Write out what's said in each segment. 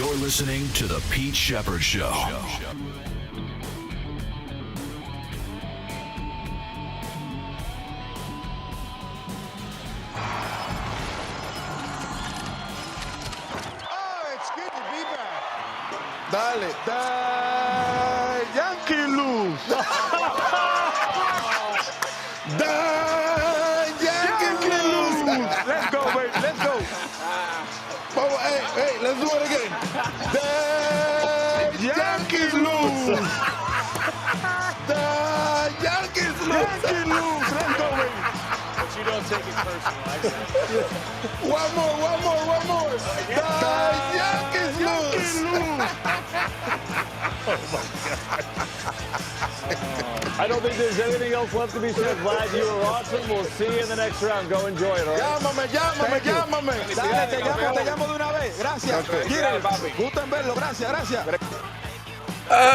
You're listening to The Pete Sheppard Show. Dale, Yankee lose. Yankee lose. Let's go, baby. Let's go. Hey, let's do it again. Yankees lose. The Yankees lose. Yankees lose. Let's go, baby. But you don't take it personal. I get it. One more. The Yankees lose. I don't think there's anything else left to be said. Vlad, you were awesome. We'll see you in the next round. Go enjoy it, all right? Llámame. Dale, te llamo de una vez. Gracias. Gusto en verlo. Gracias.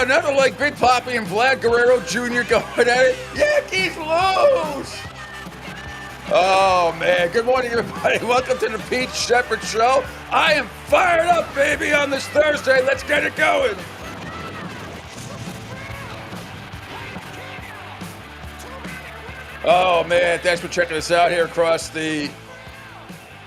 Nothing like Big Papi and Vlad Guerrero Jr. going at it. Yankees lose! Oh, man. Good morning, everybody. Welcome to the Pete Sheppard Show. I am fired up, baby, on this Thursday. Let's get it going. Oh, man. Thanks for checking us out here across the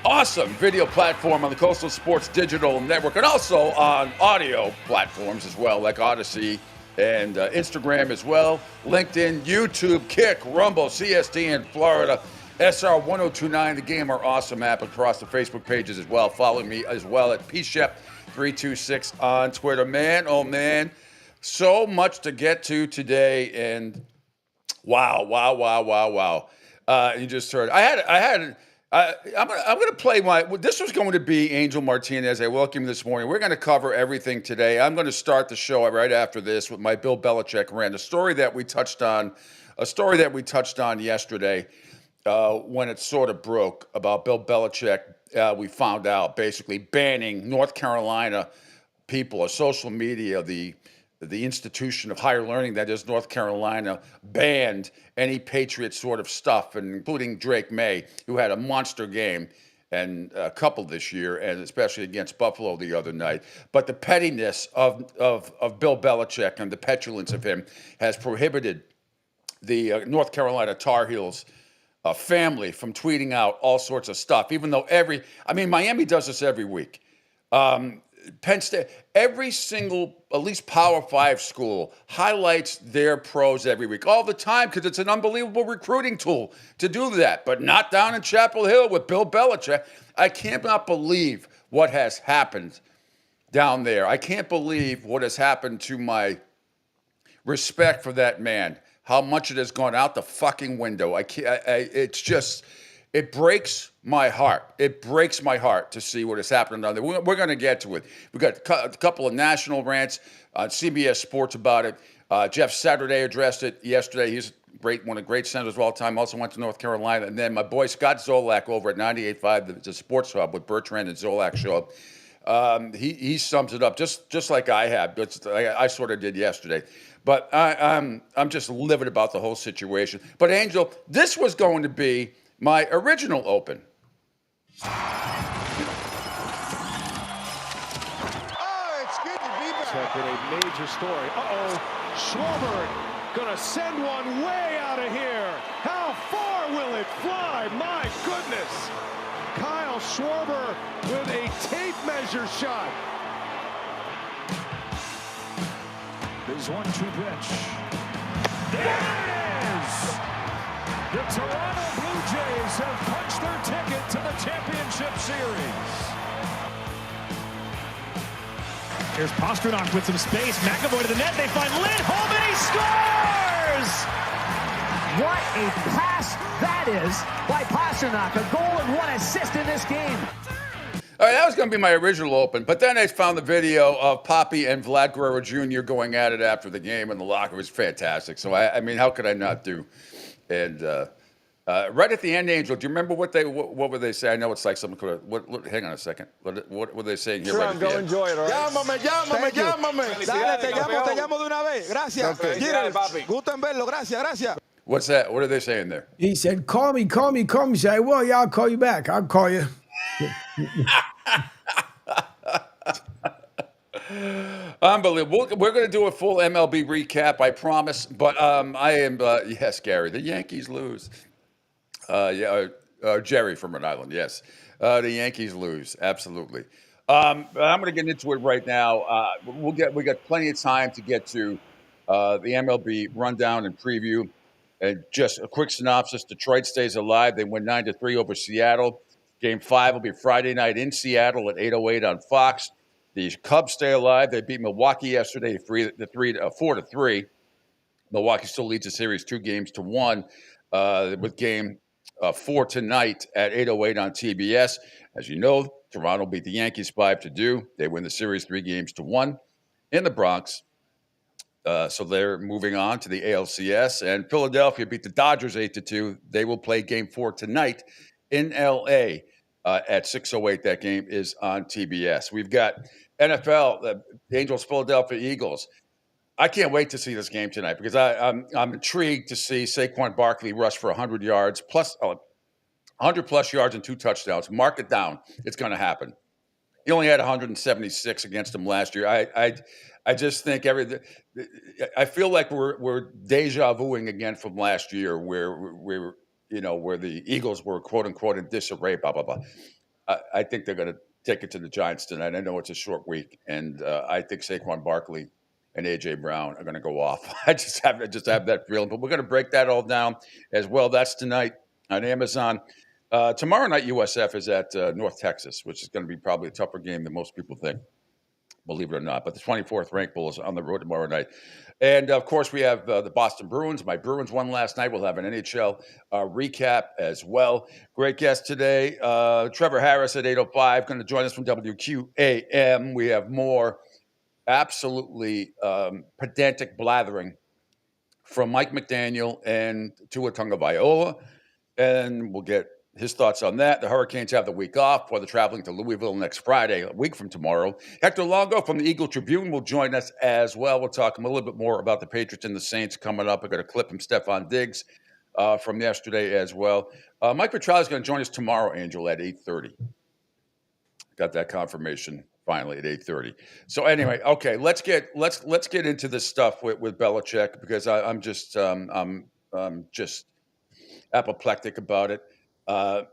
awesome video platform on the Coastal Sports Digital Network, and also on audio platforms as well, like Odyssey and Instagram as well, LinkedIn, YouTube, Kick, Rumble, CST in Florida, SR 1029, the Game, our awesome app across the Facebook pages as well. Follow me as well at pshep326 on Twitter. Man, oh man, so much to get to today, and wow. You just heard. I'm gonna play this was going to be Angel Martinez. I welcome you this morning. We're gonna cover everything today. I'm gonna start the show right after this with my Bill Belichick rant, a story that we touched on yesterday when it sort of broke about Bill Belichick. We found out basically banning North Carolina people, social media, the institution of higher learning that is North Carolina, banned any Patriot sort of stuff, and including Drake May, who had a monster game and a couple this year, and especially against Buffalo the other night. But the pettiness of Bill Belichick and the petulance of him has prohibited the North Carolina Tar Heels family from tweeting out all sorts of stuff, even though Miami does this every week. Penn State, every single, at least Power 5 school, highlights their pros every week, all the time, because it's an unbelievable recruiting tool to do that. But not down in Chapel Hill with Bill Belichick. I cannot believe what has happened down there. I can't believe what has happened to my respect for that man, how much it has gone out the fucking window. It breaks my heart. It breaks my heart to see what has happened down there. We're going to get to it. We've got a couple of national rants on CBS Sports about it. Jeff Saturday addressed it yesterday. He's one of the great senators of all time. Also went to North Carolina. And then my boy Scott Zolak over at 98.5, the Sports Hub with Bertrand and Zolak show up. He sums it up just like I have. I sort of did yesterday. But I'm just livid about the whole situation. But Angel, this was going to be my original open. Oh, it's good to be back. Sheppard, a major story. Schwarber gonna send one way out of here. How far will it fly? My goodness. Kyle Schwarber with a tape measure shot. There's 1-2 pitch. There it is! The Toronto Blue Jays have punched their ticket to the championship series. Here's Pastrnak with some space. McAvoy to the net. They find Lindholm and he scores! What a pass that is by Pastrnak. A goal and 1 assist in this game. All right, that was going to be my original open, but then I found the video of Papi and Vlad Guerrero Jr. going at it after the game in the locker. It was fantastic. So, I mean, how could I not do? And right at the end, Angel, do you remember what were they saying? I know it's like something. Hang on a second. What were they saying here? Right Go enjoy it, all right? Llámame. Dale, te llamo de una vez. Gracias. Gusto en verlo. Gracias. What's that? What are they saying there? He said, call me. Say, well, yeah, I'll call you back. I'll call you. Unbelievable. We're going to do a full MLB recap, I promise. But yes, Gary, the Yankees lose. Jerry from Rhode Island, yes. The Yankees lose, absolutely. But I'm going to get into it right now. We got plenty of time to get to the MLB rundown and preview. And just a quick synopsis: Detroit stays alive. They win 9-3 over Seattle. Game 5 will be Friday night in Seattle at 8:08 on Fox. The Cubs stay alive. They beat Milwaukee yesterday 4-3. Milwaukee still leads the series 2-1 with game 4 tonight at 8:08 on TBS. As you know, Toronto beat the Yankees 5-2. They win the series 3-1 in the Bronx. So they're moving on to the ALCS. And Philadelphia beat the Dodgers 8-2. They will play game 4 tonight in LA at 6:08. That game is on TBS. We've got NFL, the Angels, Philadelphia Eagles. I can't wait to see this game tonight because I'm intrigued to see Saquon Barkley rush for 100 yards plus 100 plus yards and 2 touchdowns. Mark it down. It's going to happen. He only had 176 against him last year. I just think I feel like we're deja vuing again from last year where the Eagles were quote unquote in disarray, blah blah blah. I think they're going to take it to the Giants tonight. I know it's a short week, and I think Saquon Barkley and AJ Brown are going to go off. I just have that feeling. But we're going to break that all down as well. That's tonight on Amazon. Tomorrow night, USF is at North Texas, which is going to be probably a tougher game than most people think, believe it or not. But the 24th ranked Bulls on the road tomorrow night. And, of course, we have the Boston Bruins. My Bruins won last night. We'll have an NHL recap as well. Great guest today, Trevor Harris at 8:05, going to join us from WQAM. We have more absolutely pedantic blathering from Mike McDaniel and Tua Tagovailoa. And we'll get his thoughts on that. The Hurricanes have the week off before they're traveling to Louisville next Friday, a week from tomorrow. Hector Longo from the Eagle Tribune will join us as well. We'll talk a little bit more about the Patriots and the Saints coming up. I got a clip from Stephon Diggs from yesterday as well. Mike Petralli is going to join us tomorrow, Angel, at 8:30. Got that confirmation finally at 8:30. So anyway, okay, let's get into this stuff with Belichick because I'm just apoplectic about it. I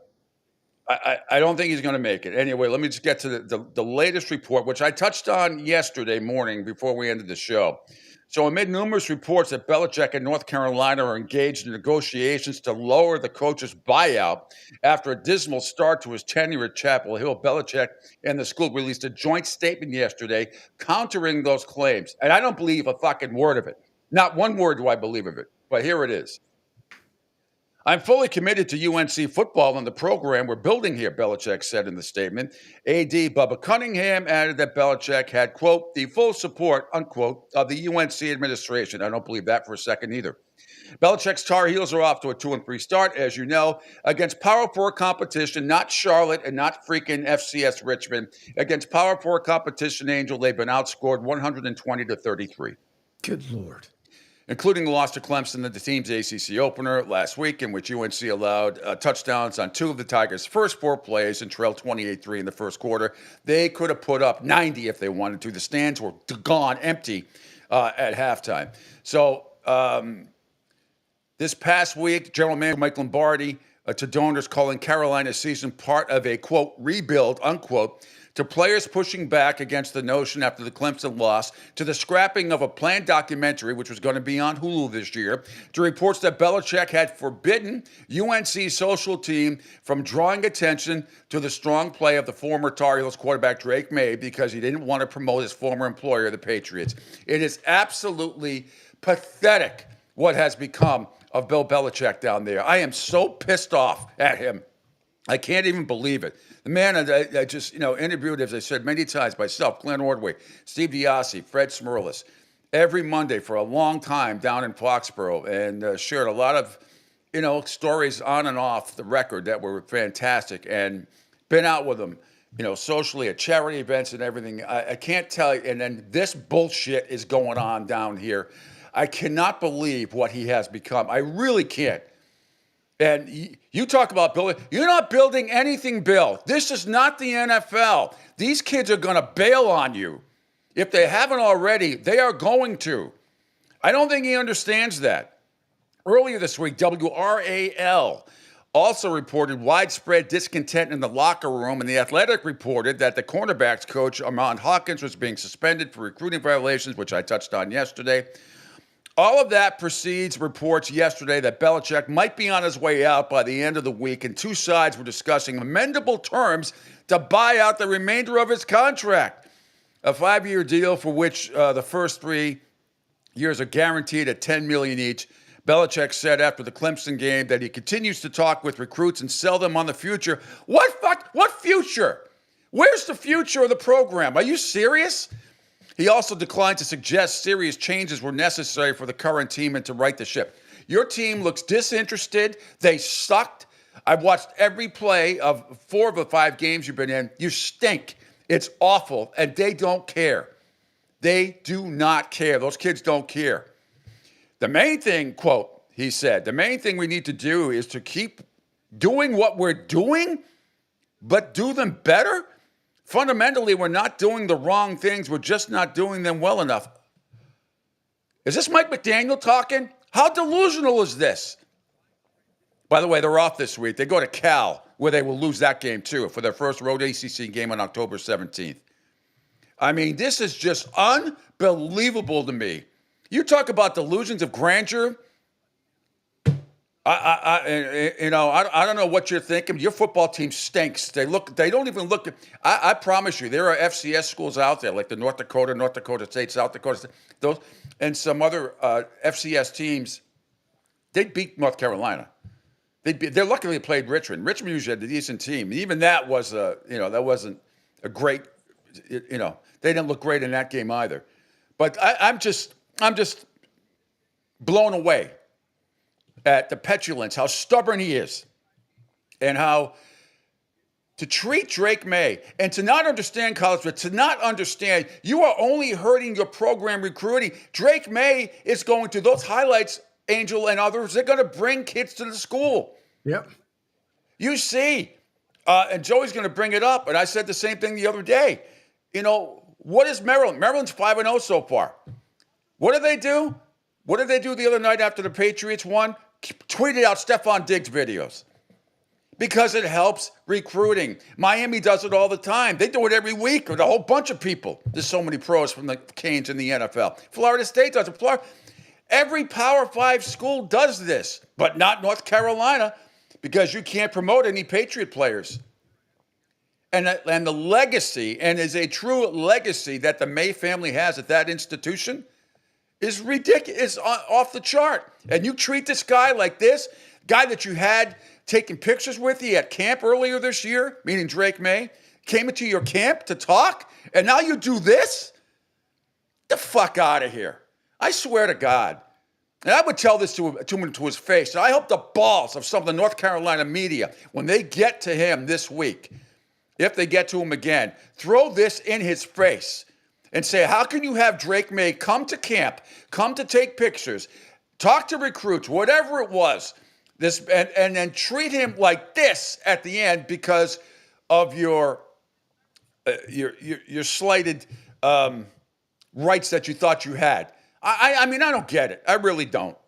don't think he's going to make it. Anyway, let me just get to the latest report, which I touched on yesterday morning before we ended the show. So amid numerous reports that Belichick and North Carolina are engaged in negotiations to lower the coach's buyout after a dismal start to his tenure at Chapel Hill, Belichick and the school released a joint statement yesterday countering those claims. And I don't believe a fucking word of it. Not one word do I believe of it. But here it is. I'm fully committed to UNC football and the program we're building here, Belichick said in the statement. AD Bubba Cunningham added that Belichick had, quote, the full support, unquote, of the UNC administration. I don't believe that for a second either. Belichick's Tar Heels are off to a 2-3 start, as you know, against Power 4 competition, not Charlotte and not freaking FCS Richmond. Against Power 4 competition, Angel, they've been outscored 120-33. Good Lord. Including the loss to Clemson in the team's ACC opener last week, in which UNC allowed touchdowns on 2 of the Tigers' first 4 plays and trailed 28-3 in the first quarter. They could have put up 90 if they wanted to. The stands were gone empty at halftime. So this past week, General Manager Mike Lombardi to donors calling Carolina's season part of a, quote, rebuild, unquote, to players pushing back against the notion after the Clemson loss, to the scrapping of a planned documentary, which was going to be on Hulu this year, to reports that Belichick had forbidden UNC's social team from drawing attention to the strong play of the former Tar Heels quarterback Drake May because he didn't want to promote his former employer, the Patriots. It is absolutely pathetic what has become of Bill Belichick down there. I am so pissed off at him. I can't even believe it. The man I just, interviewed, as I said many times, myself, Glenn Ordway, Steve Diassi, Fred Smirlis, every Monday for a long time down in Foxborough, and shared a lot of, stories on and off the record that were fantastic, and been out with them, socially at charity events and everything. I can't tell you. And then this bullshit is going on down here. I cannot believe what he has become. I really can't. And you talk about building. You're not building anything, Bill. This is not the NFL. These kids are going to bail on you. If they haven't already, they are going to. I don't think he understands that. Earlier this week, WRAL also reported widespread discontent in the locker room, and The Athletic reported that the cornerbacks coach, Armand Hawkins, was being suspended for recruiting violations, which I touched on yesterday. All of that precedes reports yesterday that Belichick might be on his way out by the end of the week, and two sides were discussing amendable terms to buy out the remainder of his contract. A 5-year deal for which the first 3 years are guaranteed at $10 million each. Belichick said after the Clemson game that he continues to talk with recruits and sell them on the future. What future? Where's the future of the program? Are you serious? He also declined to suggest serious changes were necessary for the current team and to right the ship. Your team looks disinterested. They sucked. I've watched every play of 4 of the 5 games you've been in. You stink. It's awful, and they don't care. They do not care. Those kids don't care. The main thing, quote, he said, the main thing we need to do is to keep doing what we're doing, but do them better. Fundamentally, we're not doing the wrong things. We're just not doing them well enough. Is this Mike McDaniel talking? How delusional is this? By the way, they're off this week. They go to Cal, where they will lose that game, too, for their first road ACC game on October 17th. I mean, this is just unbelievable to me. You talk about delusions of grandeur. I don't know what you're thinking. Your football team stinks. They don't even look. I promise you, there are FCS schools out there like the North Dakota State, South Dakota State, those, and some other FCS teams. They beat North Carolina. They luckily played Richmond. Richmond usually had a decent team. Even that was that wasn't a great. They didn't look great in that game either. But I'm just blown away at the petulance, how stubborn he is, and how to treat Drake May and to not understand college, but to not understand you are only hurting your program recruiting. Drake May is going to those highlights, Angel and others, they're going to bring kids to the school. Yep. You see, and Joey's going to bring it up, and I said the same thing the other day. What is Maryland? Maryland's 5-0 so far. What did they do? What did they do the other night after the Patriots won? Tweeted out Stephon Diggs videos because it helps recruiting. Miami does it all the time. They do it every week with a whole bunch of people. There's so many pros from the Canes in the NFL. Florida State does it. Every Power 5 school does this, but not North Carolina because you can't promote any Patriot players. And the legacy, and is a true legacy that the May family has at that institution, is ridiculous, is off the chart. And you treat this guy like this, guy that you had taking pictures with you at camp earlier this year, meaning Drake May, came into your camp to talk, and now you do this? Get the fuck out of here. I swear to God. And I would tell this to him to his face. And I hope the balls of some of the North Carolina media, when they get to him this week, if they get to him again, throw this in his face and say, how can you have Drake May come to camp, come to take pictures, talk to recruits, whatever it was, and then treat him like this at the end because of your slighted rights that you thought you had. I mean, I don't get it. I really don't.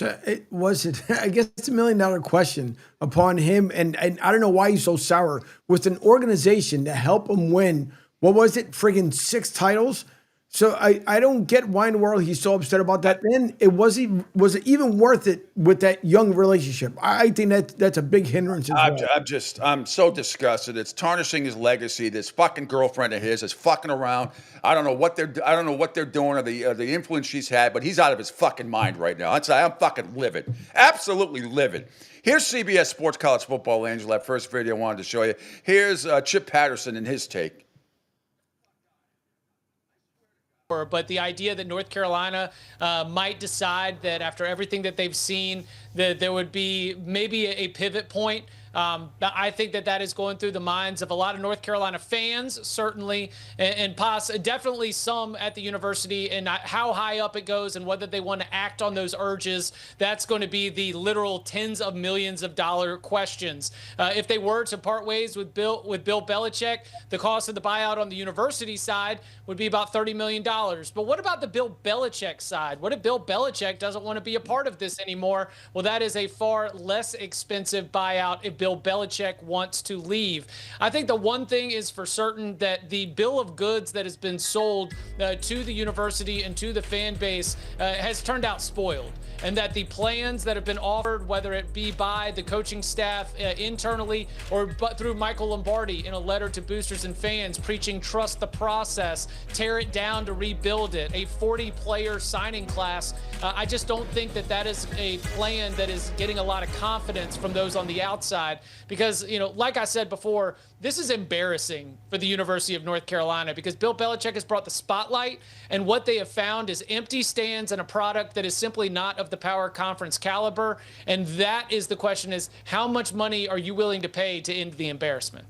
It wasn't. I guess it's $1 million question upon him, and I don't know why he's so sour with an organization to help him win. What was it? Friggin' 6 titles. So I don't get why in the world he's so upset about that. And was it even worth it with that young relationship? I think that's a big hindrance as well. I'm so disgusted. It's tarnishing his legacy. This fucking girlfriend of his is fucking around. I don't know what they're doing or the influence she's had, but he's out of his fucking mind right now. I'm fucking livid. Absolutely livid. Here's CBS Sports College Football, Angel, that first video I wanted to show you. Here's Chip Patterson and his take. But the idea that North Carolina might decide that after everything that they've seen, that there would be maybe a pivot point. I think that is going through the minds of a lot of North Carolina fans, certainly, and definitely some at the university, and how high up it goes and whether they want to act on those urges. That's going to be the literal tens of millions of dollar questions. If they were to part ways with Bill Belichick, the cost of the buyout on the university side would be about $30 million. But what about the Bill Belichick side? What if Bill Belichick doesn't want to be a part of this anymore? Well, that is a far less expensive buyout if Bill Belichick wants to leave. I think the one thing is for certain that the bill of goods that has been sold to the university and to the fan base has turned out spoiled. And that the plans that have been offered, whether it be by the coaching staff internally or through Michael Lombardi in a letter to boosters and fans preaching trust the process, tear it down to rebuild it, a 40-player signing class, I just don't think that is a plan that is getting a lot of confidence from those on the outside. Because, like I said before, this is embarrassing for the University of North Carolina because Bill Belichick has brought the spotlight, and what they have found is empty stands and a product that is simply not of the power conference caliber. And that is the question: is how much money are you willing to pay to end the embarrassment?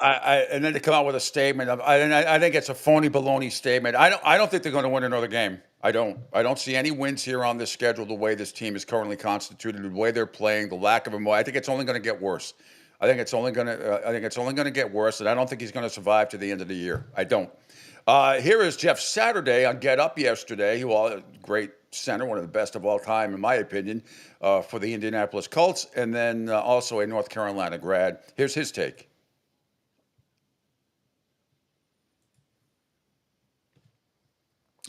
And then to come out with a statement, I think it's a phony baloney statement. I don't think they're going to win another game. I don't see any wins here on this schedule. The way this team is currently constituted, the way they're playing, the lack of I think it's only going to get worse. I think it's only going to get worse, and I don't think he's going to survive to the end of the year. I don't. Here is Jeff Saturday on Get Up yesterday. He was a great center, one of the best of all time, in my opinion, for the Indianapolis Colts, and then also a North Carolina grad. Here's his take.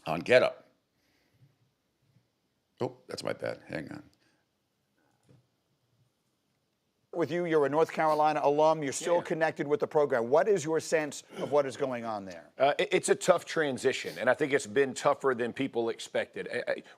On Get Up. Oh, that's my bad. Hang on. With you, you're a North Carolina alum. You're still connected with the program. What is your sense of what is going on there? It's a tough transition, and I think it's been tougher than people expected.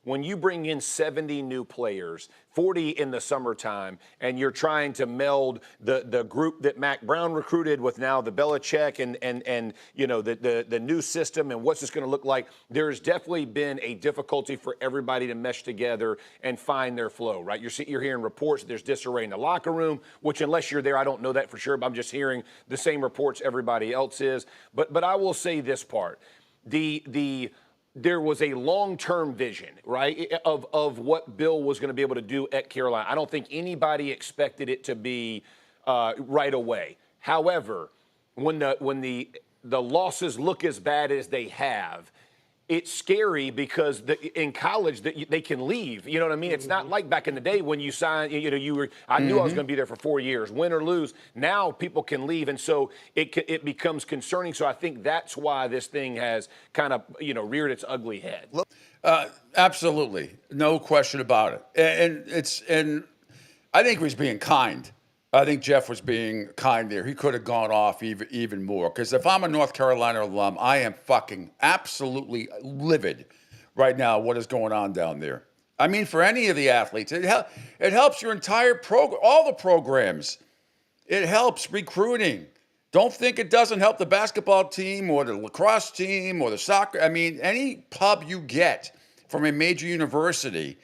When you bring in 70 new players, 40 in the summertime, and you're trying to meld the group that Mac Brown recruited with now the Belichick and the new system and what's this going to look like, there's definitely been a difficulty for everybody to mesh together and find their flow, right? You're hearing reports that there's disarray in the locker room, which unless you're there, I don't know that for sure, but I'm just hearing the same reports everybody else is. But I will say this part. There was a long-term vision, right, of what Bill was going to be able to do at Carolina. I don't think anybody expected it to be right away. However, when the losses look as bad as they have, it's scary because in college they can leave. You know what I mean? It's not like back in the day when you signed. I knew I was going to be there for 4 years, win or lose. Now people can leave, and so it becomes concerning. So I think that's why this thing has kind of reared its ugly head. Absolutely, no question about it. And I think he's being kind. I think Jeff was being kind there. He could have gone off even more. Because if I'm a North Carolina alum, I am fucking absolutely livid right now what is going on down there. I mean, for any of the athletes, it helps your entire program, all the programs. It helps recruiting. Don't think it doesn't help the basketball team or the lacrosse team or the soccer. I mean, any pub you get from a major university,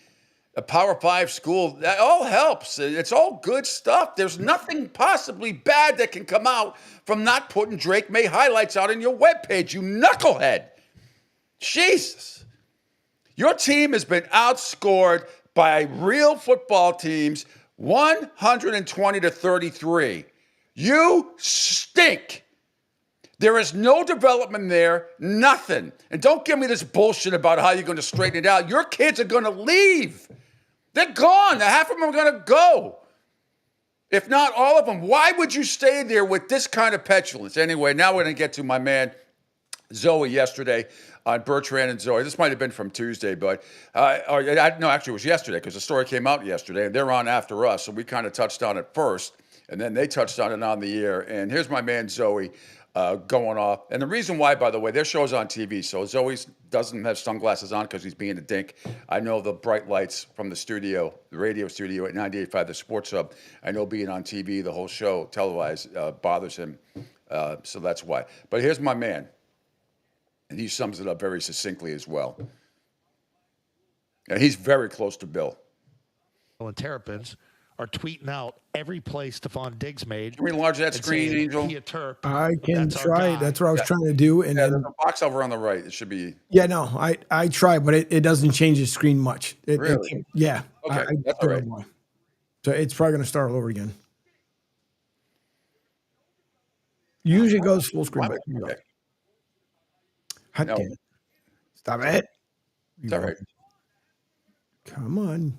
a Power 5 school, that all helps. It's all good stuff. There's nothing possibly bad that can come out from not putting Drake May highlights out on your webpage, you knucklehead. Jesus. Your team has been outscored by real football teams 120-33. You stink. There is no development there, nothing. And don't give me this bullshit about how you're going to straighten it out. Your kids are going to leave. They're gone. Half of them are going to go. If not all of them. Why would you stay there with this kind of petulance? Anyway, now we're going to get to my man Zoe yesterday on Bertrand and Zoe. This might have been from Tuesday, but no, actually it was yesterday because the story came out yesterday, and they're on after us, so we kind of touched on it first, and then they touched on it on the air. And here's my man Zoe going off. And the reason why, by the way, their show's on TV, so Zoe doesn't have sunglasses on because he's being a dink. I know the bright lights from the studio, the radio studio at 98.5, the Sports Hub. I know being on TV, the whole show televised, bothers him, so that's why. But here's my man, and he sums it up very succinctly as well. Yeah, he's very close to Bill. And Terrapins are tweeting out every play Stephon Diggs made. Can we enlarge that screen, Angel? He a Terp. I can That's try. That's what I was trying to do. And there's then, a box over on the right. It should be. yeah, no, I tried, but it doesn't change the screen much. Really? Yeah. Okay, that's don't all know right. why. So it's probably going to start all over again. Usually goes full screen. But here we go. Okay. Hot No. damn it. Stop it. It's all right. Come on.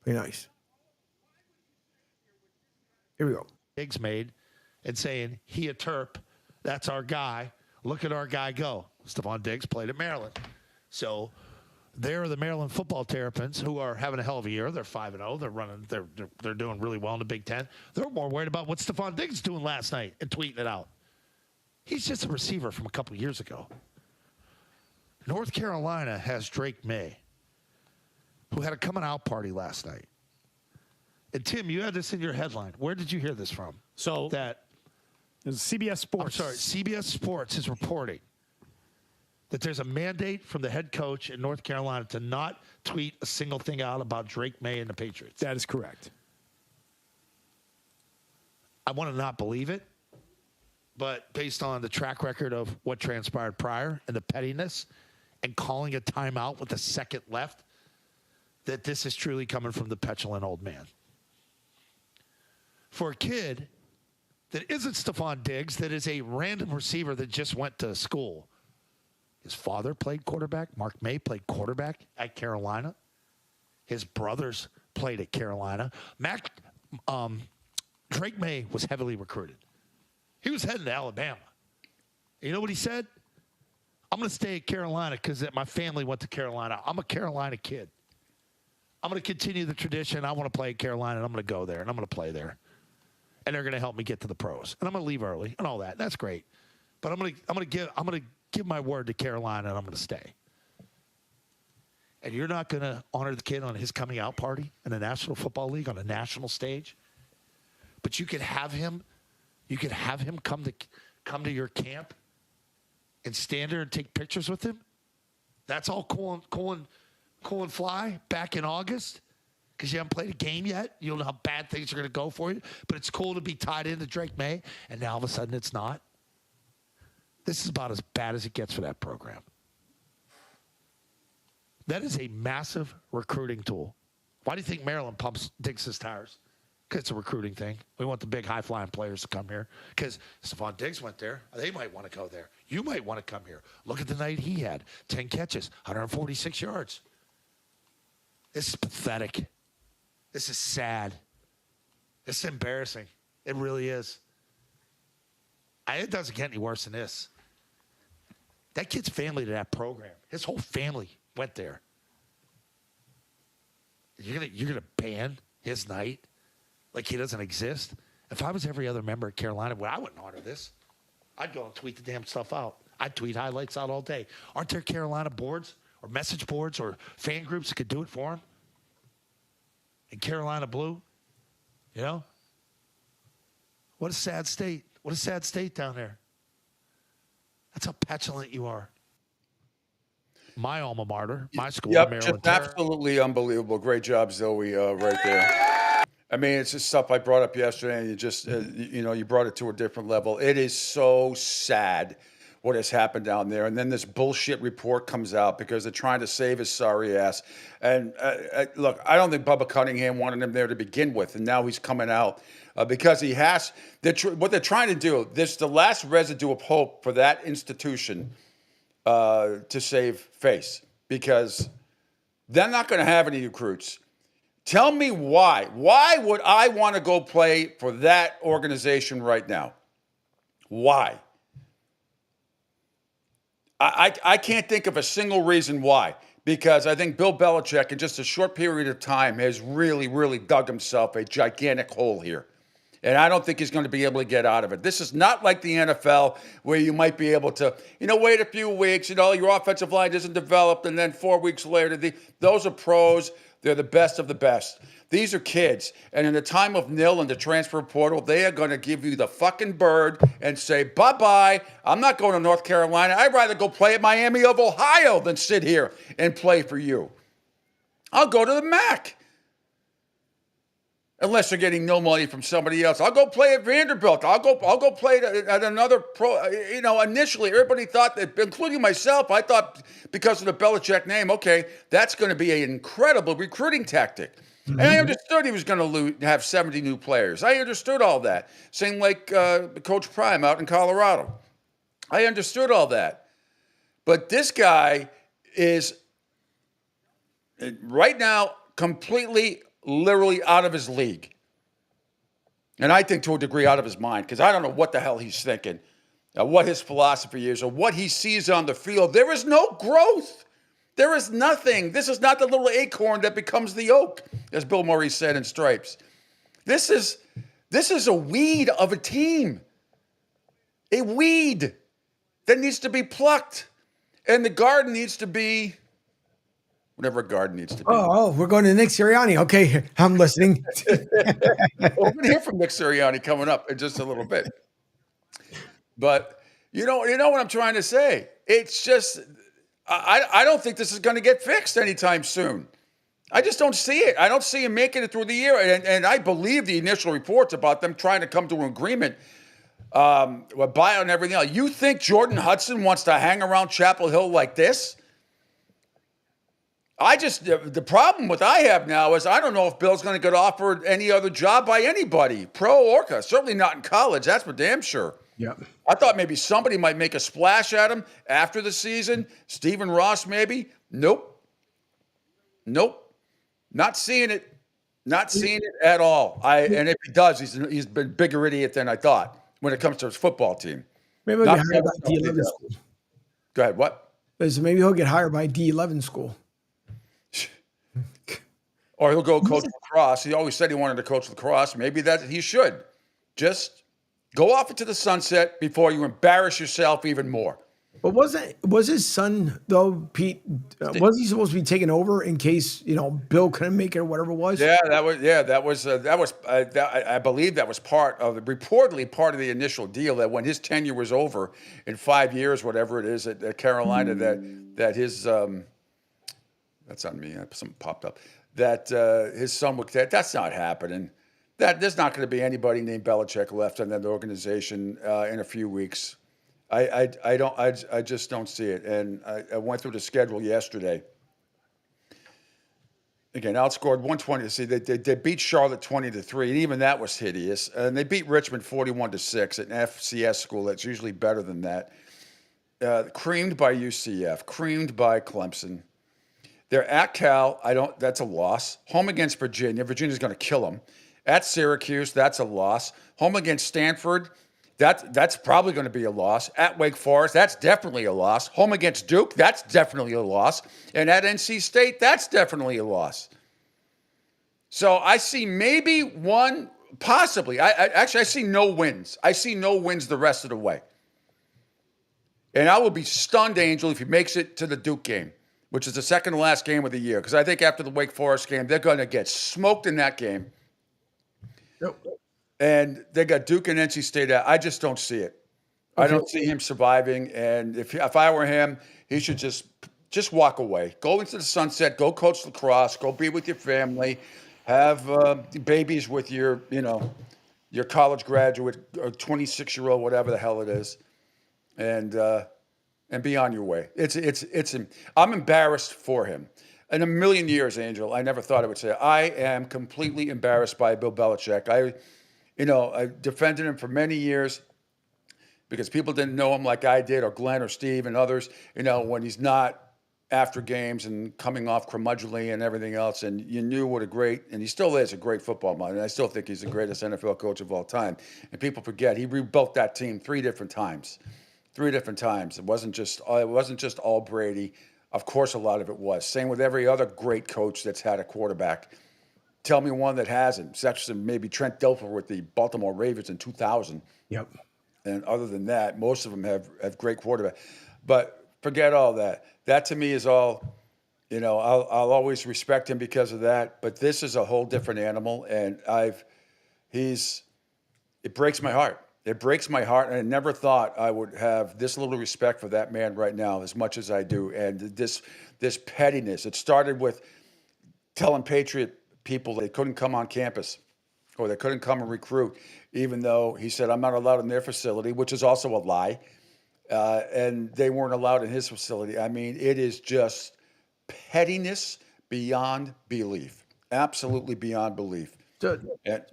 Play nice. Here we go. Diggs made and saying, he a Terp. That's our guy. Look at our guy go. Stephon Diggs played at Maryland. So they're the Maryland football Terrapins who are having a hell of a year. They're 5-0. They're running. They're doing really well in the Big Ten. They're more worried about what Stephon Diggs is doing last night and tweeting it out. He's just a receiver from a couple years ago. North Carolina has Drake May, who had a coming out party last night. And Tim, you had this in your headline. Where did you hear this from? So that it was CBS Sports. I'm sorry, CBS Sports is reporting that there's a mandate from the head coach in North Carolina to not tweet a single thing out about Drake May and the Patriots. That is correct. I want to not believe it, but based on the track record of what transpired prior and the pettiness and calling a timeout with a second left, that this is truly coming from the petulant old man. For a kid that isn't Stephon Diggs, that is a random receiver that just went to school. His father played quarterback. Mark May played quarterback at Carolina. His brothers played at Carolina. Drake May was heavily recruited. He was heading to Alabama. You know what he said? I'm going to stay at Carolina because my family went to Carolina. I'm a Carolina kid. I'm going to continue the tradition. I want to play at Carolina, and I'm going to go there, and I'm going to play there. And they're going to help me get to the pros. And I'm going to leave early and all that. That's great. But I'm going to give my word to Carolina, and I'm going to stay. And you're not going to honor the kid on his coming out party in the National Football League on a national stage. But you could have him. You could have him come to your camp and stand there and take pictures with him. That's all cool and fly back in August because you haven't played a game yet. You don't know how bad things are going to go for you. But it's cool to be tied into Drake May, and now all of a sudden it's not. This is about as bad as it gets for that program. That is a massive recruiting tool. Why do you think Maryland digs his tires? Because it's a recruiting thing. We want the big high-flying players to come here. Because Stephon Diggs went there. They might want to go there. You might want to come here. Look at the night he had. 10 catches, 146 yards. This is pathetic. This is sad. This is embarrassing. It really is. It doesn't get any worse than this. That kid's family to that program. His whole family went there. You're gonna ban his night like he doesn't exist? If I was every other member of Carolina, well, I wouldn't honor this. I'd go and tweet the damn stuff out. I'd tweet highlights out all day. Aren't there Carolina boards or message boards or fan groups that could do it for him? In Carolina blue, you know? What a sad state. What a sad state down there. That's how petulant you are. My alma mater, my school, Yep, Maryland. just absolutely unbelievable. Great job, Zoe, right there. I mean, it's just stuff I brought up yesterday, and you just, you brought it to a different level. It is so sad what has happened down there. And then this bullshit report comes out because they're trying to save his sorry ass. And look, I don't think Bubba Cunningham wanted him there to begin with, and now he's coming out because he has. What they're trying to do, this is the last residue of hope for that institution to save face, because they're not going to have any recruits. Tell me why. Why would I want to go play for that organization right now? Why? I can't think of a single reason why, because I think Bill Belichick, in just a short period of time, has really, really dug himself a gigantic hole here. And I don't think he's going to be able to get out of it. This is not like the NFL where you might be able to, wait a few weeks, your offensive line isn't developed, and then 4 weeks later, those are pros. They're the best of the best. These are kids. And in the time of nil in the transfer portal, they are going to give you the fucking bird and say, bye-bye. I'm not going to North Carolina. I'd rather go play at Miami of Ohio than sit here and play for you. I'll go to the MAC. Unless you're getting no money from somebody else. I'll go play at Vanderbilt. I'll go play at another pro. Initially, everybody thought that, including myself, I thought because of the Belichick name, okay, that's going to be an incredible recruiting tactic. Mm-hmm. And I understood he was going to have 70 new players. I understood all that. Same like Coach Prime out in Colorado. I understood all that. But this guy is, right now, completely, literally out of his league. And I think to a degree out of his mind, because I don't know what the hell he's thinking, what his philosophy is, or what he sees on the field. There is no growth. There is nothing. This is not the little acorn that becomes the oak, as Bill Murray said in Stripes. This is a weed of a team. A weed that needs to be plucked. And the garden needs to be whatever a garden needs to be. Oh, we're going to Nick Sirianni. Okay, I'm listening. Well, we're going to hear from Nick Sirianni coming up in just a little bit. But you know what I'm trying to say. It's just I don't think this is going to get fixed anytime soon. I just don't see it. I don't see him making it through the year. And I believe the initial reports about them trying to come to an agreement with buyout and everything else. You think Jordan Hudson wants to hang around Chapel Hill like this? The problem with I have now is I don't know if Bill's going to get offered any other job by anybody, pro or con. Certainly not in college. That's for damn sure. Yep. I thought maybe somebody might make a splash at him after the season. Stephen Ross, maybe. Nope. Not seeing it. Not seeing it at all. And if he does, he's been a bigger idiot than I thought when it comes to his football team. Maybe he'll get hired by D11 school. Go ahead. What? So maybe he'll get hired by D11 school. Or he'll go coach lacrosse. He always said he wanted to coach lacrosse. Maybe that he should. Just go off into the sunset before you embarrass yourself even more. But was his son though, Pete? Was he supposed to be taking over in case Bill couldn't make it or whatever it was? Yeah, that was. I believe that was reportedly part of the initial deal. That when his tenure was over in 5 years, whatever it is at Carolina, that his that's on me. Something popped up. That his son would. That's not happening. That there's not going to be anybody named Belichick left in that organization in a few weeks. I just don't see it. And I went through the schedule yesterday. Again, outscored 120. See, they beat Charlotte 20-3, and even that was hideous. And they beat Richmond 41-6 at an FCS school that's usually better than that. Creamed by UCF, creamed by Clemson. They're at Cal. That's a loss. Home against Virginia. Virginia's going to kill them. At Syracuse, that's a loss. Home against Stanford, that's probably going to be a loss. At Wake Forest, that's definitely a loss. Home against Duke, that's definitely a loss. And at NC State, that's definitely a loss. So I see maybe one, possibly. I see no wins. I see no wins the rest of the way. And I will be stunned, Angel, if he makes it to the Duke game, which is the second to last game of the year. Because I think after the Wake Forest game, they're going to get smoked in that game. Yep. And they got Duke and NC State out. I just don't see it. Okay. I don't see him surviving. And if I were him, he should just walk away. Go into the sunset. Go coach lacrosse. Go be with your family. Have babies with your college graduate, or 26-year-old, whatever the hell it is, and be on your way. I'm embarrassed for him. In a million years, Angel, I never thought I would say it. I am completely embarrassed by Bill Belichick. I defended him for many years because people didn't know him like I did, or Glenn or Steve and others, when he's not after games and coming off curmudgeonly and everything else. And you knew what and he still is a great football mind. And I still think he's the greatest NFL coach of all time. And people forget he rebuilt that team three different times. It wasn't just all Brady. Of course, a lot of it was. Same with every other great coach that's had a quarterback. Tell me one that hasn't. Such as maybe Trent Dilfer with the Baltimore Ravens in 2000. Yep. And other than that, most of them have great quarterbacks. But forget all that. That to me is all, I'll always respect him because of that. But this is a whole different animal. And it breaks my heart. It breaks my heart, and I never thought I would have this little respect for that man right now as much as I do. And this pettiness, it started with telling Patriot people they couldn't come on campus or they couldn't come and recruit, even though he said, I'm not allowed in their facility, which is also a lie. And they weren't allowed in his facility. I mean, it is just pettiness beyond belief. Absolutely beyond belief. So, And,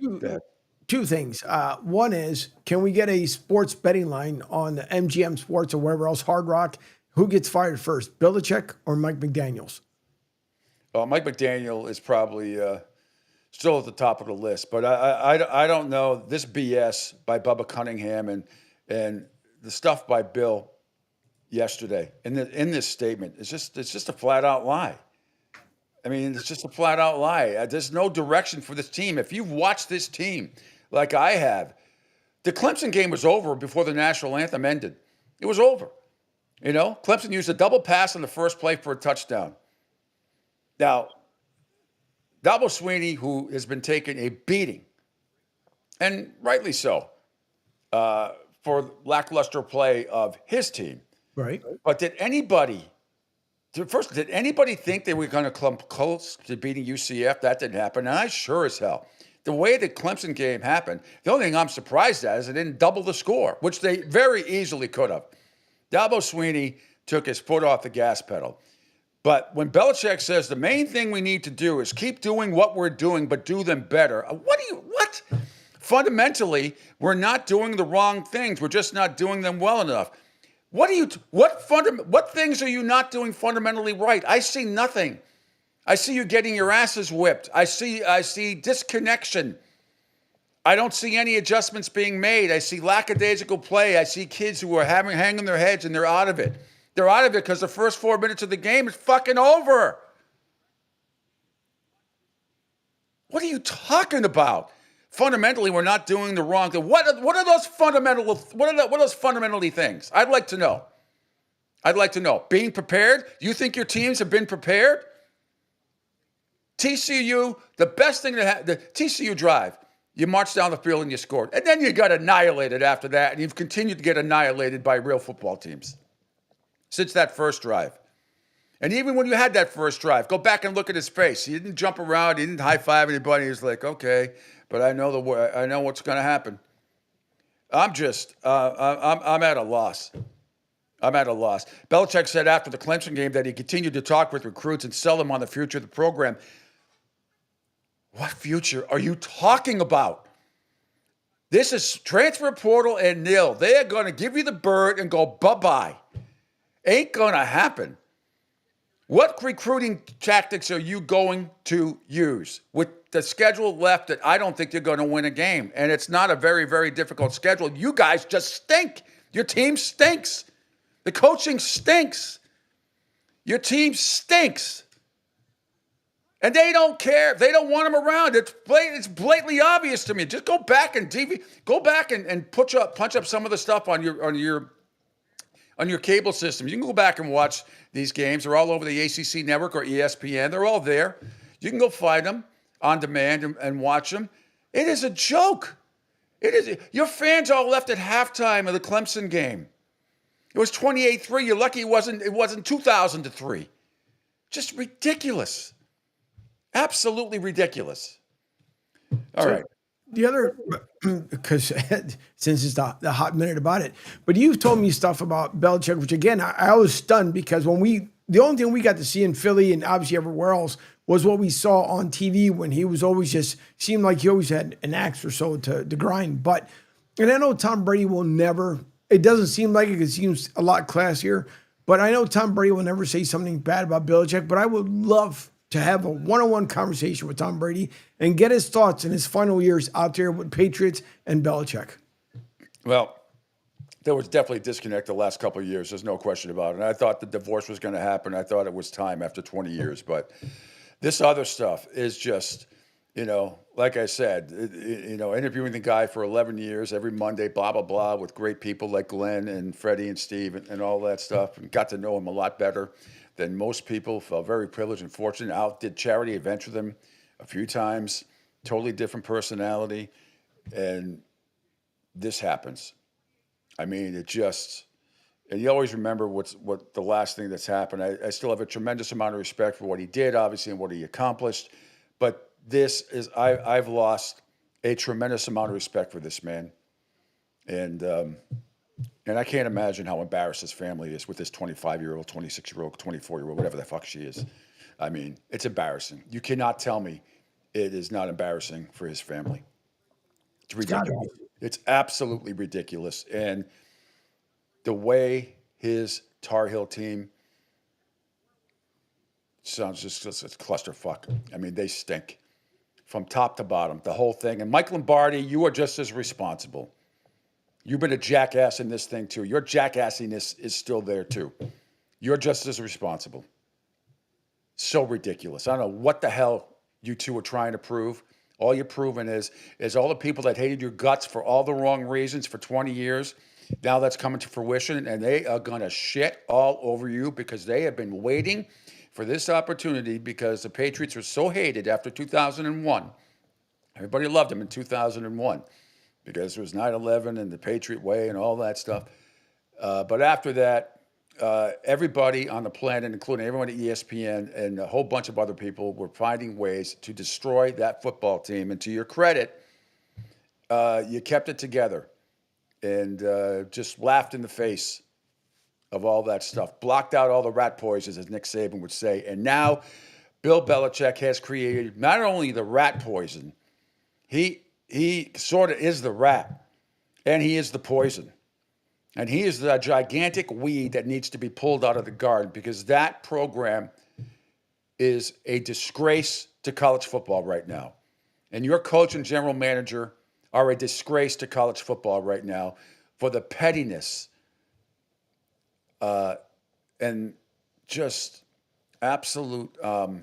two things. One is, can we get a sports betting line on the MGM Sports or wherever else, Hard Rock? Who gets fired first, Belichick or Mike McDaniels? Mike McDaniel is probably still at the top of the list, but I don't know. This BS by Bubba Cunningham and the stuff by Bill yesterday in this statement, it's just a flat out lie. I mean, it's just a flat out lie. There's no direction for this team. If you've watched this team like I have, the Clemson game was over before the national anthem ended. It was over. You know, Clemson used a double pass on the first play for a touchdown. Now, Dabo Swinney, who has been taking a beating, and rightly so, for lackluster play of his team. Right. But did anybody think they were going to come close to beating UCF? That didn't happen. And I sure as hell. The way the Clemson game happened, the only thing I'm surprised at is they didn't double the score, which they very easily could have. Dabo Swinney took his foot off the gas pedal. But when Belichick says the main thing we need to do is keep doing what we're doing, but do them better. What? Fundamentally, we're not doing the wrong things. We're just not doing them well enough. What things are you not doing fundamentally right? I see nothing. I see you getting your asses whipped. I see disconnection. I don't see any adjustments being made. I see lackadaisical play. I see kids who are hanging their heads and they're out of it. They're out of it because the first 4 minutes of the game is fucking over. What are you talking about? Fundamentally, we're not doing the wrong thing. What are those fundamentally things? I'd like to know. Being prepared? You think your teams have been prepared? TCU, the best thing to have, the TCU drive, you march down the field and you scored. And then you got annihilated after that, and you've continued to get annihilated by real football teams since that first drive. And even when you had that first drive, go back and look at his face. He didn't jump around. He didn't high-five anybody. He was like, okay, but I know what's going to happen. I'm at a loss. Belichick said after the Clemson game that he continued to talk with recruits and sell them on the future of the program. What future are you talking about? This is transfer portal and nil. They are going to give you the bird and go bye-bye. Ain't going to happen. What recruiting tactics are you going to use with the schedule left that I don't think you're going to win a game? And it's not a very, very difficult schedule. You guys just stink. Your team stinks. The coaching stinks. Your team stinks. And they don't care. They don't want him around. It's blatantly obvious to me. Just go back and punch up some of the stuff on your cable system. You can go back and watch these games. They're all over the ACC network or ESPN. They're all there. You can go find them on demand and watch them. It is a joke. It is. Your fans all left at halftime of the Clemson game. It was 28-3. You're lucky it wasn't 2,000-3. Just ridiculous. Absolutely ridiculous. All right. The other, because since it's the hot minute about it, but you've told me stuff about Belichick, which again, I was stunned because the only thing we got to see in Philly and obviously everywhere else was what we saw on TV when he was always seemed like he always had an axe or so to grind. And I know Tom Brady will never, it doesn't seem like it seems a lot classier, but I know Tom Brady will never say something bad about Belichick, but I would love to have a one-on-one conversation with Tom Brady and get his thoughts in his final years out there with Patriots and Belichick. Well, there was definitely a disconnect the last couple of years. There's no question about it. And I thought the divorce was going to happen. I thought it was time after 20 years. But this other stuff is just, like I said, interviewing the guy for 11 years, every Monday, blah, blah, blah, with great people like Glenn and Freddie and Steve and all that stuff, and got to know him a lot better than most people. Felt very privileged and fortunate. Did charity events with him a few times. Totally different personality. And this happens. I mean, And you always remember what the last thing that's happened. I still have a tremendous amount of respect for what he did, obviously, and what he accomplished. But this is, I've lost a tremendous amount of respect for this man. And I can't imagine how embarrassed his family is with this 25-year-old, 26-year-old, 24-year-old, whatever the fuck she is. I mean, it's embarrassing. You cannot tell me it is not embarrassing for his family. It's ridiculous. It's absolutely ridiculous. And the way his Tar Heel team sounds just it's clusterfuck. I mean, they stink from top to bottom, the whole thing. And Mike Lombardi, you are just as responsible. You've been a jackass in this thing too. Your jackassiness is still there too. You're just as responsible. So ridiculous. I don't know what the hell you two are trying to prove. All you're proving is all the people that hated your guts for all the wrong reasons for 20 years, now that's coming to fruition, and they are going to shit all over you because they have been waiting for this opportunity because the Patriots were so hated after 2001. Everybody loved them in 2001 because it was 9/11 and the Patriot way and all that stuff. But after that, everybody on the planet, including everyone at ESPN and a whole bunch of other people, were finding ways to destroy that football team. And to your credit, you kept it together and just laughed in the face of all that stuff, blocked out all the rat poisons, as Nick Saban would say. And now Bill Belichick has created not only the rat poison, he sort of is the rat, and he is the poison. And he is the gigantic weed that needs to be pulled out of the garden because that program is a disgrace to college football right now. And your coach and general manager are a disgrace to college football right now for the pettiness and just absolute the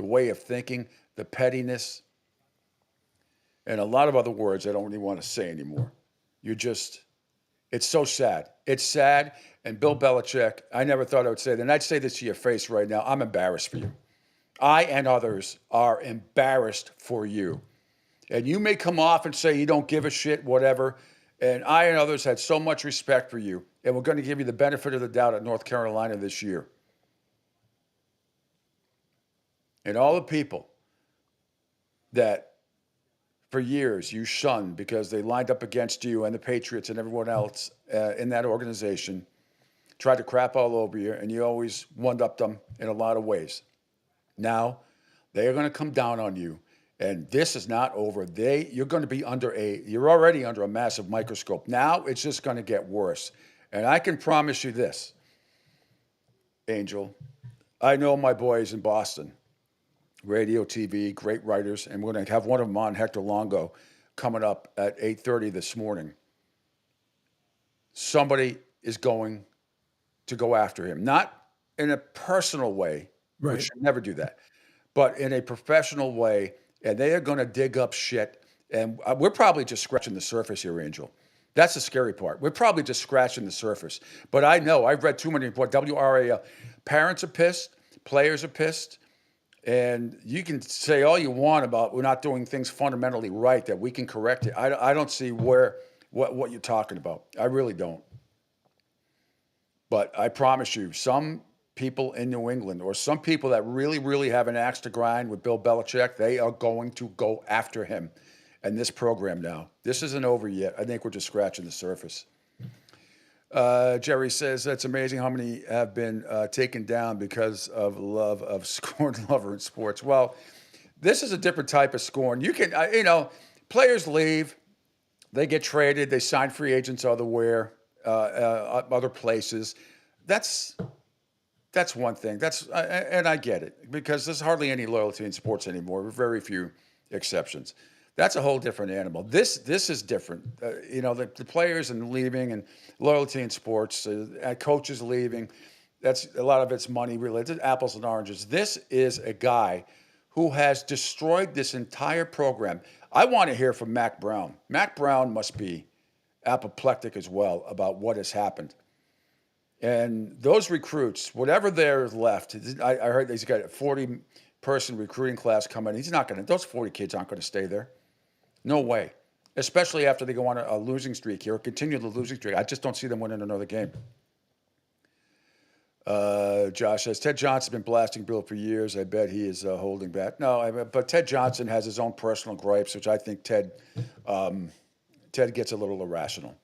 way of thinking, the pettiness, and a lot of other words I don't really want to say anymore. It's so sad. It's sad. And Bill Belichick, I never thought I would say that. And I'd say this to your face right now. I'm embarrassed for you. I and others are embarrassed for you. And you may come off and say you don't give a shit, whatever. And I and others had so much respect for you. And we're going to give you the benefit of the doubt at North Carolina this year. And all the people that for years you shunned because they lined up against you and the Patriots and everyone else in that organization, tried to crap all over you, and you always one-upped them in a lot of ways. Now, they are going to come down on you, and this is not over. You're going to be you're already under a massive microscope. Now, it's just going to get worse. And I can promise you this, Angel, I know my boys in Boston, radio, TV, great writers, and we're going to have one of them on, Hector Longo, coming up at 8:30 this morning. Somebody is going to go after him, not in a personal way, right. We should never do that, but in a professional way, and they are going to dig up shit, and we're probably just scratching the surface here, Angel. That's the scary part. We're probably just scratching the surface, but I know, I've read too many reports, WRAL, parents are pissed, players are pissed, and you can say all you want about we're not doing things fundamentally right, that we can correct it. I don't see what you're talking about. I really don't. But I promise you, some people in New England or some people that really, really have an axe to grind with Bill Belichick, they are going to go after him and this program now. This isn't over yet. I think we're just scratching the surface. Jerry says, that's amazing how many have been taken down because of love of scorned lover in sports. Well, this is a different type of scorn. You can, players leave, they get traded, they sign free agents other places. That's one thing. And I get it because there's hardly any loyalty in sports anymore. Very few exceptions. That's a whole different animal. This is different. The players and leaving and loyalty in sports, coaches leaving. That's a lot of it's money related, apples and oranges. This is a guy who has destroyed this entire program. I want to hear from Mac Brown. Mac Brown must be apoplectic as well about what has happened. And those recruits, whatever there is left, I heard he's got a 40-person recruiting class coming. Those 40 kids aren't going to stay there. No way. Especially after they go on a losing streak here, or continue the losing streak. I just don't see them winning another game. Josh says, Ted Johnson's been blasting Bill for years. I bet he is holding back. No, but Ted Johnson has his own personal gripes, which I think Ted gets a little irrational.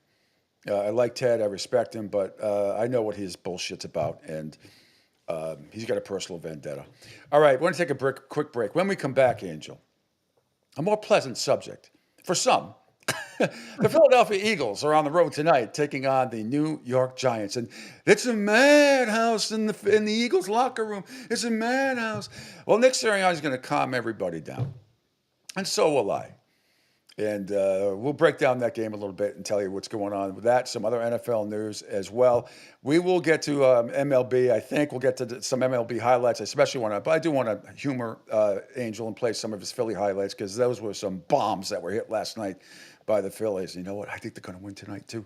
I like Ted. I respect him, but I know what his bullshit's about, and he's got a personal vendetta. All right, we're going to take a quick break. When we come back, Angel, a more pleasant subject for some. The Philadelphia Eagles are on the road tonight, taking on the New York Giants, and it's a madhouse in the Eagles locker room. It's a madhouse. Well, Nick Sirianni is going to calm everybody down, and so will I. And we'll break down that game a little bit and tell you what's going on with that. Some other NFL news as well. We will get to MLB. I think we'll get to some MLB highlights. I especially but I do want to humor Angel and play some of his Philly highlights because those were some bombs that were hit last night by the Phillies. You know what? I think they're going to win tonight too.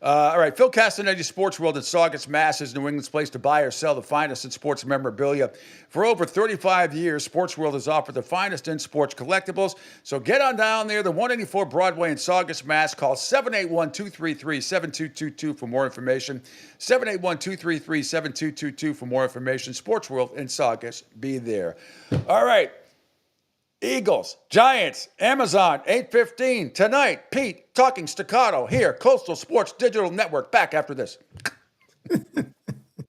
All right, Phil Castanetti, Sports World in Saugus, Mass. is New England's place to buy or sell the finest in sports memorabilia. For over 35 years, Sports World has offered the finest in sports collectibles. So get on down there, the 184 Broadway in Saugus, Mass. Call 781-233-7222 for more information. 781-233-7222 for more information. Sports World in Saugus, be there. All right. Eagles, Giants, Amazon, 8:15 tonight. Pete, talking staccato here. Coastal Sports Digital Network. Back after this.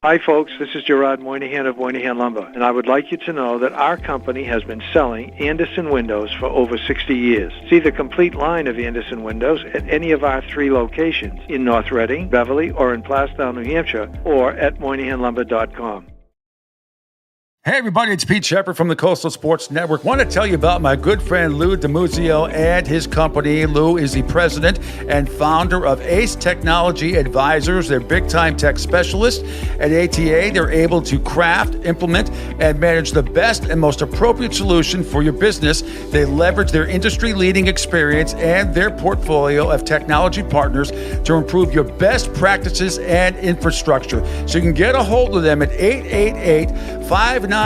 Hi, folks. This is Gerard Moynihan of Moynihan Lumber, and I would like you to know that our company has been selling Anderson windows for over 60 years. See the complete line of Anderson windows at any of our 3 locations in North Reading, Beverly, or in Plastown, New Hampshire, or at MoynihanLumber.com. Hey everybody, it's Pete Sheppard from the Coastal Sports Network. Want to tell you about my good friend Lou DiMuzio and his company. Lou is the president and founder of Ace Technology Advisors. They're big-time tech specialists. At ATA, they're able to craft, implement, and manage the best and most appropriate solution for your business. They leverage their industry-leading experience and their portfolio of technology partners to improve your best practices and infrastructure. So you can get a hold of them at 888-599-4223.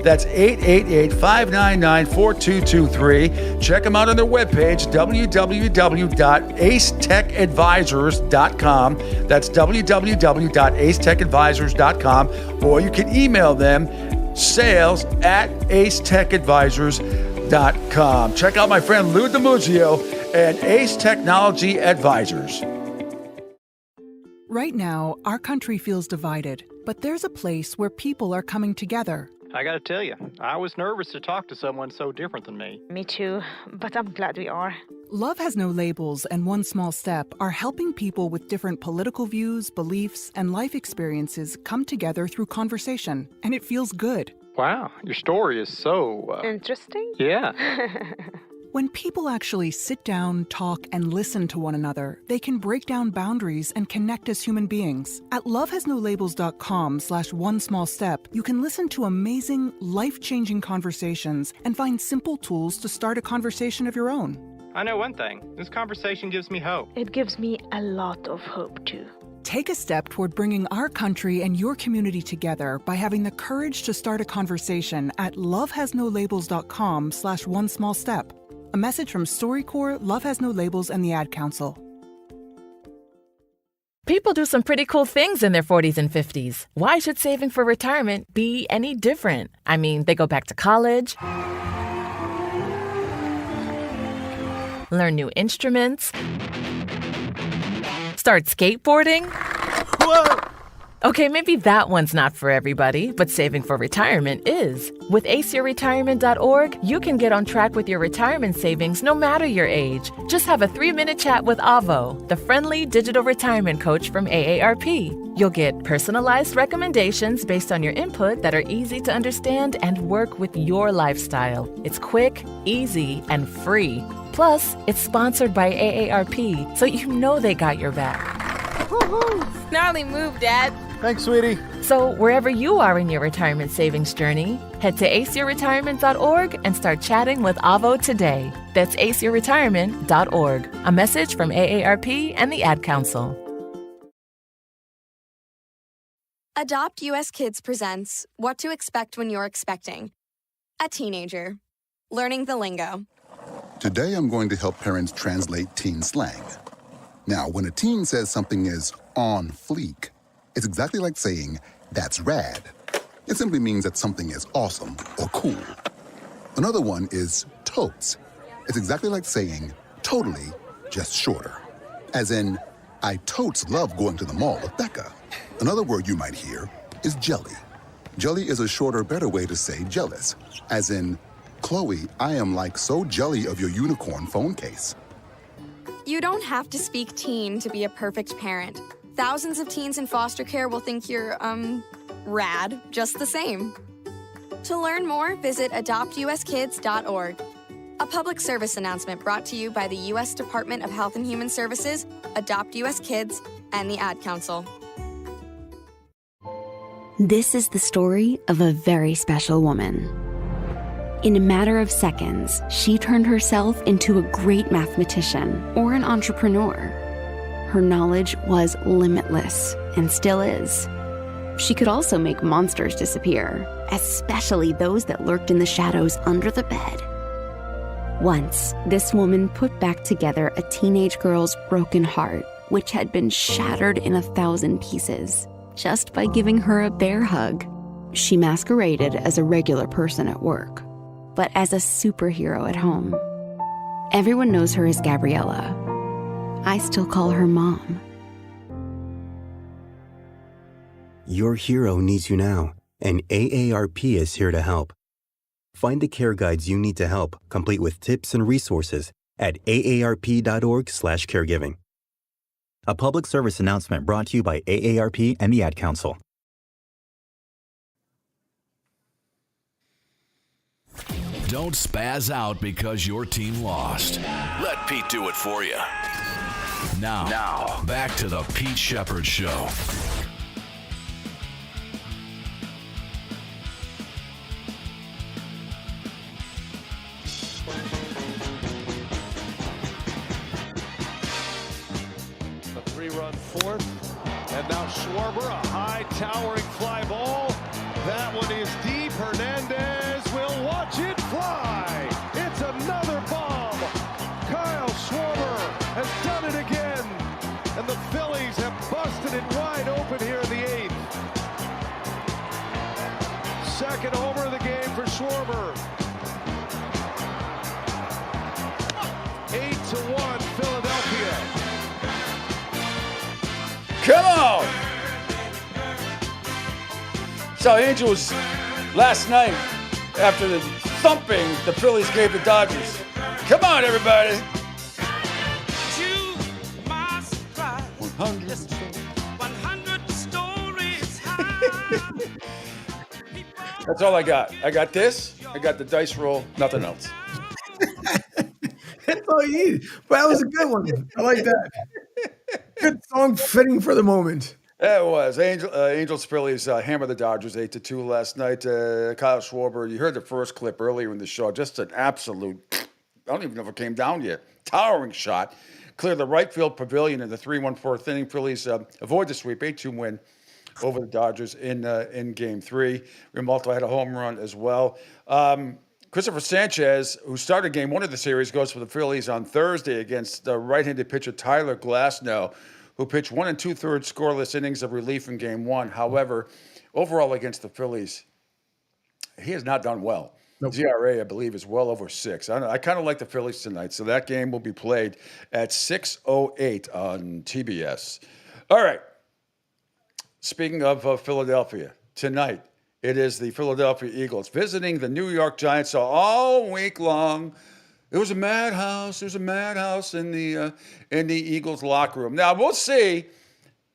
That's 888-599-4223. Check them out on their webpage, www.acetechadvisors.com. That's www.acetechadvisors.com. Or you can email them, sales@acetechadvisors.com. Check out my friend Lou DiMuzio and Ace Technology Advisors. Right now, our country feels divided, but there's a place where people are coming together. I gotta tell you, I was nervous to talk to someone so different than me. Me too, but I'm glad we are. Love Has No Labels and One Small Step are helping people with different political views, beliefs, and life experiences come together through conversation, and it feels good. Wow, your story is so... Interesting? Yeah. When people actually sit down, talk, and listen to one another, they can break down boundaries and connect as human beings. At lovehasnolabels.com/onesmallstep, you can listen to amazing, life-changing conversations and find simple tools to start a conversation of your own. I know one thing. This conversation gives me hope. It gives me a lot of hope, too. Take a step toward bringing our country and your community together by having the courage to start a conversation at lovehasnolabels.com/onesmallstep. A message from StoryCorps, Love Has No Labels, and the Ad Council. People do some pretty cool things in their 40s and 50s. Why should saving for retirement be any different? I mean, they go back to college, learn new instruments, start skateboarding. Whoa! Okay, maybe that one's not for everybody, but saving for retirement is. With aceyourretirement.org, you can get on track with your retirement savings no matter your age. Just have a 3-minute chat with Avo, the friendly digital retirement coach from AARP. You'll get personalized recommendations based on your input that are easy to understand and work with your lifestyle. It's quick, easy, and free. Plus, it's sponsored by AARP, so you know they got your back. Woohoo! Gnarly move, Dad. Thanks, sweetie. So wherever you are in your retirement savings journey, head to aceyourretirement.org and start chatting with Avo today. That's aceyourretirement.org. A message from AARP and the Ad Council. Adopt US Kids presents What to Expect When You're Expecting. A teenager. Learning the lingo. Today I'm going to help parents translate teen slang. Now, when a teen says something is on fleek, It's exactly like saying, that's rad. It simply means that something is awesome or cool. Another one is totes. It's exactly like saying, totally, just shorter. As in, I totes love going to the mall with Becca. Another word you might hear is jelly. Jelly is a shorter, better way to say jealous. As in, Chloe, I am like so jelly of your unicorn phone case. You don't have to speak teen to be a perfect parent. Thousands of teens in foster care will think you're, rad just the same. To learn more, visit adoptuskids.org. A public service announcement brought to you by the U.S. Department of Health and Human Services, Adopt U.S. Kids, and the Ad Council. This is the story of a very special woman. In a matter of seconds, she turned herself into a great mathematician or an entrepreneur. Her knowledge was limitless and still is. She could also make monsters disappear, especially those that lurked in the shadows under the bed. Once, this woman put back together a teenage girl's broken heart, which had been shattered in 1,000 pieces, just by giving her a bear hug. She masqueraded as a regular person at work, but as a superhero at home. Everyone knows her as Gabriella. I still call her Mom. Your hero needs you now, and AARP is here to help. Find the care guides you need to help, complete with tips and resources at aarp.org/caregiving. A public service announcement brought to you by AARP and the Ad Council. Don't spaz out because your team lost. Let Pete do it for you. Now, back to the Pete Sheppard Show. Run fourth, and now Schwarber, a high towering fly ball. That one is deep. Hernandez will watch it fly. It's another bomb. Kyle Schwarber has done it again, and the Phillies have busted it wide open here in the eighth. Second homer of the game for Schwarber. 8-1 Philadelphia. Come on! So Angels last night, after the thumping the Phillies gave the Dodgers. Come on, everybody! 100 stories high. That's all I got. I got this. I got the dice roll. Nothing else. That's all you need. But that was a good one. I like that. Good song fitting for the moment. Yeah, it was. Angels Phillies hammered the Dodgers 8-2 last night. Kyle Schwarber, you heard the first clip earlier in the show. Just an absolute, I don't even know if it came down yet, towering shot. Cleared the right field pavilion in the 3-1 fourth inning. Phillies avoid the sweep, 8-2 win over the Dodgers in Game 3. Rimalto had a home run as well. Christopher Sanchez, who started Game 1 of the series, goes for the Phillies on Thursday against the right-handed pitcher Tyler Glasnow, who pitched 1 2/3 scoreless innings of relief in Game 1. However, overall against the Phillies, he has not done well. Nope. ZRA, I believe, is well over 6. I kind of like the Phillies tonight, so that game will be played at 6:08 on TBS. All right. Speaking of Philadelphia, tonight it is the Philadelphia Eagles visiting the New York Giants. So all week long, it was a madhouse. There's a madhouse in the Eagles locker room. Now we'll see.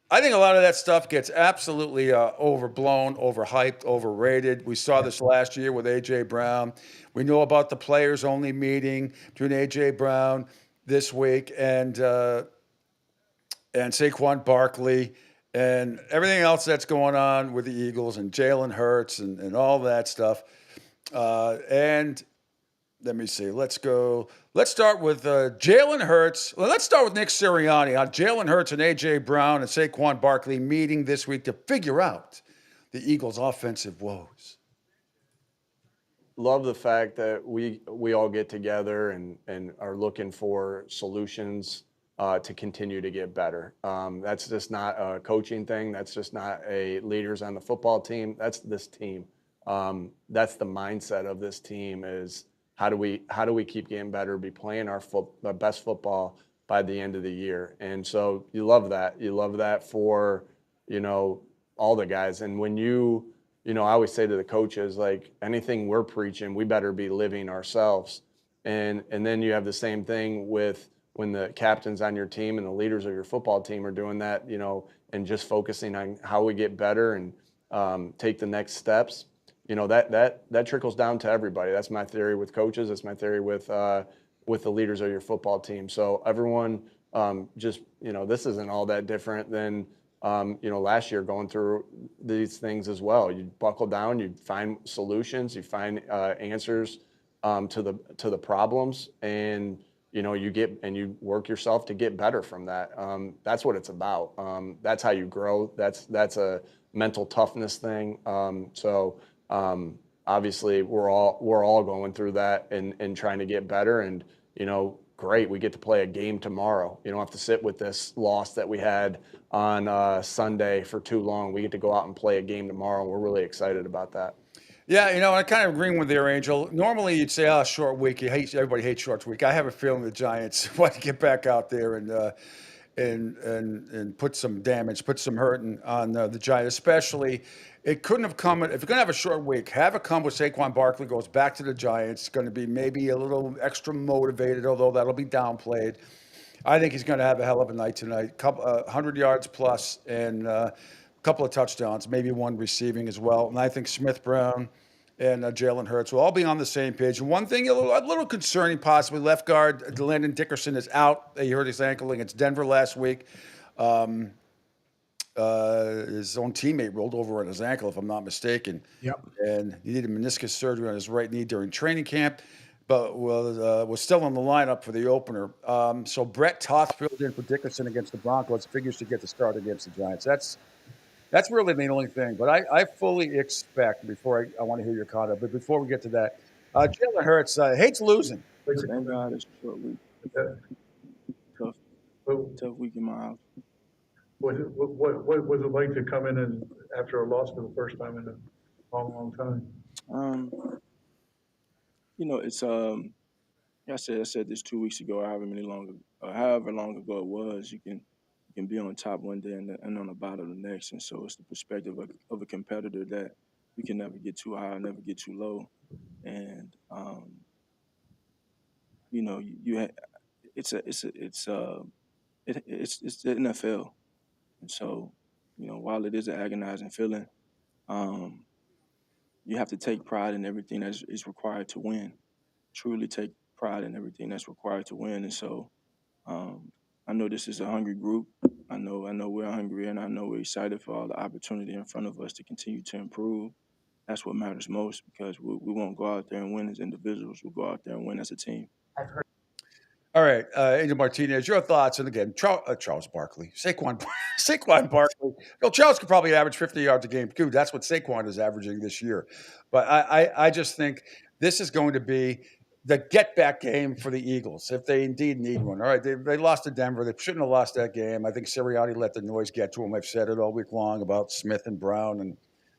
I think a lot of that stuff gets absolutely overblown, overhyped, overrated. We saw this last year with A.J. Brown. We know about the players-only meeting between A.J. Brown this week and Saquon Barkley and everything else that's going on with the Eagles and Jalen Hurts and all that stuff. And let me see. Let's start with Jalen Hurts. Well, let's start with Nick Sirianni on Jalen Hurts and A.J. Brown and Saquon Barkley meeting this week to figure out the Eagles' offensive woes. Love the fact that we all get together and are looking for solutions to continue to get better. That's just not a coaching thing. That's just not a leaders on the football team. That's this team. That's the mindset of this team is how do we keep getting better, be playing our best football by the end of the year. And so you love that. You love that for, all the guys. And when I always say to the coaches, like anything we're preaching, we better be living ourselves. And then you have the same thing with when the captains on your team and the leaders of your football team are doing that, and just focusing on how we get better and take the next steps. That trickles down to everybody. That's my theory with coaches. That's my theory with the leaders of your football team. So everyone this isn't all that different than last year going through these things as well. You buckle down, you find solutions, you find answers to the problems, and you work yourself to get better from that. That's what it's about. That's how you grow. That's a mental toughness thing. Obviously we're all going through that and trying to get better. And great, we get to play a game tomorrow. You don't have to sit with this loss that we had on Sunday for too long. We get to go out and play a game tomorrow. We're really excited about that. Yeah, I kind of agree with you, Angel. Normally you'd say, short week. Everybody hates short week. I have a feeling the Giants want to get back out there and put some damage, put some hurting on the Giants. Especially, it couldn't have come. If you're going to have a short week, have it come with Saquon Barkley goes back to the Giants. Going to be maybe a little extra motivated, although that'll be downplayed. I think he's going to have a hell of a night tonight. 100 yards plus and a couple of touchdowns, maybe one receiving as well. And I think Smith Brown and Jalen Hurts will all be on the same page. And one thing a little concerning, possibly, left guard Landon Dickerson is out. He hurt his ankle against Denver last week. His own teammate rolled over on his ankle, if I'm not mistaken. Yep. And he needed meniscus surgery on his right knee during training camp, but was still in the lineup for the opener. So Brett Toth filled in for Dickerson against the Broncos, figures to get the start against the Giants. That's really the only thing. But I fully expect, before I want to hear your comment, but before we get to that, Jalen Hurts hates losing. Thank God it's a short week. Tough week in my house. What was it like to come in and after a loss for the first time in a long time? It's I said this 2 weeks ago, however long ago it was. You can be on top one day and on the bottom the next, and so it's the perspective of a competitor that we can never get too high, never get too low, and it's the NFL. And so, while it is an agonizing feeling, you have to take pride in everything that is required to win. Truly take pride in everything that's required to win. And so, I know this is a hungry group. I know we're hungry, and I know we're excited for all the opportunity in front of us to continue to improve. That's what matters most, because we won't go out there and win as individuals. We'll go out there and win as a team. All right, Angel Martinez, your thoughts? And again, Charles Barkley, Saquon Barkley. Charles could probably average 50 yards a game too. That's what Saquon is averaging this year. But I just think this is going to be the get-back game for the Eagles, if they indeed need one. All right, they lost to Denver. They shouldn't have lost that game. I think Sirianni let the noise get to him. I've said it all week long about Smith and Brown, and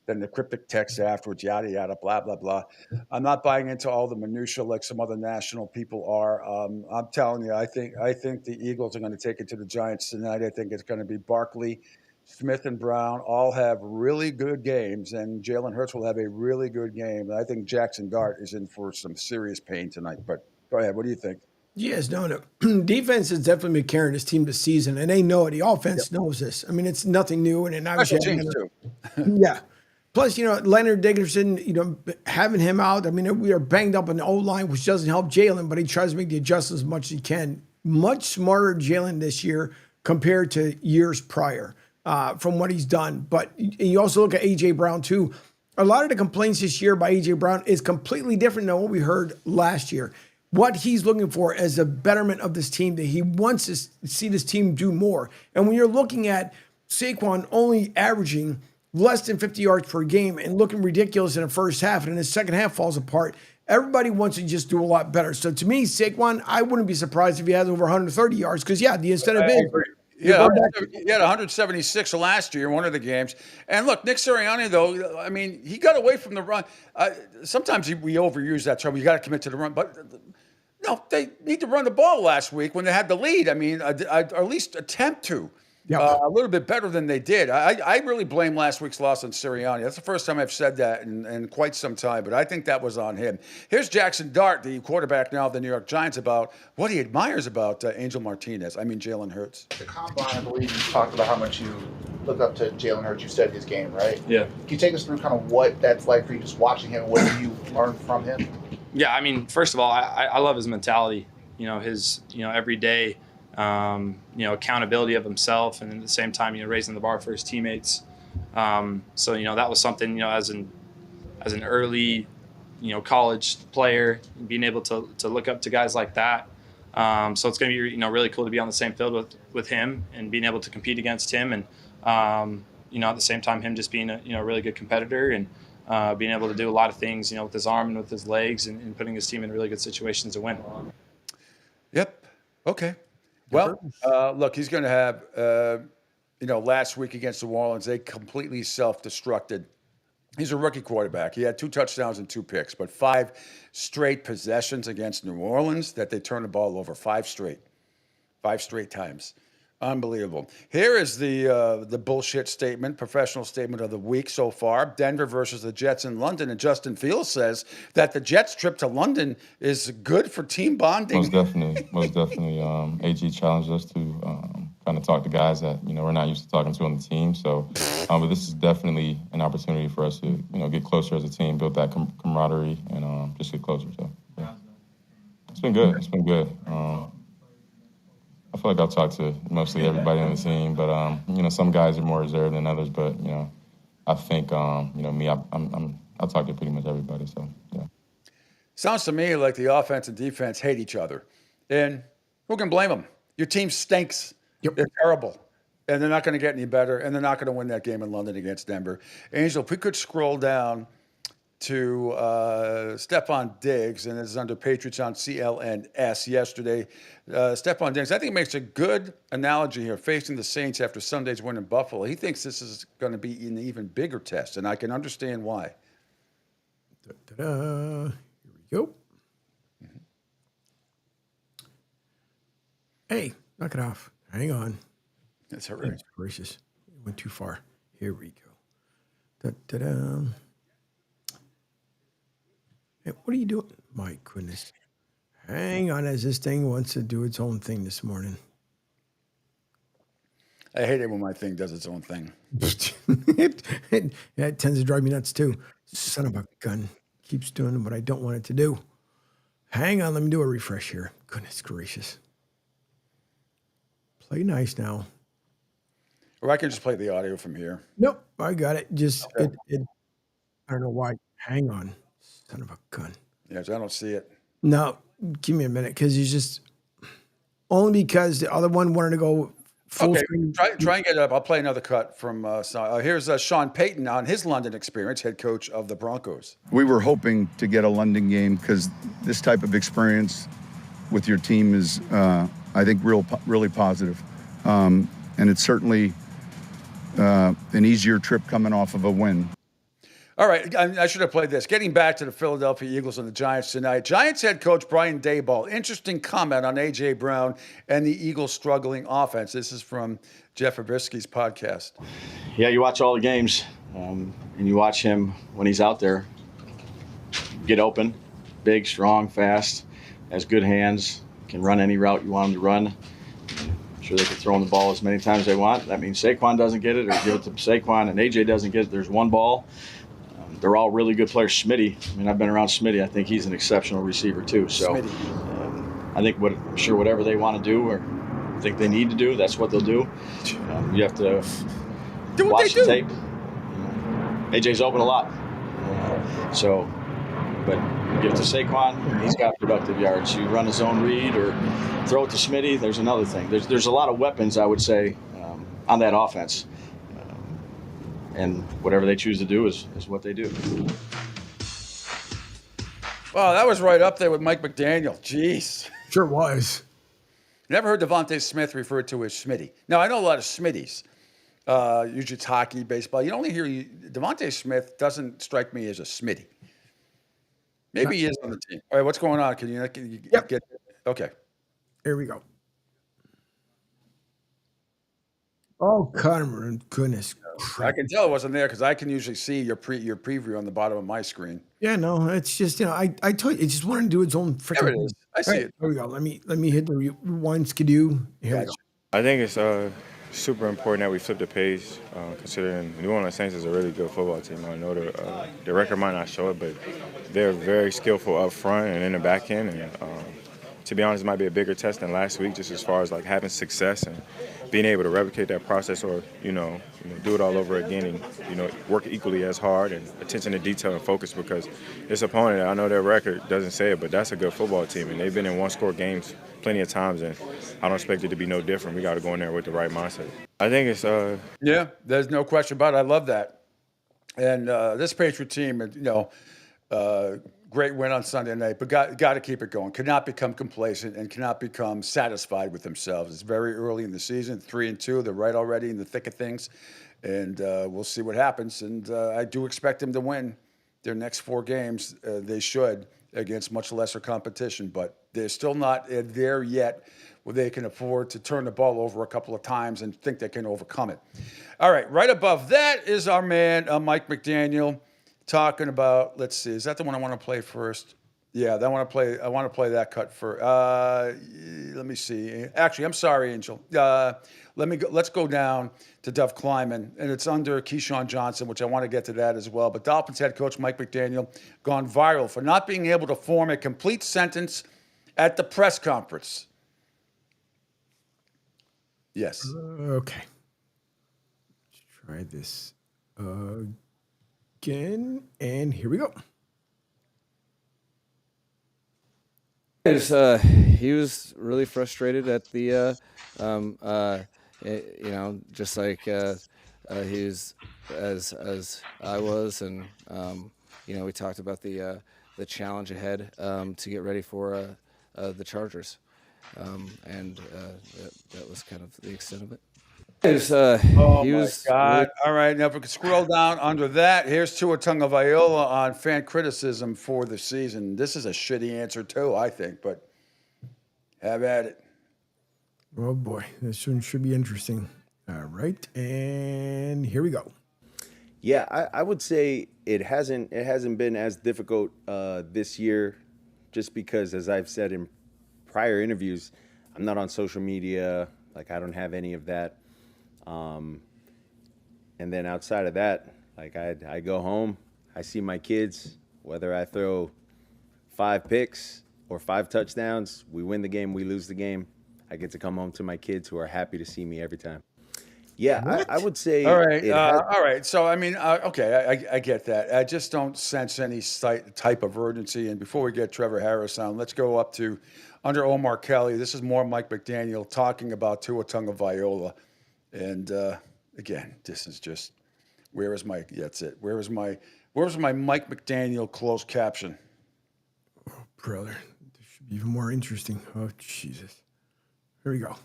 then the cryptic text afterwards, yada, yada, blah, blah, blah. I'm not buying into all the minutia like some other national people are. I'm telling you, I think the Eagles are going to take it to the Giants tonight. I think it's going to be Barkley, Smith, and Brown all have really good games, and Jalen Hurts will have a really good game. And I think Jackson Dart is in for some serious pain tonight. But go ahead. What do you think? Yes, no. Defense has definitely been carrying this team this season, and they know it. The offense knows this. I mean, it's nothing new. And Special teams, too. Yeah. Plus, Leonard Dickerson, having him out. I mean, we are banged up on the O-line, which doesn't help Jalen, but he tries to make the adjustments as much as he can. Much smarter Jalen this year compared to years prior from what he's done. But you also look at A.J. Brown, too. A lot of the complaints this year by A.J. Brown is completely different than what we heard last year. What he's looking for as a betterment of this team, that he wants to see this team do more. And when you're looking at Saquon only averaging less than 50 yards per game and looking ridiculous in the first half, and in the second half falls apart. Everybody wants to just do a lot better. So to me, Saquon, I wouldn't be surprised if he has over 130 yards because, yeah, the incentive is. Yeah, he had 176 last year in one of the games. And look, Nick Sirianni, though, I mean, he got away from the run. Sometimes we overuse that term. You got to commit to the run. But no, they need to run the ball last week when they had the lead. I mean, or at least attempt to. A little bit better than they did. I really blame last week's loss on Sirianni. That's the first time I've said that in quite some time, but I think that was on him. Here's Jackson Dart, the quarterback now of the New York Giants, about what he admires about Angel Martinez. I mean, Jalen Hurts. The combine, I believe you talked about how much you look up to Jalen Hurts. You studied his game, right? Yeah. Can you take us through kind of what that's like for you, just watching him? What do you learn from him? Yeah, I mean, first of all, I love his mentality. His every day. Accountability of himself, and at the same time, raising the bar for his teammates. So that was something, as an early, college player, being able to look up to guys like that. So it's going to be, really cool to be on the same field with him and being able to compete against him. And, at the same time, him just being a really good competitor and being able to do a lot of things, with his arm and with his legs and putting his team in really good situations to win. Yep. Okay. Well, look, he's going to have, last week against New Orleans, they completely self-destructed. He's a rookie quarterback. He had 2 touchdowns and 2 picks, but 5 straight possessions against New Orleans that they turned the ball over 5 straight times. Unbelievable. Here is the bullshit statement, professional statement of the week so far. Denver versus the Jets in London. And Justin Fields says that the Jets trip to London is good for team bonding. Most definitely. AG challenged us to kind of talk to guys that, we're not used to talking to on the team. So, but this is definitely an opportunity for us to, get closer as a team, build that camaraderie, and just get closer. So, yeah. It's been good. I feel like I've talked to mostly everybody on the team, but some guys are more reserved than others. But I think me, I'll talk to pretty much everybody. So yeah. Sounds to me like the offense and defense hate each other, and who can blame them? Your team stinks. Yep. They're terrible, and they're not going to get any better, and they're not going to win that game in London against Denver. Angel, if we could scroll down to Stephon Diggs, and this is under Patriots on CLNS yesterday. Stephon Diggs, I think, makes a good analogy here, facing the Saints after Sunday's win in Buffalo. He thinks this is going to be an even bigger test, and I can understand why. Here we go. Mm-hmm. Hey, knock it off. Hang on. That's all right. Goodness gracious. It went too far. Here we go. Da-da-da. Hey, what are you doing? My goodness. Hang on as this thing wants to do its own thing this morning. I hate it when my thing does its own thing. It tends to drive me nuts too. Son of a gun. Keeps doing what I don't want it to do. Hang on, let me do a refresh here. Goodness gracious. Play nice now. Or I can just play the audio from here. Nope, I got it. Just, okay. I don't know why. Hang on. Son of a gun. Yes, I don't see it. No, give me a minute, because he's just only because the other one wanted to go full screen. Try and get it up. I'll play another cut from. Here's Sean Payton on his London experience, head coach of the Broncos. We were hoping to get a London game because this type of experience with your team is, I think, really positive, and it's certainly an easier trip coming off of a win. All right, I should have played this. Getting back to the Philadelphia Eagles and the Giants tonight. Giants head coach Brian Daboll, interesting comment on A.J. Brown and the Eagles' struggling offense. This is from Jeff Abisky's podcast. Yeah, you watch all the games, and you watch him when he's out there get open, big, strong, fast, has good hands, can run any route you want him to run. I'm sure they can throw him the ball as many times as they want. That means Saquon doesn't get it, or give it to Saquon, and A.J. doesn't get it. There's one ball. They're all really good players. Smitty, I mean, I've been around Smitty. I think he's an exceptional receiver too. So I think I'm sure whatever they want to do or think they need to do, that's what they'll do. You have to watch the tape. AJ's open a lot. But give it to Saquon, he's got productive yards. You run his own read or throw it to Smitty, there's another thing. There's a lot of weapons, I would say, on that offense. And whatever they choose to do is what they do. Wow, that was right up there with Mike McDaniel. Jeez. Sure was. Never heard Devontae Smith referred to as Smitty. Now, I know a lot of Smitties. Usually it's hockey, baseball. You don't hear Devontae Smith doesn't strike me as a Smitty. Maybe he is on the team. All right, what's going on? Can you get okay. Here we go. Oh, Connor, goodness. I can tell it wasn't there because I can usually see your preview on the bottom of my screen. Yeah, no, it's just, I told you, it just wanted to do its own freaking There it is. I see it. Here we go. Let me hit the rewind skidoo. Here we go. I think it's super important that we flip the page, considering New Orleans Saints is a really good football team. I know the record might not show it, but they're very skillful up front and in the back end. And to be honest, it might be a bigger test than last week, just as far as like having success and being able to replicate that process, or do it all over again, and work equally as hard and attention to detail and focus, because this opponent, I know their record doesn't say it, but that's a good football team, and they've been in one-score games plenty of times, and I don't expect it to be no different. We got to go in there with the right mindset. I think it's yeah, there's no question about it. I love that. And this Patriot team, great win on Sunday night, but got to keep it going. Cannot become complacent and cannot become satisfied with themselves. It's very early in the season, 3-2. They're right already in the thick of things, and we'll see what happens. And I do expect them to win their next 4 games. They should, against much lesser competition, but they're still not there yet where they can afford to turn the ball over a couple of times and think they can overcome it. All right above that is our man, Mike McDaniel, talking about, let's see, is that the one I want to play first? Yeah, I want to play that cut first. Let me see. Actually, I'm sorry, Angel. Let's go down to Dov Kleiman, and it's under Keyshawn Johnson, which I want to get to that as well. But Dolphins head coach Mike McDaniel gone viral for not being able to form a complete sentence at the press conference. Yes. Okay. Let's try this again, and here we go. He was really frustrated at the, just like he was as I was, and we talked about the challenge ahead to get ready for the Chargers, and that was kind of the extent of it. Oh He my was God! really- All right, now if we could scroll down under that, here's Tua Tagovailoa on fan criticism for the season. This is a shitty answer too, I think, but have at it. Oh boy, this one should be interesting. All right, and here we go. Yeah, I would say it hasn't been as difficult this year, just because, as I've said in prior interviews, I'm not on social media. Like, I don't have any of that. And then outside of that, like I go home, I see my kids, whether I throw 5 picks or 5 touchdowns, we win the game, we lose the game. I get to come home to my kids, who are happy to see me every time. Yeah, I would say. All right, all right. So I mean, okay, I get that. I just don't sense any type of urgency. And before we get Trevor Harris on, let's go up to under Omar Kelly. This is more Mike McDaniel talking about Tua Tagovailoa. And again, this is just, where is my? That's it. Where was my Mike McDaniel closed caption? Oh, brother, this should be even more interesting. Oh, Jesus. Here we go.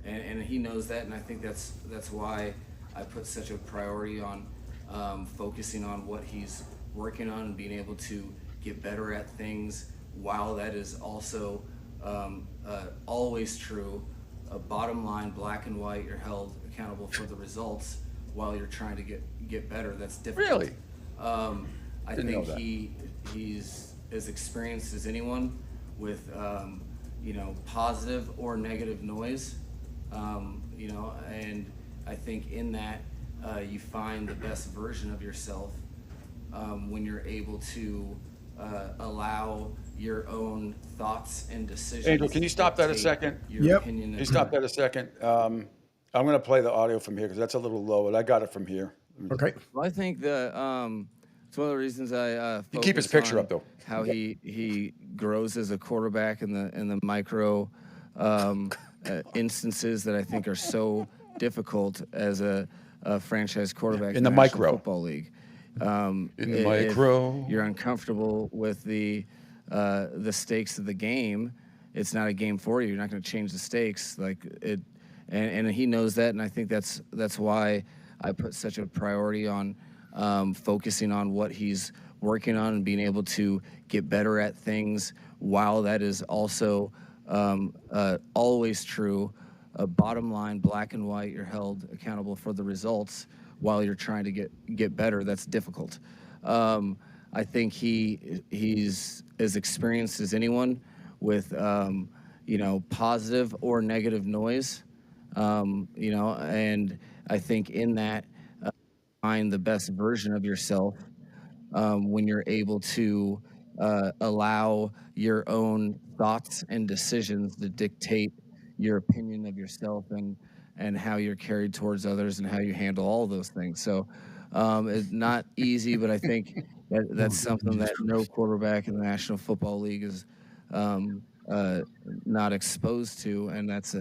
And he knows that, and I think that's why I put such a priority on focusing on what he's working on and being able to get better at things, while that is also always true. Bottom line, black and white, you're held accountable for the results while you're trying to get better. That's difficult. Really? I think he's as experienced as anyone with positive or negative noise. And I think in that you find the best version of yourself when you're able to allow your own thoughts and decisions. Angel, can you stop that a second? Yep. Can you stop that a second? I'm going to play the audio from here because that's a little low, and I got it from here. Okay. Well, I think that it's one of the reasons I You keep his focus picture on up, though. How he grows as a quarterback in the micro instances that I think are so difficult as a franchise quarterback In the National micro. Football League. if you're uncomfortable with the stakes of the game, it's not a game for you. You're not going to change the stakes like it, and he knows that, and I think that's why I put such a priority on focusing on what he's working on and being able to get better at things while that is also always true. Bottom line, black and white, you're held accountable for the results while you're trying to get better. That's difficult. I think he's as experienced as anyone with positive or negative noise. And I think in that, find the best version of yourself when you're able to allow your own thoughts and decisions to dictate your opinion of yourself and how you're carried towards others and how you handle all of those things. So it's not easy, but I think that's something that no quarterback in the National Football League is not exposed to, and that's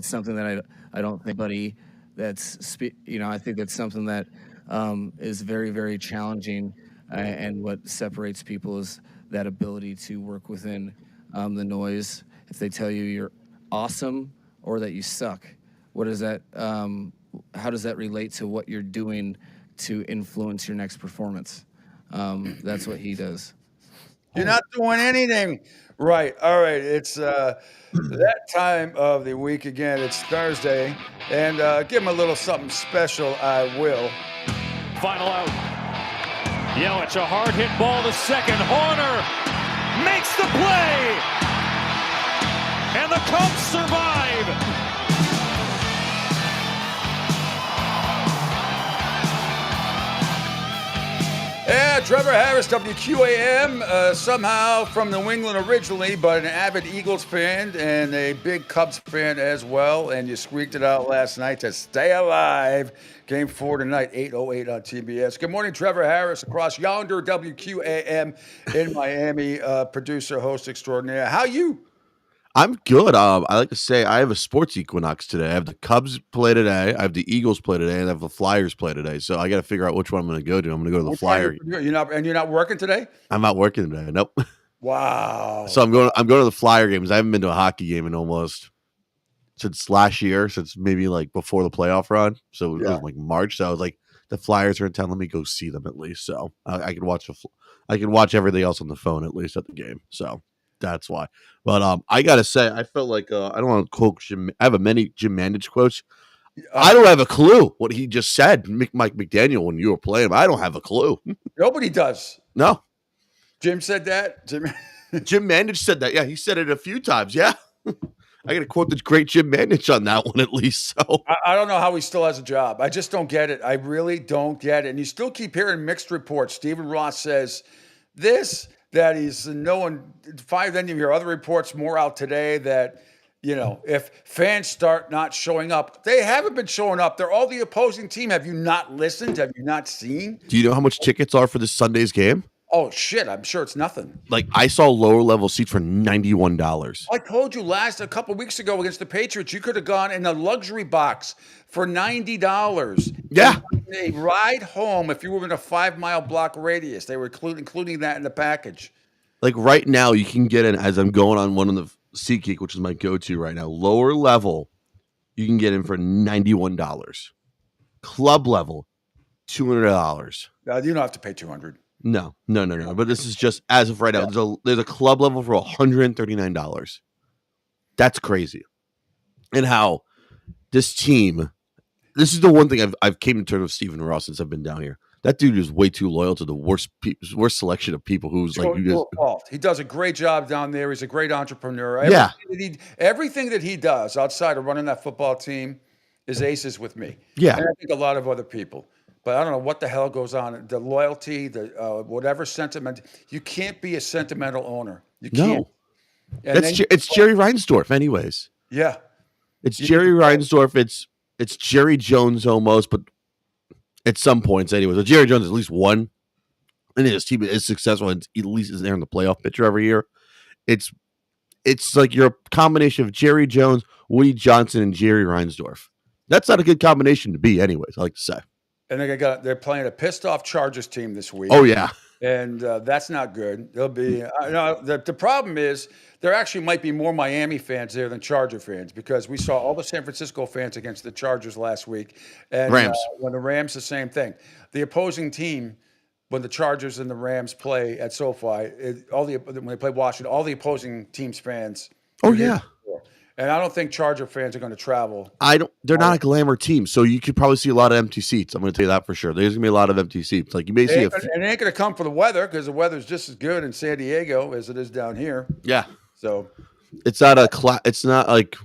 something that I don't think anybody I think that's something that is very, very challenging, and what separates people is that ability to work within the noise. If they tell you you're awesome or that you suck, what is that? How does that relate to what you're doing to influence your next performance? That's what he does. You're not doing anything right. All right, it's that time of the week again. It's Thursday, and give him a little something special. I will. Final out. Yelich, a hard hit ball to second. Horner makes the play, and the Cubs survive. Yeah, Trevor Harris, WQAM, somehow from New England originally, but an avid Eagles fan and a big Cubs fan as well. And you squeaked it out last night to stay alive. Game 4 tonight, 8:08 on TBS. Good morning, Trevor Harris, across yonder, WQAM in Miami, producer, host extraordinaire. How you? I'm good. I like to say I have a sports equinox today. I have the Cubs play today. I have the Eagles play today, and I have the Flyers play today. So I got to figure out which one I'm going to go to. I'm going to go to the Flyer. You're not working today? I'm not working today. Nope. Wow. So I'm going to the Flyer games. I haven't been to a hockey game in almost since last year, since maybe like before the playoff run. So it was like March. So I was like, the Flyers are in town. Let me go see them at least. So I can watch everything else on the phone at least at the game. So. That's why. But I gotta say, I felt like I don't want to quote Jim. I have many Jim Mandich quotes. I don't have a clue what he just said, Mike McDaniel, when you were playing. I don't have a clue. Nobody does. No. Jim said that. Jim Mandich said that. Yeah, he said it a few times. Yeah. I got to quote the great Jim Mandich on that one at least. So I don't know how he still has a job. I just don't get it. I really don't get it. And you still keep hearing mixed reports. Stephen Ross says this. That he's no one. Five any of your other reports more out today that, if fans start not showing up, they haven't been showing up. They're all the opposing team. Have you not listened? Have you not seen? Do you know how much tickets are for this Sunday's game? Oh shit! I'm sure it's nothing. Like I saw lower level seats for $91. I told you a couple weeks ago against the Patriots, you could have gone in a luxury box for $90. Yeah, a ride home if you were in a 5-mile block radius. They were including that in the package. Like right now, you can get in as I'm going on one of the SeatGeek, which is my go-to right now. Lower level, you can get in for $91. Club level, $200. You don't have to pay $200. No. But this is just as of right now. There's a club level for $139. That's crazy. And how this team, this is the one thing I've came to terms with Stephen Ross since I've been down here. That dude is way too loyal to the worst selection of people who's like you guys. He does a great job down there. He's a great entrepreneur. Everything that he does outside of running that football team is aces with me. Yeah. And I think a lot of other people. But I don't know what the hell goes on. The loyalty, the whatever sentiment. You can't be a sentimental owner. You can't. No. It's Jerry Reinsdorf anyways. Yeah. It's Jerry Reinsdorf. It's Jerry Jones almost, but at some points anyway. So Jerry Jones at least won. And his team is successful and at least is there in the playoff picture every year. It's like you're a combination of Jerry Jones, Woody Johnson, and Jerry Reinsdorf. That's not a good combination to be anyways, I like to say. and they're playing a pissed off Chargers team this week. Oh yeah. And that's not good. They'll be no, the problem is there actually might be more Miami fans there than Charger fans because we saw all the San Francisco fans against the Chargers last week, and Rams. when the Rams, the same thing. The opposing team, when the Chargers and the Rams play at SoFi, when they play Washington, all the opposing team's fans. Oh yeah. And I don't think Charger fans are going to travel. They're not a glamour team, so you could probably see a lot of empty seats. I'm going to tell you that for sure. There's going to be a lot of empty seats. Like you may see And it ain't going to come for the weather because the weather's just as good in San Diego as it is down here. Yeah. So it's not it's not like,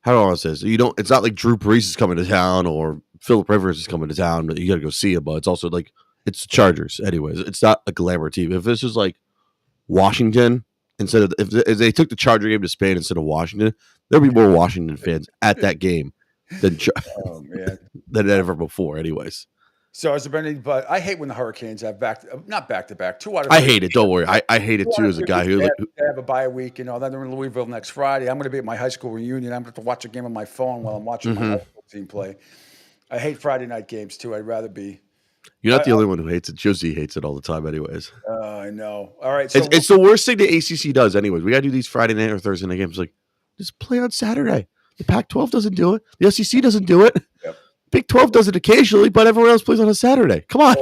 how do I want to say this? It's not like Drew Brees is coming to town or Phillip Rivers is coming to town, but you got to go see him. But it's also like, it's the Chargers anyways. It's not a glamour team. If this was like Washington, instead of if they took the Charger game to Spain instead of Washington, there'll be more Washington fans at that game than than ever before. Anyways, so has there been any? But I hate when the Hurricanes have not back to back, 2 out of. I hate it. Don't worry, I hate it too as a guy who they have a bye week. Then they're in Louisville next Friday. I'm going to be at my high school reunion. I'm going to have to watch a game on my phone while I'm watching my high school team play. I hate Friday night games too. I'd rather be. You're not the only one who hates it. Josie hates it all the time, anyways. I know. All right, so it's the worst thing the ACC does, anyways. We got to do these Friday night or Thursday night games. Like, just play on Saturday. The Pac-12 doesn't do it. The SEC doesn't do it. Yep. Big 12 does it occasionally, but everyone else plays on a Saturday. Come on.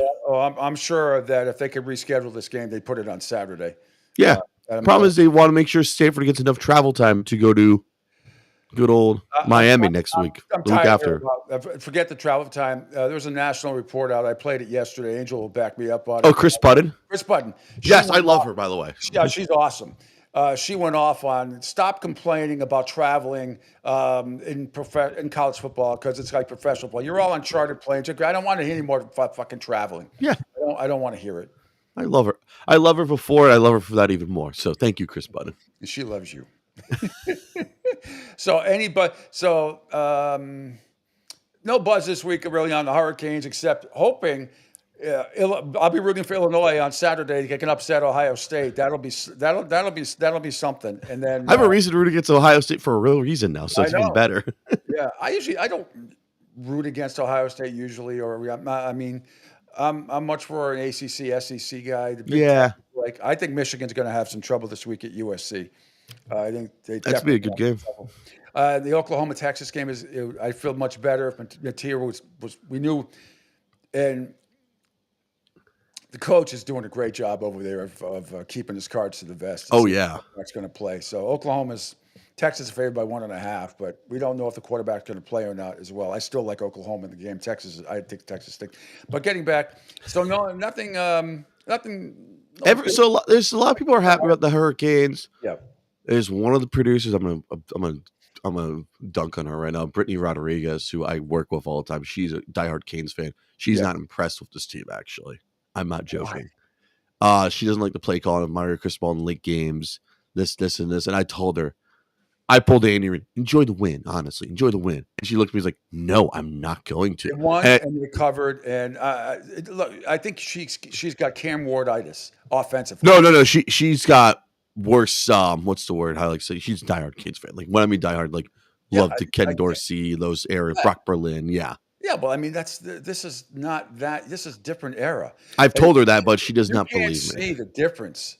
I'm sure that if they could reschedule this game, they'd put it on Saturday. Yeah. Problem is they want to make sure Stanford gets enough travel time to go to good old Miami next week, the week after. Forget the travel time. There was a national report out. I played it yesterday. Angel will back me up on it. Oh, Chris Putton? Chris Putton. Yes, I love her, by the way. Yeah, she's awesome. She went off on stop complaining about traveling in college football because it's like professional football. You're all on chartered planes. I don't want to hear any more fucking traveling. Yeah. I don't want to hear it. I love her. I love her before, and I love her for that even more. So thank you, Chris Putton. She loves you. No buzz this week really on the Hurricanes, except hoping I'll be rooting for Illinois on Saturday. They can upset Ohio State. That'll be something. And then I have a reason to root against Ohio State for a real reason now, so it's even better. Yeah, I don't root against Ohio State usually, I'm much more an ACC, SEC guy. I think Michigan's going to have some trouble this week at USC. I think that's be a good game. The Oklahoma Texas game I feel much better. If Mateer was we knew, and the coach is doing a great job over there of keeping his cards to the vest. Oh yeah, that's going to play. So Texas is favored by 1.5, but we don't know if the quarterback's going to play or not as well. I still like Oklahoma in the game. I think Texas stinks. But getting back, so nothing. There's a lot of people are happy about the Hurricanes. Yeah. There's one of the producers. I'm gonna dunk on her right now. Brittany Rodriguez, who I work with all the time. She's a diehard Canes fan. She's not impressed with this team. Actually, I'm not joking. She doesn't like the play calling of Mario Cristobal in late games. This, and this. And I told her, I pulled Andy, enjoy the win. Honestly, enjoy the win. And she looked at me, like, "No, I'm not going to." They won and they covered. And look, I think she's got Cam Ward-itis offensively. No. She's got worse. What's the word? I like to say she's a diehard Canes fan. Like when I mean diehard, like love to Ken Dorsey, those era, Brock Berlin. Yeah. Yeah, well, I mean this is not that. This is different era. I've told her that, but she does not believe me. See the difference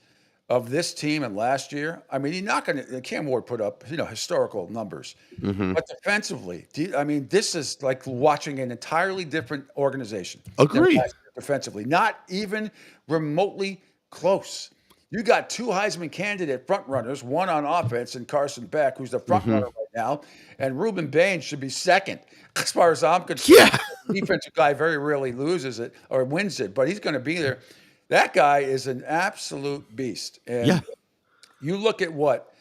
of this team and last year. I mean, you're not going to. Cam Ward put up historical numbers, but defensively, this is like watching an entirely different organization. Agree. Defensively, not even remotely close. You got 2 Heisman candidate front runners, one on offense and Carson Beck, who's the front runner right now, and Reuben Baines should be second. As far as I'm concerned, the defensive guy very rarely loses it or wins it, but he's going to be there. That guy is an absolute beast. And you look at what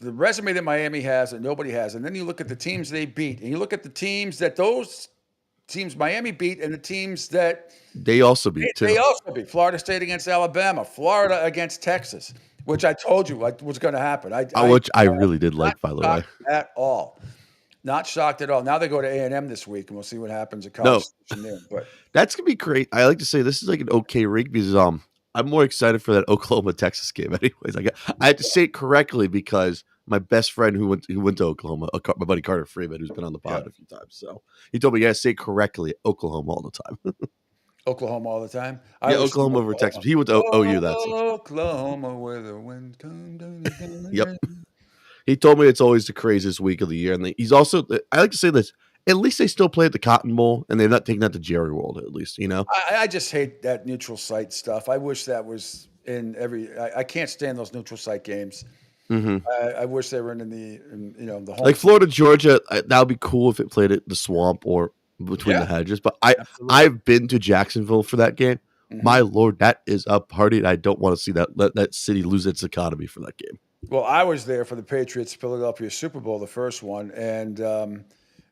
the resume that Miami has that nobody has, and then you look at the teams they beat, and you look at the teams that those teams Miami beat and the teams that they also beat too. They also beat Florida State against Alabama, Florida against Texas, which I told you was going to happen. Which I really did like, by the way. At all. Not shocked at all. Now they go to A&M this week, and we'll see what happens at College Station there. But that's gonna be great. I like to say this is like an okay rig because I'm more excited for that Oklahoma Texas game. Anyways, I have to say it correctly because my best friend who went to Oklahoma, my buddy Carter Freeman, who's been on the pod a few times. So he told me you got to say correctly Oklahoma all the time. Oklahoma all the time. Yeah, Oklahoma over Texas. He went to OU. That's it. Oklahoma, where the wind comes. Yep. He told me it's always the craziest week of the year, and he's also. I like to say this. At least they still play at the Cotton Bowl, and they're not taking that to Jerry World. At least, you know. I just hate that neutral site stuff. I wish that was in every. I can't stand those neutral site games. Mm-hmm. I wish they were in the the home. Like Florida, Georgia, that would be cool if it played at the Swamp or between the hedges. But I've been to Jacksonville for that game. Mm-hmm. My Lord, that is a party. And I don't want to see that city lose its economy for that game. Well, I was there for the Patriots Philadelphia Super Bowl, the first one, and it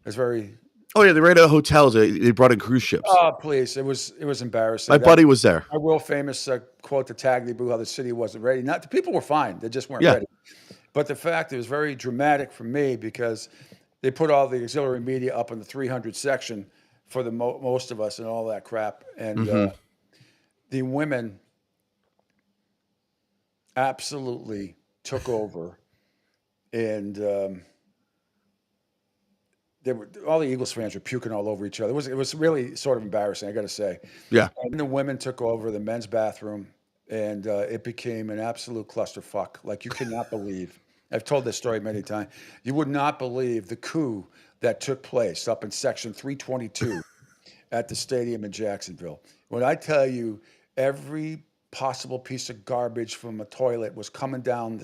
was very. Oh yeah, they ran out of hotels. They brought in cruise ships. Oh please, it was embarrassing. My buddy was there. My world famous quote to Tagley Boo, how the city wasn't ready. Not the people were fine; they just weren't Yeah. ready. But the fact it was very dramatic for me because they put all the auxiliary media up in the 300 section for the most of us and all that crap, and the women absolutely took over, and they were all the Eagles fans were puking all over each other. It was really sort of embarrassing, I got to say. Yeah. And the women took over the men's bathroom, and it became an absolute clusterfuck. Like you cannot believe. I've told this story many times. You would not believe the coup that took place up in section 322 at the stadium in Jacksonville. When I tell you every possible piece of garbage from a toilet was coming down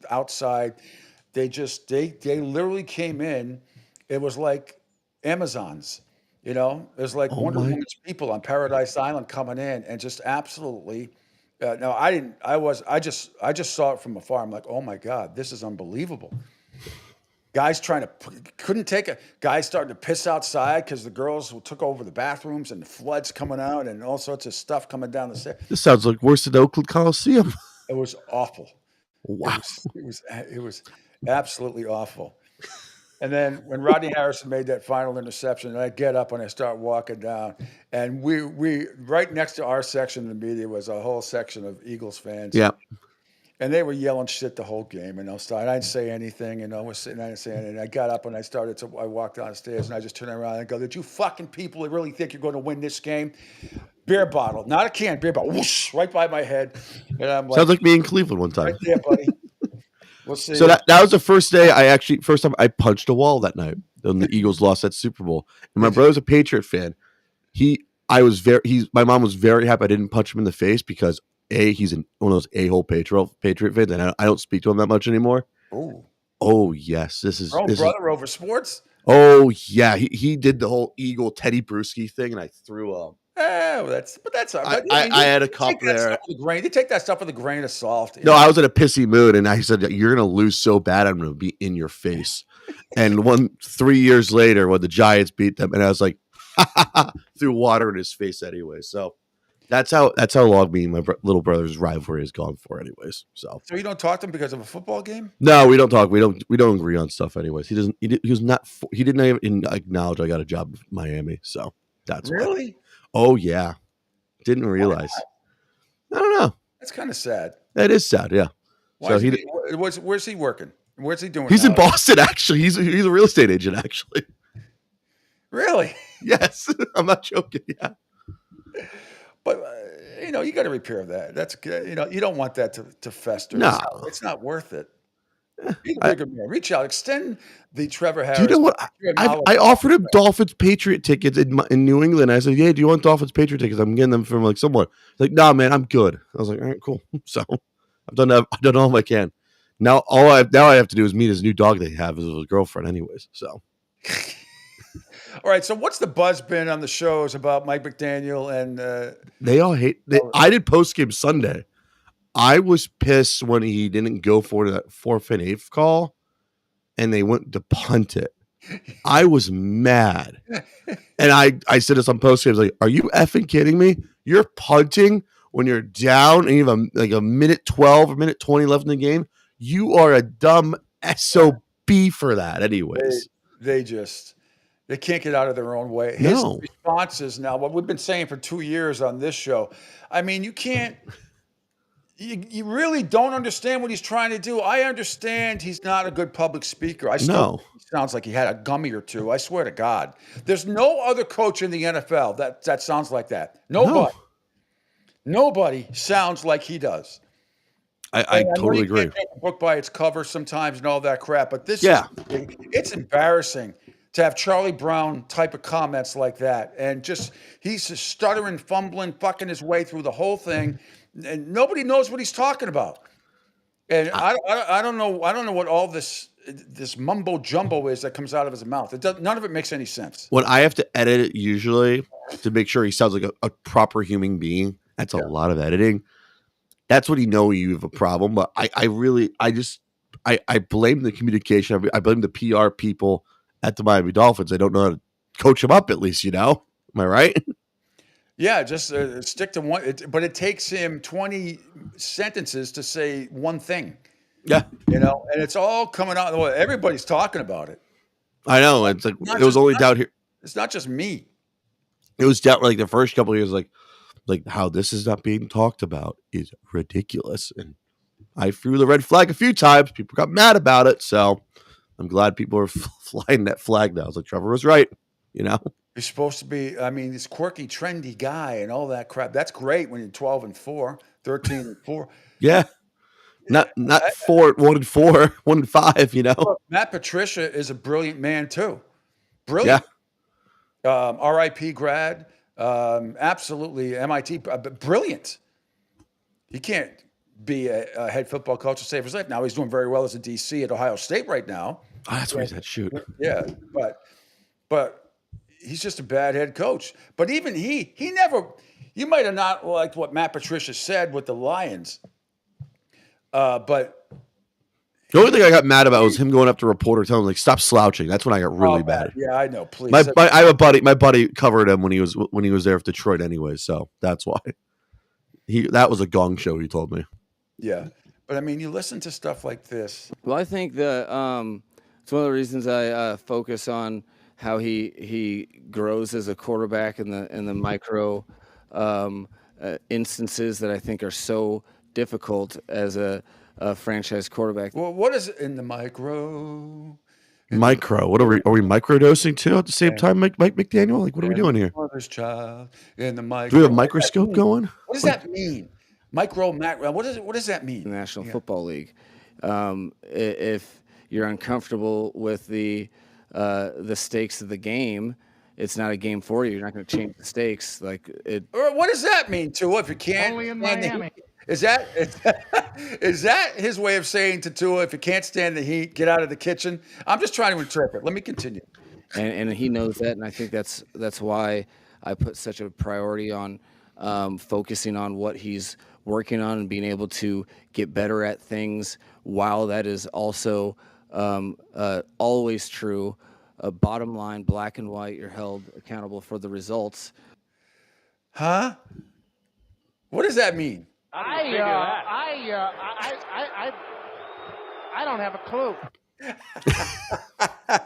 outside, they literally came in. It was like Amazons, you know. It was like Wonder Woman's people on Paradise Island coming in and just absolutely. No, I didn't. I just saw it from afar. I'm like, oh my God, this is unbelievable. Guys couldn't take it. Guys starting to piss outside because the girls took over the bathrooms and the floods coming out and all sorts of stuff coming down the stairs. This sounds like worse than Oakland Coliseum. It was awful. Wow. It was absolutely awful. And then when Rodney Harrison made that final interception, I get up and I start walking down, and we right next to our section of the media was a whole section of Eagles fans. Yeah. And they were yelling shit the whole game, and I didn't say anything, I was sitting there, I didn't say anything. I got up and I walked downstairs, and I just turned around and go, "Did you fucking people really think you're going to win this game?" Beer bottle, not a can, beer bottle, whoosh, right by my head. And I'm like, sounds like me in Cleveland one time. Right there, buddy. We'll see. So that was the first day first time I punched a wall that night when the Eagles lost that Super Bowl. And my brother's a Patriot fan. My mom was very happy I didn't punch him in the face because he's one of those a-hole Patriot fans, and I don't speak to him that much anymore. Oh yes, this is brother over sports. Oh yeah, he did the whole Eagle Teddy Bruschi thing, and I threw that's all right. I had a cup there. They take that stuff with a grain of salt. No, I was in a pissy mood, and I said, "You're gonna lose so bad, I'm gonna be in your face." And 3 years later, when the Giants beat them, and I was like, threw water in his face anyway. So that's how long me and my little brother's rivalry has gone for, anyways. So you don't talk to him because of a football game? No, we don't talk. We don't agree on stuff, anyways. He doesn't. He didn't even acknowledge I got a job in Miami. So that's really. Why. Oh yeah, didn't realize. I don't know. That's kind of sad. That is sad. Yeah. Where's he working? Where's he doing? He's in Boston. Actually, he's a real estate agent. Actually. Really? Yes, I'm not joking. Yeah. But you got to repair that. That's good. You don't want that to fester. No, it's not worth it. Be a bigger man. Reach out. Extend the Trevor Harris. Do you know what? I offered him Dolphins Patriot tickets in New England. I said, "Yeah, do you want Dolphins Patriot tickets? I'm getting them from someone." He's like, "Nah, man, I'm good." I was like, "All right, cool." So I've done all I can. Now all I have to do is meet his new dog they have as his girlfriend, anyways. So. All right. So what's the buzz been on the shows about Mike McDaniel and? They all hate. I did post game Sunday. I was pissed when he didn't go for that 4th and 8th call, and they went to punt it. I was mad, and I said this on post game. I was like, "Are you effing kidding me? You're punting when you're down and you have a minute 12 or minute 20 left in the game. You are a dumb SOB for that." Anyways, they can't get out of their own way. His responses now, what we've been saying for 2 years on this show. I mean, you can't you really don't understand what he's trying to do. I understand he's not a good public speaker. I still think he sounds like he had a gummy or two. I swear to God. There's no other coach in the NFL that sounds like that. Nobody. Nobody sounds like he does. I totally agree. Can't take a book by its cover sometimes and all that crap, but this is it's embarrassing to have Charlie Brown type of comments like that. And he's just stuttering, fumbling, fucking his way through the whole thing. And nobody knows what he's talking about. And I don't know what all this mumbo jumbo is that comes out of his mouth. None of it makes any sense. When I have to edit it usually to make sure he sounds like a proper human being, that's a lot of editing. That's when you know you have a problem. But I blame the communication. I blame the PR people at the Miami Dolphins. I don't know how to coach him up at least, Am I right? Yeah, just stick to one. But it takes him 20 sentences to say one thing. Yeah. And it's all coming out. Everybody's talking about it. I know. It's like it was only down here. It's not just me. It was down like the first couple of years, like how this is not being talked about is ridiculous. And I threw the red flag a few times. People got mad about it. So I'm glad people are flying that flag now. I was like, Trevor was right, He's supposed to be, this quirky, trendy guy and all that crap. That's great when you're 12-4, 13-4. Yeah. Not 1-4, 1-5, Look, Matt Patricia is a brilliant man too. Brilliant. Yeah. RIP grad. Absolutely MIT. Brilliant. He can't be a head football coach to save his life. Now he's doing very well as a DC at Ohio State right now. Oh, that's where he's at. Shoot. Yeah, but he's just a bad head coach. But even he never. You might have not liked what Matt Patricia said with the Lions, but the only thing I got mad about was him going up to a reporter telling him like stop slouching. That's when I got really mad. Yeah, I know. Please, I have a buddy. My buddy covered him when he was there with Detroit anyway, so that's why that was a gong show. He told me. Yeah, but you listen to stuff like this. Well, I think that it's one of the reasons I focus on how he grows as a quarterback in the micro instances that I think are so difficult as a franchise quarterback. Well, what is it in the micro? Micro. What are we microdosing too at the same time, Mike McDaniel? Like, what are we doing here? Mother's child in the micro. Do we have a microscope going? What does that mean? Micro, macro. What does that mean? The National Football League. If you're uncomfortable with the stakes of the game, it's not a game for you. You're not going to change the stakes. Or what does that mean, Tua? If you can't, only in Miami. Is that his way of saying to Tua, if you can't stand the heat, get out of the kitchen? I'm just trying to interpret. Let me continue. And he knows that, and I think that's why I put such a priority on focusing on what he's working on and being able to get better at things while that is also always true. Bottom line, black and white, you're held accountable for the results. Huh? What does that mean? I don't have a clue.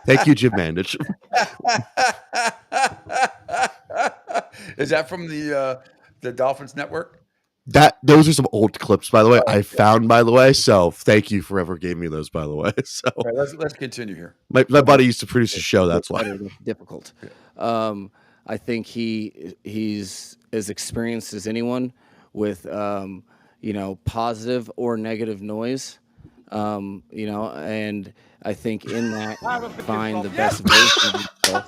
Thank you, Jim Mandich. Is that from the Dolphins Network? Those are some old clips, by the way. I found, by the way. So thank you for ever gave me those, by the way. So all right, let's continue here. My buddy used to produce a show. That's why. Difficult. I think he's as experienced as anyone with positive or negative noise. And I think in that find the best version of yourself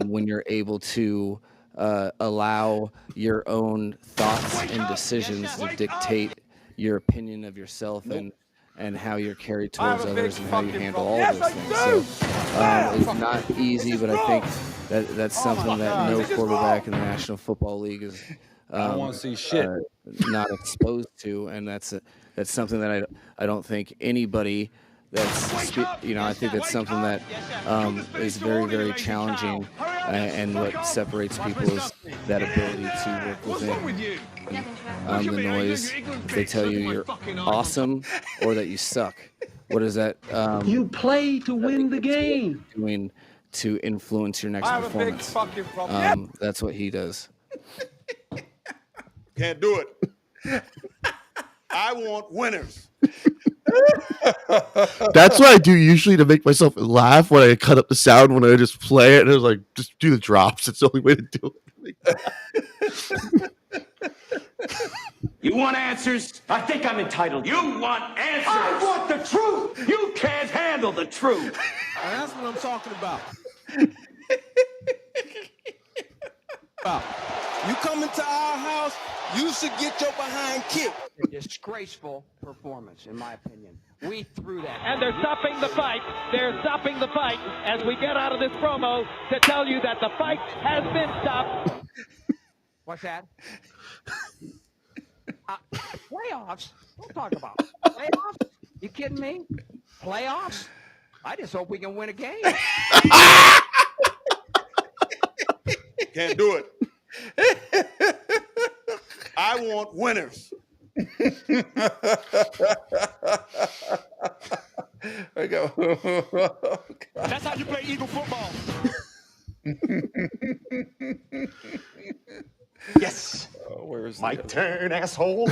when you're able to allow your own thoughts and decisions to dictate your opinion of yourself and how you're carried towards others and how you handle all those things. So it's not easy, but I think that's something that no quarterback in the National Football League is I don't want to see shit. Not exposed to, and that's something that I don't think anybody I think that's something that is very, very challenging, and what separates people is that ability to work within the noise. If they tell you you're awesome or that you suck, what is that? You play to win the game. Doing to influence your next performance. That's what he does. Can't do it. I want winners. That's what I do usually to make myself laugh when I cut up the sound when I just play it. And I was like, just do the drops. It's the only way to do it. You want answers? I think I'm entitled. You want answers? I want the truth. You can't handle the truth. And that's what I'm talking about. You come into our house, you should get your behind kicked. A disgraceful performance, in my opinion. We threw that. And they're stopping the fight. They're stopping the fight as we get out of this promo to tell you that the fight has been stopped. What's that? Playoffs? Don't talk about playoffs. You kidding me? Playoffs? I just hope we can win a game. Can't do it. I want winners. I go. That's how you play Eagle football. Yes. Where is my turn, assholes?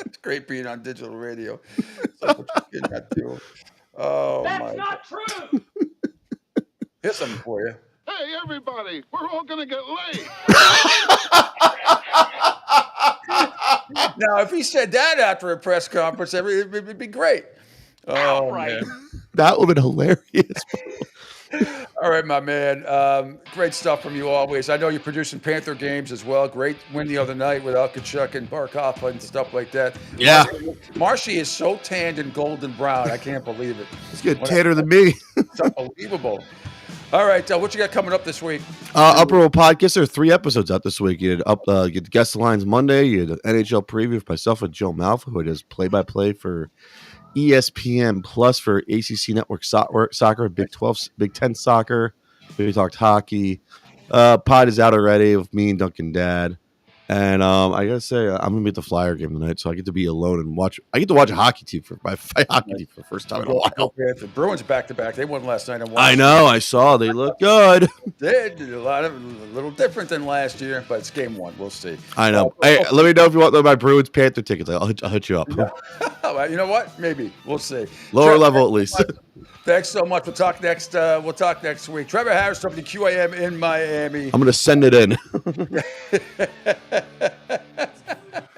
It's great being on digital radio. So you cannot do. Oh, That's not true. Here's something for you. Hey, everybody, we're all going to get laid. Now, if he said that after a press conference, it'd be great. Oh, man. That would have been hilarious. All right, my man. Great stuff from you always. I know you're producing Panther games as well. Great win the other night with Kachuk and Barkov and stuff like that. Yeah. Marshy is so tanned and golden brown. I can't believe it. He's getting tanner than me. It's unbelievable. All right, what you got coming up this week? Upper Row Podcast. There are 3 episodes out this week. You get Guest Lines Monday. You had an NHL preview with myself and Joe Malfa, who does play-by-play for ESPN Plus for ACC Network Soccer, Big 12, Big 10 Soccer. We talked hockey. Pod is out already with me and Duncan Dad. And I gotta say, I'm gonna be at the Flyer game tonight, so I get to be alone and watch. I get to watch a hockey team for the first time in a while. The Bruins back-to-back. They won last night. I know. I saw. They look good. They did a little different than last year, but it's game 1. We'll see. I know. Hey, let me know if you want my Bruins Panther tickets. I'll hit you up. You know what? Maybe we'll see. Lower level at least. Thanks so much. We'll talk next. We'll talk next week. Trevor Harris, WQAM in Miami. I'm gonna send it in.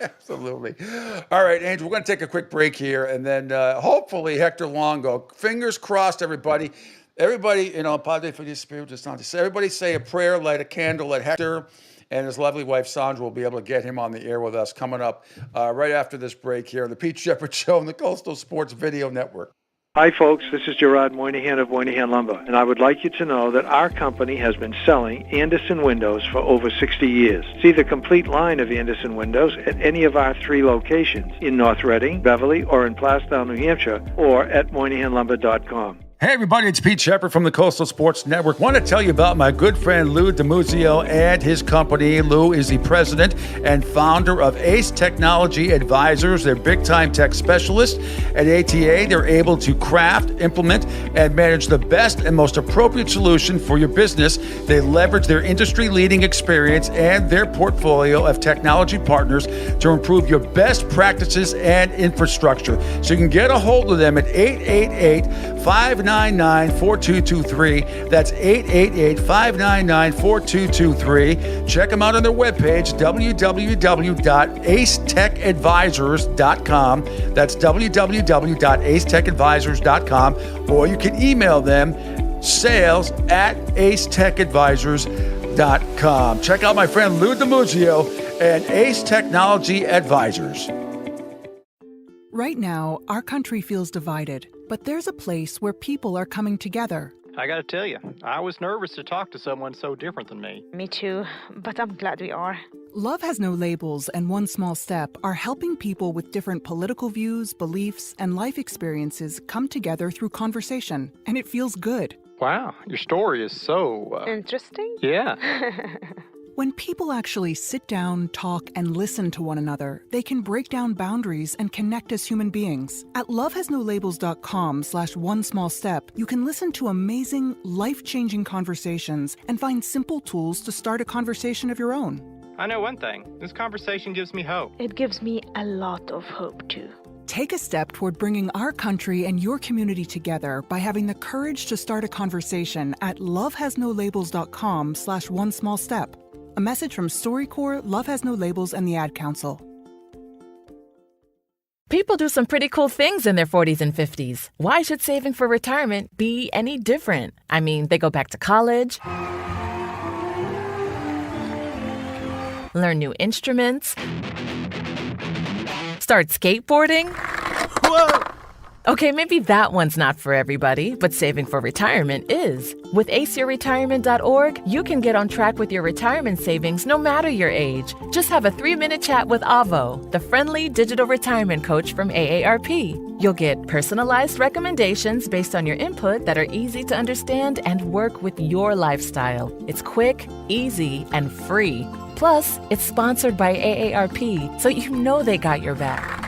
Absolutely. All right, Andrew, we're going to take a quick break here, and then hopefully Hector Longo. Fingers crossed, everybody. Everybody, Padre for the Spirit, just not to say. Everybody say a prayer, light a candle, let Hector and his lovely wife Sandra will be able to get him on the air with us coming up right after this break here on the Pete Sheppard Show on the Coastal Sports Video Network. Hi, folks. This is Gerard Moynihan of Moynihan Lumber, and I would like you to know that our company has been selling Anderson windows for over 60 years. See the complete line of Anderson windows at any of our 3 locations in North Reading, Beverly, or in Plastown, New Hampshire, or at MoynihanLumber.com. Hey everybody, it's Pete Sheppard from the Coastal Sports Network. Want to tell you about my good friend Lou DiMuzio and his company. Lou is the president and founder of Ace Technology Advisors. They're big-time tech specialists. At ATA, they're able to craft, implement, and manage the best and most appropriate solution for your business. They leverage their industry-leading experience and their portfolio of technology partners to improve your best practices and infrastructure. So you can get a hold of them at 888-599-4223. That's 888-599-4223. Check them out on their webpage, www.acetechadvisors.com. That's www.acetechadvisors.com. Or you can email them sales@acetechadvisors.com. Check out my friend Lou DiMuzio and Ace Technology Advisors. Right now, our country feels divided, but there's a place where people are coming together. I gotta tell you, I was nervous to talk to someone so different than me. Me too, but I'm glad we are. Love Has No Labels and One Small Step are helping people with different political views, beliefs, and life experiences come together through conversation, and it feels good. Wow, your story is so... Interesting? Yeah. When people actually sit down, talk, and listen to one another, they can break down boundaries and connect as human beings. At lovehasnolabels.com/onesmallstep, you can listen to amazing, life-changing conversations and find simple tools to start a conversation of your own. I know one thing. This conversation gives me hope. It gives me a lot of hope, too. Take a step toward bringing our country and your community together by having the courage to start a conversation at lovehasnolabels.com/one small step. A message from StoryCorps, Love Has No Labels, and the Ad Council. People do some pretty cool things in their 40s and 50s. Why should saving for retirement be any different? I mean, they go back to college, learn new instruments, start skateboarding. Whoa! Okay, maybe that one's not for everybody, but saving for retirement is. With aceyourretirement.org, you can get on track with your retirement savings no matter your age. Just have a 3-minute chat with Avo, the friendly digital retirement coach from AARP. You'll get personalized recommendations based on your input that are easy to understand and work with your lifestyle. It's quick, easy, and free. Plus, it's sponsored by AARP, so you know they got your back.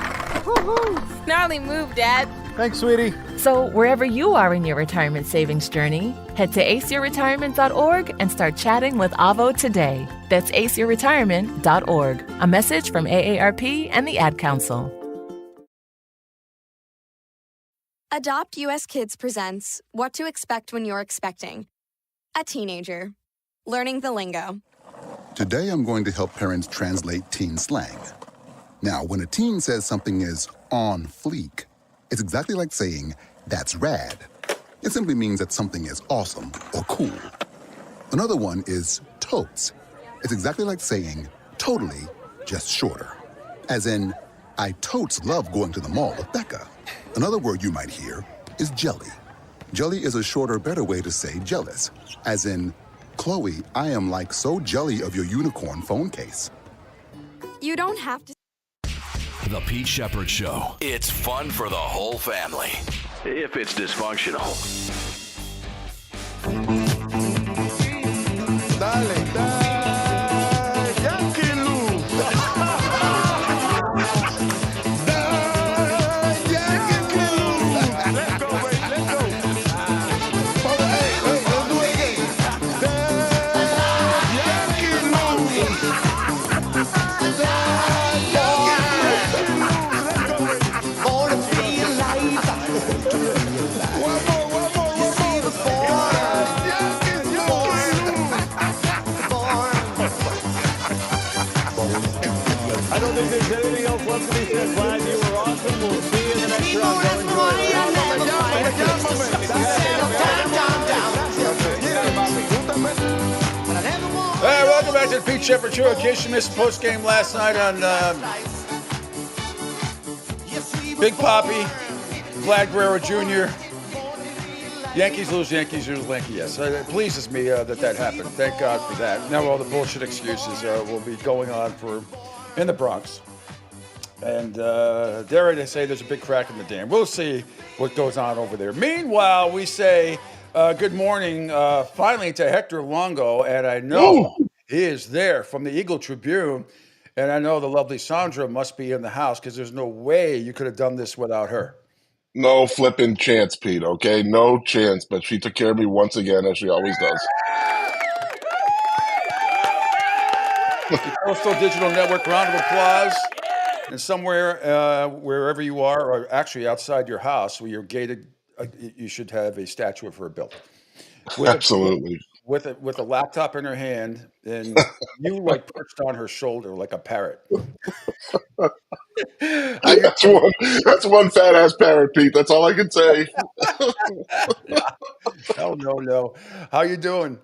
Gnarly move, Dad. Thanks, sweetie. So wherever you are in your retirement savings journey, head to aceyourretirement.org and start chatting with Avo today. That's aceyourretirement.org. A message from AARP and the Ad Council. Adopt US Kids presents What to Expect When You're Expecting. A teenager. Learning the lingo. Today I'm going to help parents translate teen slang. Now, when a teen says something is on fleek, it's exactly like saying, that's rad. It simply means that something is awesome or cool. Another one is totes. It's exactly like saying, totally, just shorter. As in, I totes love going to the mall with Becca. Another word you might hear is jelly. Jelly is a shorter, better way to say jealous. As in, Chloe, I am like so jelly of your unicorn phone case. You don't have to. The Pete Sheppard Show. It's fun for the whole family, if it's dysfunctional. I don't think there's anything else left to be said. Glad you were awesome. We'll see you in the next round. Hey, welcome back to the Pete Sheppard Show. In case you missed the post game last night on Big Papi, Vlad Guerrero Jr. Yankees lose, Yankees lose, Yes, it pleases me that happened. Thank God for that. Now all the bullshit excuses will be going on in the Bronx. And dare I to say there's a big crack in the dam. We'll see what goes on over there. Meanwhile, we say good morning finally to Hector Longo. And I know he is there from the Eagle Tribune. And I know the lovely Sandra must be in the house because there's no way you could have done this without her. No flipping chance, Pete, okay? No chance, but she took care of me once again, as she always does. The Coastal Digital Network, round of applause. And somewhere, wherever you are, or actually outside your house, where you're gated, you should have a statue of her built. Absolutely. With a laptop in her hand, and you like perched on her shoulder like a parrot. That's one fat ass parrot, Pete. That's all I can say. No. How you doing?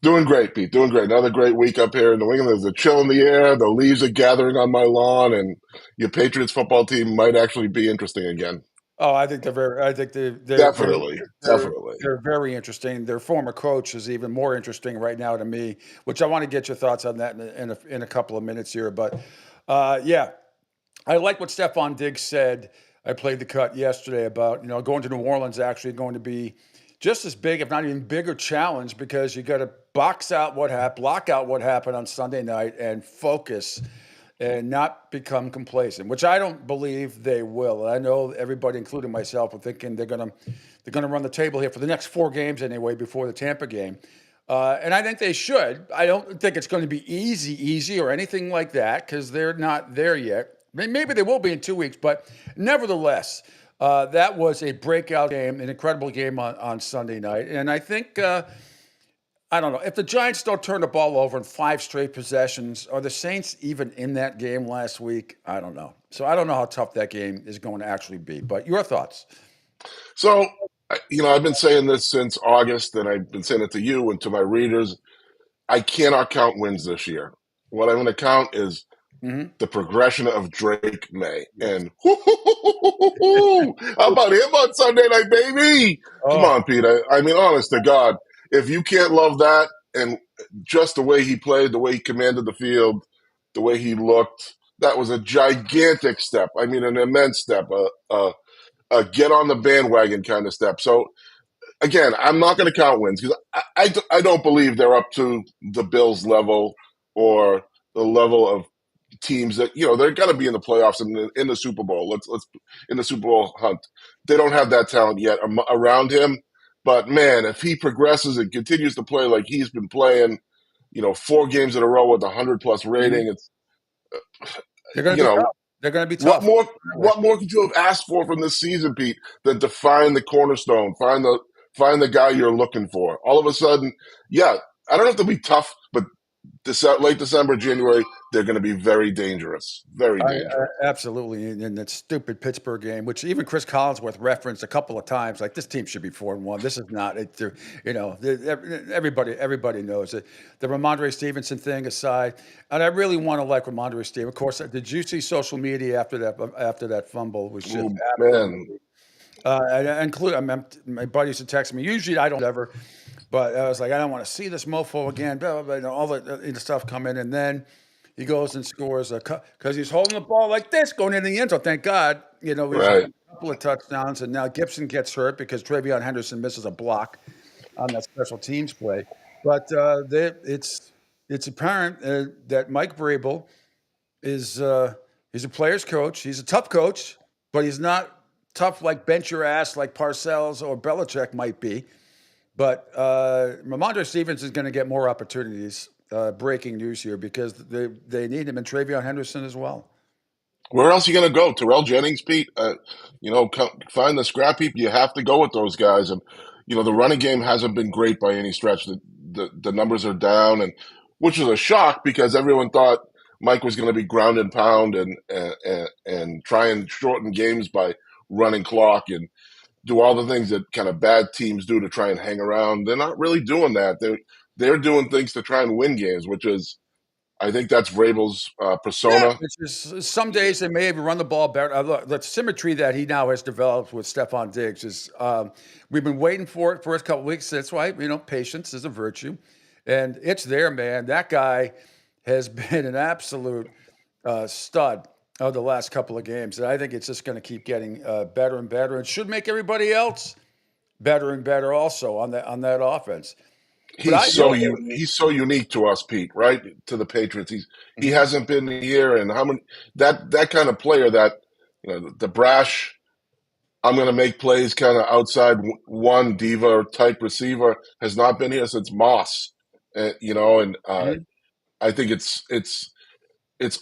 Doing great, Pete. Doing great. Another great week up here in New England. There's a chill in the air. The leaves are gathering on my lawn, and your Patriots football team might actually be interesting again. Oh, I think they're definitely. They're very interesting. Their former coach is even more interesting right now to me, which I want to get your thoughts on that in a couple of minutes here. But yeah, I like what Stephon Diggs said. I played the cut yesterday about going to New Orleans actually going to be just as big, if not even bigger, challenge because you got to block out what happened on Sunday night and focus and not become complacent, which I don't believe they will. I know everybody, including myself, are thinking they're gonna run the table here for the next 4 games anyway before the Tampa game. And I think they should. I don't think it's going to be easy or anything like that because they're not there yet. Maybe they will be in 2 weeks, but nevertheless, that was a breakout game, an incredible game on Sunday night. And I think, I don't know, if the Giants don't turn the ball over in 5 straight possessions, are the Saints even in that game last week? I don't know. So I don't know how tough that game is going to actually be. But your thoughts? So, I've been saying this since August, and I've been saying it to you and to my readers. I cannot count wins this year. What I'm going to count is the progression of Drake May. And how about him on Sunday night, baby? Come on, Peter. I mean, honest to God, if you can't love that and just the way he played, the way he commanded the field, the way he looked, that was a gigantic step. I mean, an immense step, a get on the bandwagon kind of step. So, again, I'm not going to count wins because I don't believe they're up to the Bills level or the level of teams that they're going to be in the playoffs and in the Super Bowl. Let's in the Super Bowl hunt. They don't have that talent yet around him. But man, if he progresses and continues to play like he's been playing, 4 games in a row with 100+ rating, it's they're going to be tough. They're going to be tough. What more could you have asked for from this season, Pete, than to find the cornerstone, find the guy you're looking for? All of a sudden, I don't have to be tough, but late December, January, they're going to be very dangerous. Very dangerous. Absolutely. In that stupid Pittsburgh game, which even Chris Collinsworth referenced a couple of times, like this team should be 4-1. This is not. Everybody knows it. The Ramondre Stevenson thing aside, and I really want to like Ramondre Stevenson. Of course, did you see social media after that fumble? Was just man. My buddy used to text me. Usually I don't ever. But I was like, I don't want to see this mofo again. Blah, blah, blah, all the stuff come in. And then he goes and scores because he's holding the ball like this going into the end zone. Thank God. He's right. a couple of touchdowns. And now Gibson gets hurt because Travion Henderson misses a block on that special teams play. But it's apparent that Mike Vrabel is he's a player's coach. He's a tough coach, but he's not tough like bench your ass like Parcells or Belichick might be. But Ramondre Stevenson is going to get more opportunities. Breaking news here because they need him and Travion Henderson as well. Where else are you going to go? Terrell Jennings, Pete? Find the scrap heap. You have to go with those guys. And, the running game hasn't been great by any stretch. The numbers are down, and which is a shock because everyone thought Mike was going to be ground and pound and try and shorten games by running clock and do all the things that kind of bad teams do to try and hang around. They're not really doing that. They're doing things to try and win games, which is, I think that's Vrabel's persona. Yeah, some days they may even run the ball better. The symmetry that he now has developed with Stephon Diggs is we've been waiting for it for a couple of weeks. That's why patience is a virtue, and it's there, man. That guy has been an absolute stud of the last couple of games. And I think it's just going to keep getting better and better and should make everybody else better and better also on that offense. He's so unique to us, Pete, right? To the Patriots. He hasn't been here and how many that kind of player that, the brash, I'm going to make plays kind of outside one diva type receiver has not been here since Moss, I think it's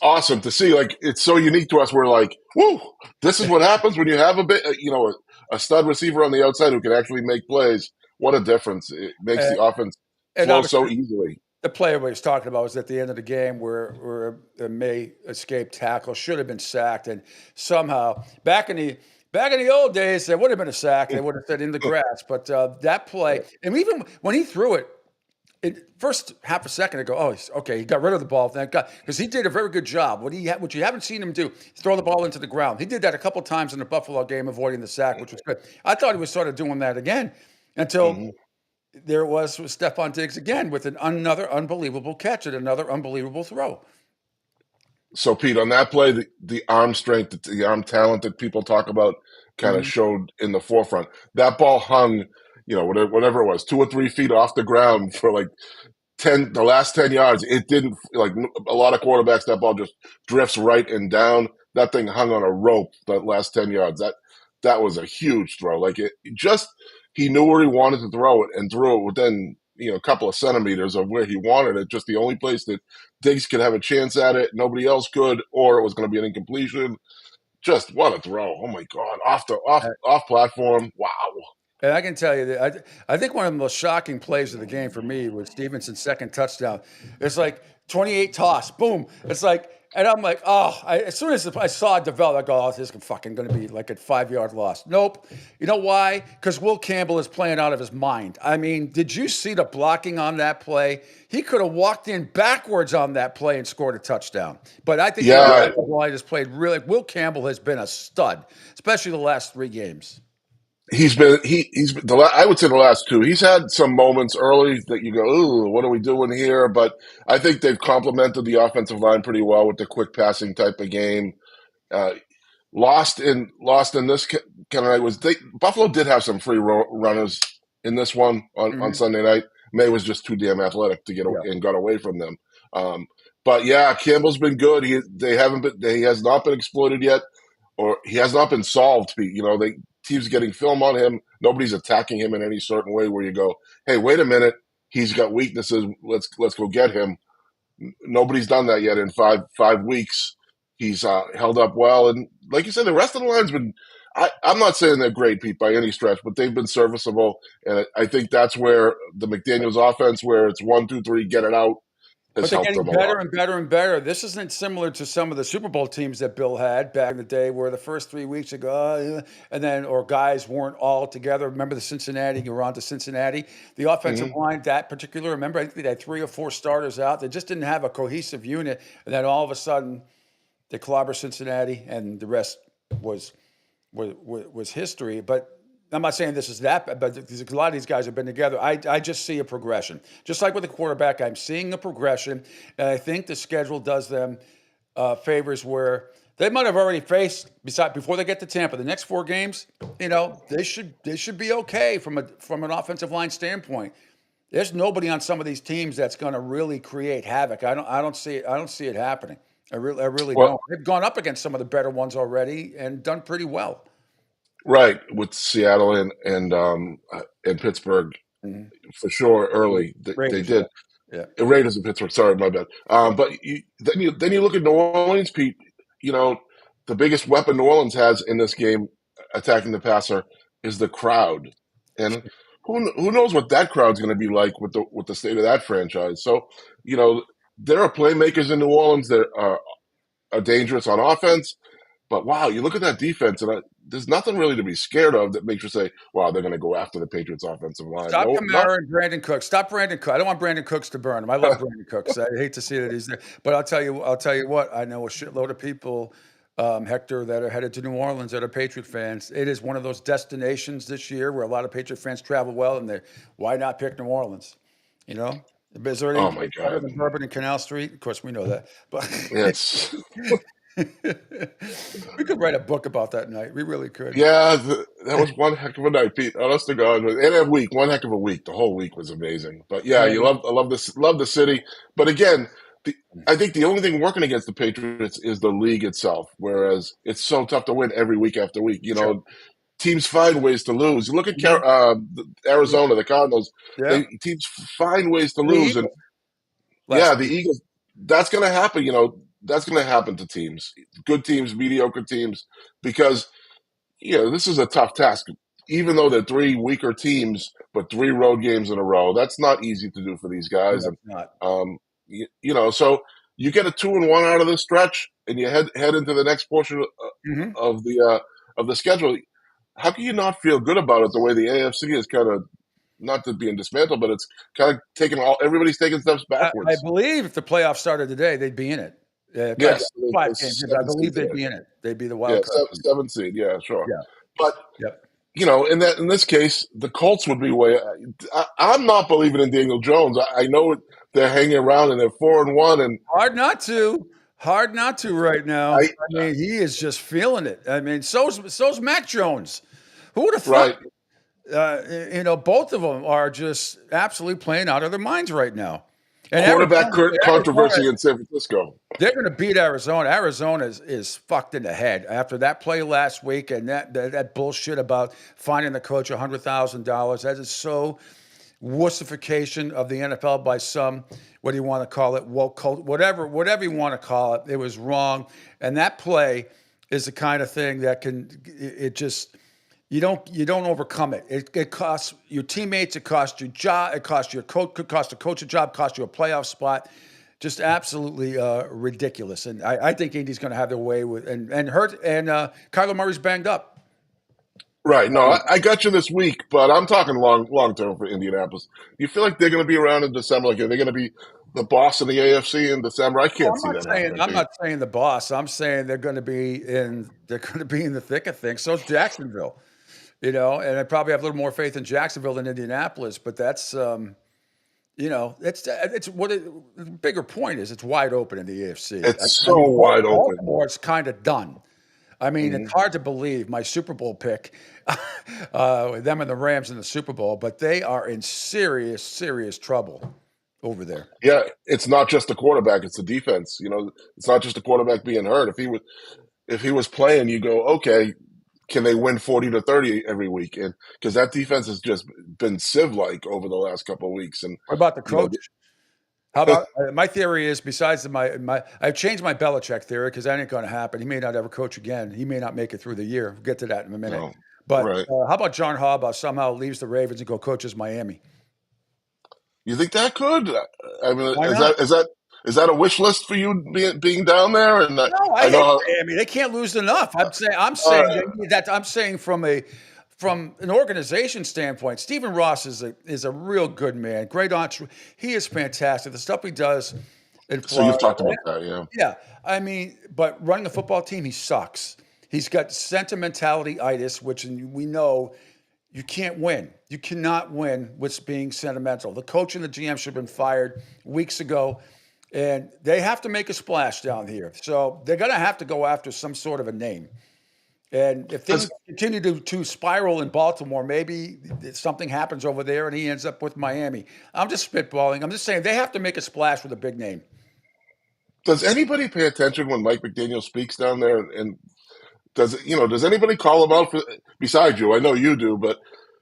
awesome to see. Like, it's so unique to us. We're like, whoo, this is what happens when you have a stud receiver on the outside who can actually make plays. What a difference. It makes the offense flow so easily. The player we was talking about was at the end of the game where May escaped tackle, should have been sacked. And somehow, back in the old days, there would have been a sack. They would have said in the grass. But that play, and even when he threw it, first half a second ago, he got rid of the ball, thank God, because he did a very good job. What you haven't seen him do is throw the ball into the ground. He did that a couple times in the Buffalo game, avoiding the sack, which was good. I thought he was sort of doing that again until there it was with Stephon Diggs again with another unbelievable catch and another unbelievable throw. So, Pete, on that play, the arm strength, the arm talent that people talk about kind of showed in the forefront. That ball hung, whatever it was, 2 or 3 feet off the ground for like the last 10 yards. It didn't, like a lot of quarterbacks, that ball just drifts right and down. That thing hung on a rope that last 10 yards. That was a huge throw. Like he knew where he wanted to throw it and threw it within, a couple of centimeters of where he wanted it. Just the only place that Diggs could have a chance at it, nobody else could, or it was going to be an incompletion. Just what a throw! Oh my God, off platform. Wow. And I can tell you that I think one of the most shocking plays of the game for me was Stevenson's second touchdown. It's like 28 toss, boom. It's like, and I'm like, as soon as I saw it develop, I go, this is fucking going to be like a 5-yard loss. Nope. You know why? Because Will Campbell is playing out of his mind. I mean, did you see the blocking on that play? He could have walked in backwards on that play and scored a touchdown. But I think the offensive line has played really. Will Campbell has been a stud, especially the last 3 games. He's been I would say the last 2. He's had some moments early that you go, ooh, what are we doing here? But I think they've complemented the offensive line pretty well with the quick passing type of game. Lost in this kind of night Buffalo did have some free runners in this one on Sunday night. May was just too damn athletic to get and got away from them. But yeah, Campbell's been good. He has not been exploited yet, or he has not been solved. Teams getting film on him. Nobody's attacking him in any certain way where you go, hey, wait a minute, he's got weaknesses. Let's go get him. Nobody's done that yet in five weeks. He's held up well, and like you said, the rest of the line's been. I'm not saying they're great, Pete, by any stretch, but they've been serviceable, and I think that's where the McDaniels offense, where it's 1, 2, 3, get it out. But they're getting better and better and better. This isn't similar to some of the Super Bowl teams that Bill had back in the day, where the first 3 weeks ago, or guys weren't all together. Remember the Cincinnati? You were on to Cincinnati. The offensive line, that particular. Remember, I think they had 3 or 4 starters out. They just didn't have a cohesive unit, and then all of a sudden, they clobber Cincinnati, and the rest was history. But I'm not saying this is that, but a lot of these guys have been together. I just see a progression. Just like with the quarterback, I'm seeing a progression, and I think the schedule does them favors where they might have already faced, before they get to Tampa, the next 4 games, they should be okay from an offensive line standpoint. There's nobody on some of these teams that's going to really create havoc. I don't see it happening. I really don't. They've gone up against some of the better ones already and done pretty well. Right, with Seattle and Pittsburgh, for sure. Early they did. Yeah, Raiders in Pittsburgh. Sorry, my bad. But then you look at New Orleans, Pete. The biggest weapon New Orleans has in this game, attacking the passer, is the crowd, and who knows what that crowd's going to be like with the state of that franchise. So there are playmakers in New Orleans that are dangerous on offense. But wow, you look at that defense, and there's nothing really to be scared of that makes you say, "Wow, they're going to go after the Patriots' offensive line." Stop Kamara and Brandon Cooks. Stop Brandon Cooks. I don't want Brandon Cooks to burn him. I love Brandon Cooks. I hate to see that he's there, but I'll tell you what. I know a shitload of people, Hector, that are headed to New Orleans that are Patriot fans. It is one of those destinations this year where a lot of Patriot fans travel well, and why not pick New Orleans? Is there anything better than Bourbon and Canal Street? Of course, we know that. But yes. We could write a book about that night. We really could. Yeah, that was one heck of a night, Pete. Honest to God, and a week, one heck of a week. The whole week was amazing. But yeah, I love the city. But again, I think the only thing working against the Patriots is the league itself. Whereas it's so tough to win every week after week. Teams find ways to lose. You look at Arizona, the Cardinals. Teams find ways to lose, and the Eagles. That's going to happen. That's going to happen to teams, good teams, mediocre teams, because this is a tough task. Even though they're 3 weaker teams, but 3 road games in a row, that's not easy to do for these guys. No, it's not. So you get a 2-1 out of this stretch, and you head into the next portion of the schedule. How can you not feel good about it? The way the AFC is kind of, not to being dismantled, but it's kind of everybody's taking steps backwards. I believe if the playoffs started today, they'd be in it. Yes, 5 games. I believe they'd be in it. They'd be the wild card. 7 seed. Yeah, sure. Yeah. But in this case, the Colts would be way. I'm not believing in Daniel Jones. I know they're hanging around and they're 4-1, and hard not to right now. I mean, he is just feeling it. I mean, so's Mac Jones. Who would have thought? Both of them are just absolutely playing out of their minds right now. And quarterback controversy in San Francisco. They're going to beat Arizona. Arizona is fucked in the head after that play last week and that bullshit about finding the coach $100,000. That is so. wussification of the NFL by some, what do you want to call it, woke cult, whatever you want to call it. It was wrong. And that play is the kind of thing that it just, you don't overcome it. It costs your teammates, it costs your job, it costs your coach, could cost a coach a job, cost you a playoff spot. Just absolutely ridiculous. And I think Indy's going to have their way with, and hurt, and Kyler Murray's banged up. Right. No, I got you this week, but I'm talking long term for Indianapolis. Do you feel like they're going to be around in December? Like, are they going to be the boss in the AFC in December? I can't see that happening. I'm not saying the boss. I'm saying they're going to be in the thick of things. So is Jacksonville, and I probably have a little more faith in Jacksonville than Indianapolis. But that's it's what the bigger point is. It's wide open in the AFC. It's wide open. Baltimore's kind of done. I mean, It's hard to believe my Super Bowl pick, them and the Rams in the Super Bowl, but they are in serious, serious trouble over there. Yeah, it's not just the quarterback; it's the defense. It's not just the quarterback being hurt. If he was playing, you go, okay, can they win 40-30 every week? And because that defense has just been sieve-like over the last couple of weeks. And what about the coach? How about my theory is, besides I've changed my Belichick theory because that ain't going to happen. He may not ever coach again. He may not make it through the year. We'll get to that in a minute. No, but right. How about John Harbaugh somehow leaves the Ravens and go coaches Miami? You think that could? I mean, is that a wish list for you being down there? And no, I hate Miami. They can't lose enough. I'm saying from an organization standpoint, Stephen Ross is a real good man. Great entrepreneur. He is fantastic. The stuff he does in Florida. So you've talked about that, yeah. Yeah. I mean, but running a football team, he sucks. He's got sentimentality-itis, which we know you can't win. You cannot win with being sentimental. The coach and the GM should have been fired weeks ago, and they have to make a splash down here. So they're going to have to go after some sort of a name. And if things continue to spiral in Baltimore, maybe something happens over there and he ends up with Miami. I'm just spitballing. I'm just saying they have to make a splash with a big name. Does anybody pay attention when Mike McDaniel speaks down there? And does anybody call him out besides you? I know you do, but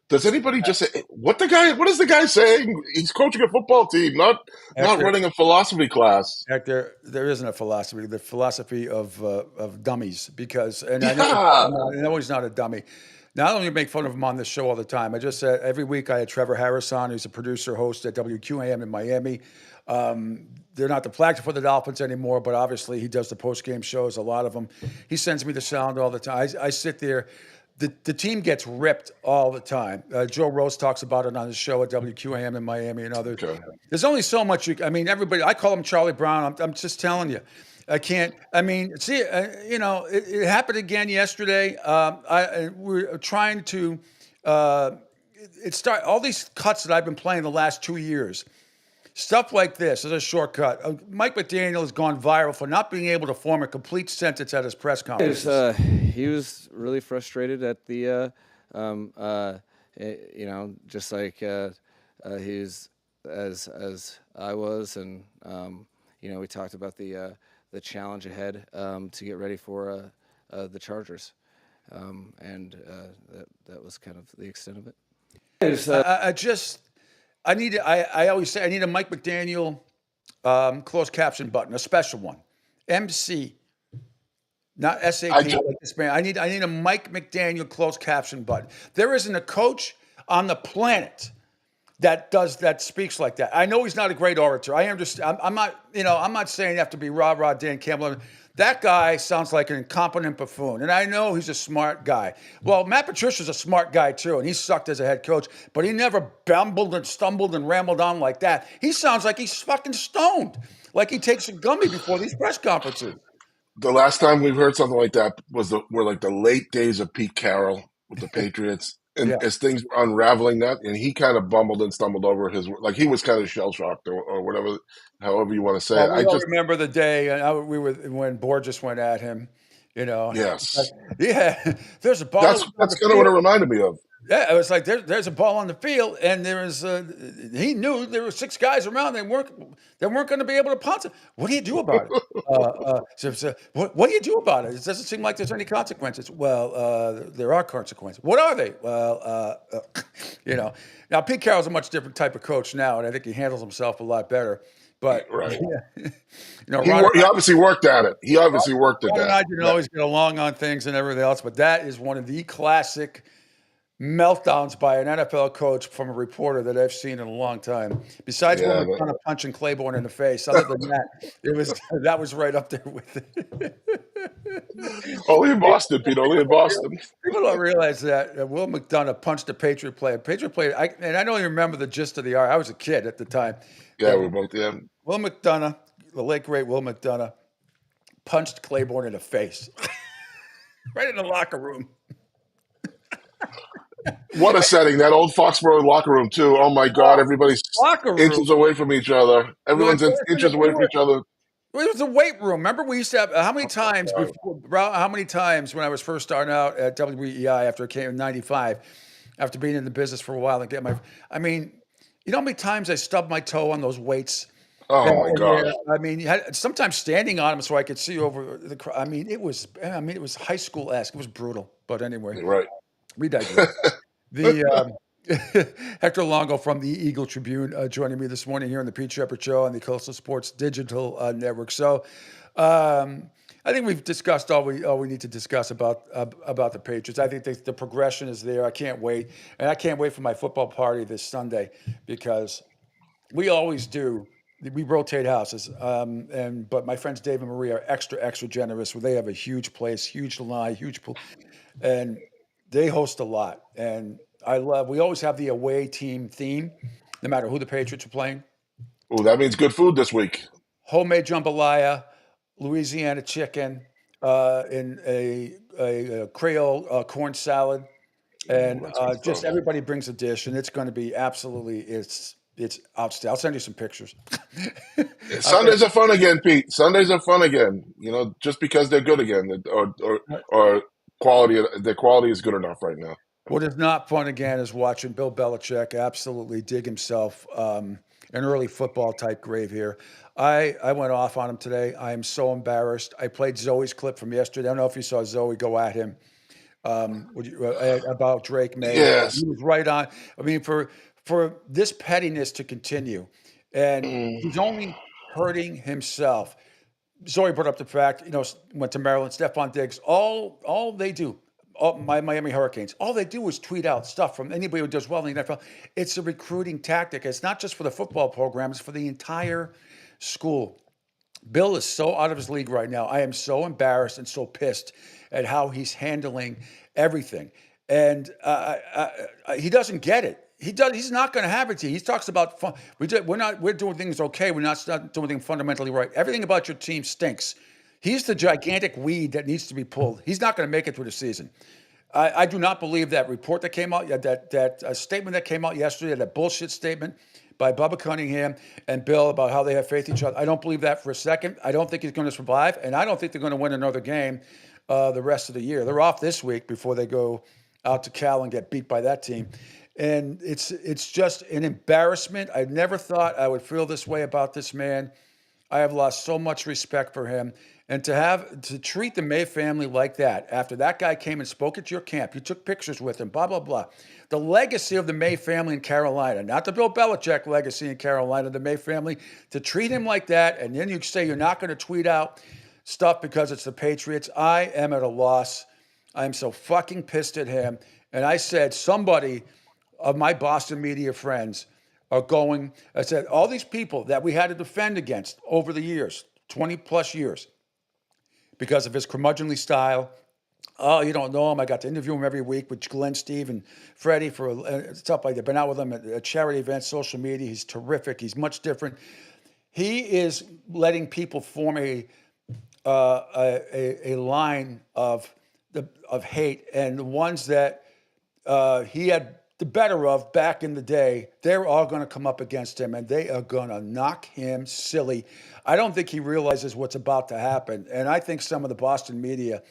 does anybody just say, what is the guy saying? He's coaching a football team, not running a philosophy class. There isn't a philosophy. The philosophy of dummies, because I know he's not a dummy. Not only make fun of him on this show all the time. I just said every week I had Trevor Harris on, who's a producer host at WQAM in Miami. They're not the flagship for the Dolphins anymore, but obviously he does the post-game shows, a lot of them. He sends me the sound all the time. I sit there. The team gets ripped all the time. Joe Rose talks about it on his show at WQAM in Miami and others. Okay. There's only so much everybody, I call him Charlie Brown. I'm just telling you. I can't, it happened again yesterday. We're trying to, all these cuts that I've been playing the last 2 years. Stuff like this is a shortcut. Mike McDaniel has gone viral for not being able to form a complete sentence at his press conference. He was really frustrated at the, just like he's as I was, and we talked about the challenge ahead to get ready for the Chargers, and that was kind of the extent of it. I always say I need a Mike McDaniel closed caption button, a special one. MC, not SAP like this man. I need a Mike McDaniel closed caption button. There isn't a coach on the planet that speaks like that. I know he's not a great orator. I understand. I'm not saying you have to be rah-rah Dan Campbell. That guy sounds like an incompetent buffoon, and I know he's a smart guy. Well, Matt Patricia's a smart guy too, and he sucked as a head coach, but he never bumbled and stumbled and rambled on like that. He sounds like he's fucking stoned, like he takes a gummy before these press conferences. The last time we've heard something like that were like the late days of Pete Carroll with the Patriots. And as things were unraveling and he kind of bumbled and stumbled over like he was kind of shell-shocked or whatever, however you want to say it. I just remember the day when Borges went at him, Yes. Yeah, there's a bottle. That's kind of what it reminded me of. Yeah, it was like there's a ball on the field, and he knew there were 6 guys around. They weren't going to be able to punt it. What do you do about it? What do you do about it? It doesn't seem like there's any consequences. Well, there are consequences. What are they? Well, now Pete Carroll's a much different type of coach now, and I think he handles himself a lot better. But right. Ron he obviously worked at it. Ron and I didn't always get along on things and everything else, but that is one of the classic meltdowns by an NFL coach from a reporter that I've seen in a long time. Besides Will McDonough punching Claiborne in the face, other than that, that was right up there with it. Only in Boston, Pete. Only in Boston. People don't realize that Will McDonough punched a Patriot player. I don't even remember the gist of the art. I was a kid at the time. Yeah, we both did. Will McDonough, the late great Will McDonough, punched Claiborne in the face, right in the locker room. What a setting. That old Foxborough locker room, too. Oh, my God. Everybody's inches away from each other. Everyone's inches away from each other. It was a weight room. Remember, we used to have how many times when I was first starting out at WEI after I came in '95, after being in the business for a while and you know how many times I stubbed my toe on those weights? Oh my God! You had sometimes standing on them so I could see over the. It was high school-esque. It was brutal. But anyway, right. We digress. Hector Longo from the Eagle Tribune joining me this morning here on the Pete Sheppard Show on the Coastal Sports Digital Network. So, I think we've discussed all we need to discuss about the Patriots. I think the progression is there. I can't wait, and I can't wait for my football party this Sunday because we always do. We rotate houses, but my friends Dave and Marie are extra generous. They have a huge place, huge line, huge pool, and they host a lot. And we always have the away team theme, no matter who the Patriots are playing. Oh, that means good food this week. Homemade jambalaya, Louisiana chicken, in a Creole corn salad, and everybody brings a dish, and it's going to be absolutely it's outstanding. I'll send you some pictures. Sundays are fun again, Pete. Sundays are fun again. Just because they're good again, or their quality is good enough right now. What is not fun again is watching Bill Belichick absolutely dig himself an early football type grave here. I went off on him today. I am so embarrassed. I played Zoe's clip from yesterday. I don't know if you saw Zoe go at him about Drake May. Yes. He was right on. For this pettiness to continue, and he's only hurting himself. Zoe brought up the fact, went to Maryland, Stephon Diggs, all they do, my Miami Hurricanes, all they do is tweet out stuff from anybody who does well in the NFL. It's a recruiting tactic. It's not just for the football program, it's for the entire school. Bill is so out of his league right now. I am so embarrassed and so pissed at how he's handling everything. And he doesn't get it. He's not going to have it to you. He talks about fun. We're doing things okay. We're not doing things fundamentally right. Everything about your team stinks. He's the gigantic weed that needs to be pulled. He's not going to make it through the season. I do not believe that report that came out, that statement that came out yesterday, that bullshit statement by Bubba Cunningham and Bill about how they have faith in each other. I don't believe that for a second. I don't think he's going to survive, and I don't think they're going to win another game the rest of the year. They're off this week before they go out to Cal and get beat by that team. And it's just an embarrassment. I never thought I would feel this way about this man. I have lost so much respect for him. And to treat the May family like that, after that guy came and spoke at your camp, you took pictures with him, blah, blah, blah. The legacy of the May family in Carolina, not the Bill Belichick legacy in Carolina, the May family, to treat him like that, and then you say you're not going to tweet out stuff because it's the Patriots. I am at a loss. I'm so fucking pissed at him. And I said, somebody of my Boston media friends are going, I said, all these people that we had to defend against over the years, 20 plus years, because of his curmudgeonly style. Oh, you don't know him. I got to interview him every week with Glenn, Steve, and Freddie for stuff like that. Been out with him at charity events, social media. He's terrific. He's much different. He is letting people form a line of hate, and the ones that he had the better of back in the day, they're all going to come up against him, and they are going to knock him silly. I don't think he realizes what's about to happen, and I think some of the Boston media,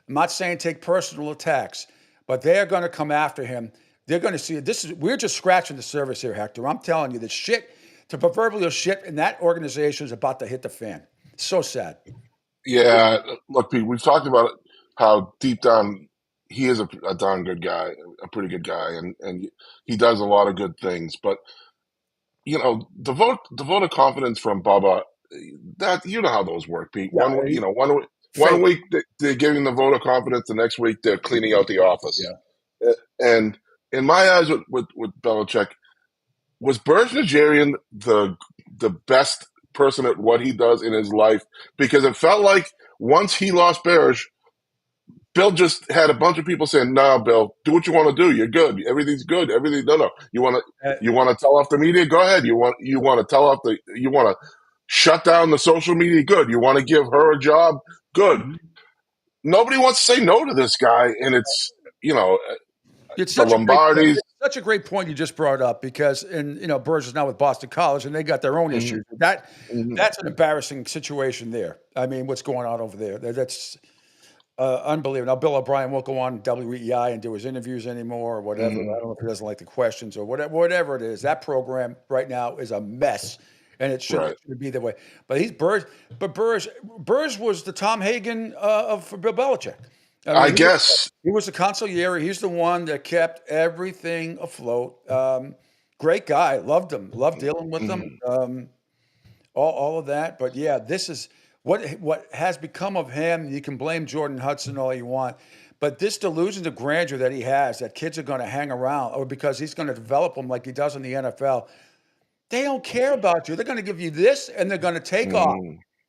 I'm not saying take personal attacks, but they are going to come after him. they're going to see it. We're just scratching the surface here, Hector. I'm telling you, the proverbial shit in that organization is about to hit the fan. So sad. Yeah, look, Pete, we've talked about how deep down he is a darn good guy, a pretty good guy, and he does a lot of good things. But the vote of confidence from Bubba, that you know how those work, Pete. Yeah, One week they're giving the vote of confidence, the next week they're cleaning out the office. Yeah. And in my eyes, with Belichick, was Burge Nigerian the best person at what he does in his life? Because it felt like once he lost Burge, Bill just had a bunch of people saying, "No, Bill, do what you want to do. You're good. Everything's good. Everything. No. You want to tell off the media? Go ahead. You want to tell off you want to shut down the social media? Good. You want to give her a job? Good." Mm-hmm. Nobody wants to say no to this guy, and it's It's the Lombardis. Such a great point you just brought up because, Burge is now with Boston College, and they got their own issues. That's an embarrassing situation there. I mean, what's going on over there? That's unbelievable. Now, Bill O'Brien won't go on WEI and do his interviews anymore or whatever. I don't know if he doesn't like the questions or whatever it is. That program right now is a mess, and it shouldn't be that way. But he's Burge. But Burge was the Tom Hagen for Bill Belichick. I guess he was the consigliere. He's the one that kept everything afloat. Great guy. Loved him. Loved dealing with him. All of that. But yeah, this is what has become of him. You can blame Jordan Hudson all you want, but this delusion of grandeur that he has, that kids are going to hang around, or because he's going to develop them like he does in the NFL, they don't care about you. They're going to give you this, and they're going to take off.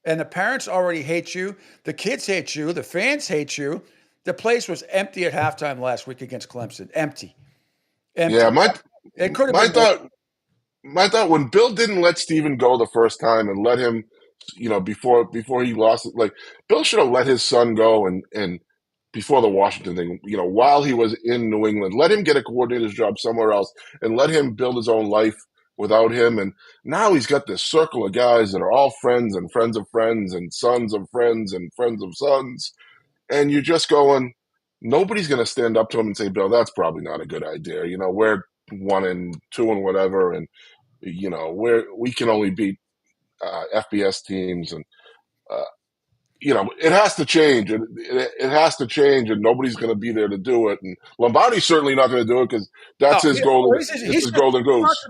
And the parents already hate you. The kids hate you. The fans hate you. The place was empty at halftime last week against Clemson. Empty. Yeah, my thought when Bill didn't let Steven go the first time and let him, before he lost it, like Bill should have let his son go and before the Washington thing, while he was in New England, let him get a coordinator's job somewhere else and let him build his own life without him. And now he's got this circle of guys that are all friends and friends of friends and sons of friends and friends of sons. And you're just going, nobody's going to stand up to him and say, Bill, that's probably not a good idea. We're 1-2 and whatever. And, we can only beat FBS teams. And, it has to change. It has to change, and nobody's going to be there to do it. And Lombardi's certainly not going to do it because that's his golden goose.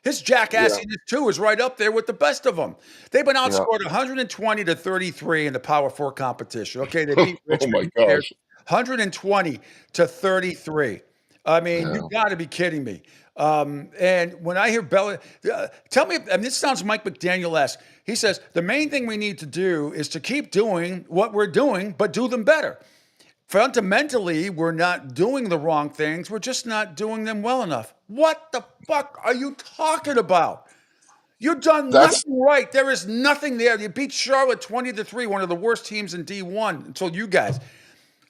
His jackassiness, too, is right up there with the best of them. They've been outscored 120 to 33 in the Power 4 competition. Okay, they beat Richmond. Oh, my gosh. 120 to 33. I mean, you've got to be kidding me. And when I hear tell me, and this sounds Mike McDaniel-esque. He says, the main thing we need to do is to keep doing what we're doing, but do them better. Fundamentally, we're not doing the wrong things. We're just not doing them well enough. What the fuck are you talking about? You've done nothing right. There is nothing there. You beat Charlotte 20-3, one of the worst teams in D1 until you guys.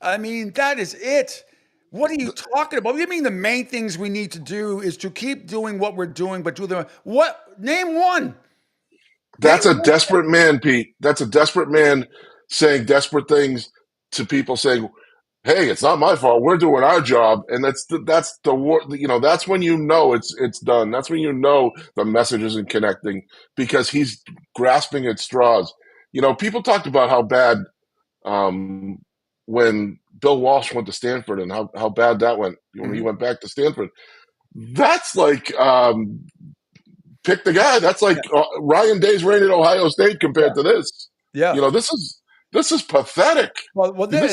I mean, that is it. What are you talking about? What do you mean the main things we need to do is to keep doing what we're doing, but do them? What? Name one. That's a desperate man, Pete. That's a desperate man saying desperate things to people saying, hey, it's not my fault. We're doing our job. And that's when it's done. That's when the message isn't connecting because he's grasping at straws. People talked about how bad when Bill Walsh went to Stanford and how bad that went when he went back to Stanford. That's like pick the guy. That's like Ryan Day's reign at Ohio State compared to this. Yeah, this is pathetic. Well, then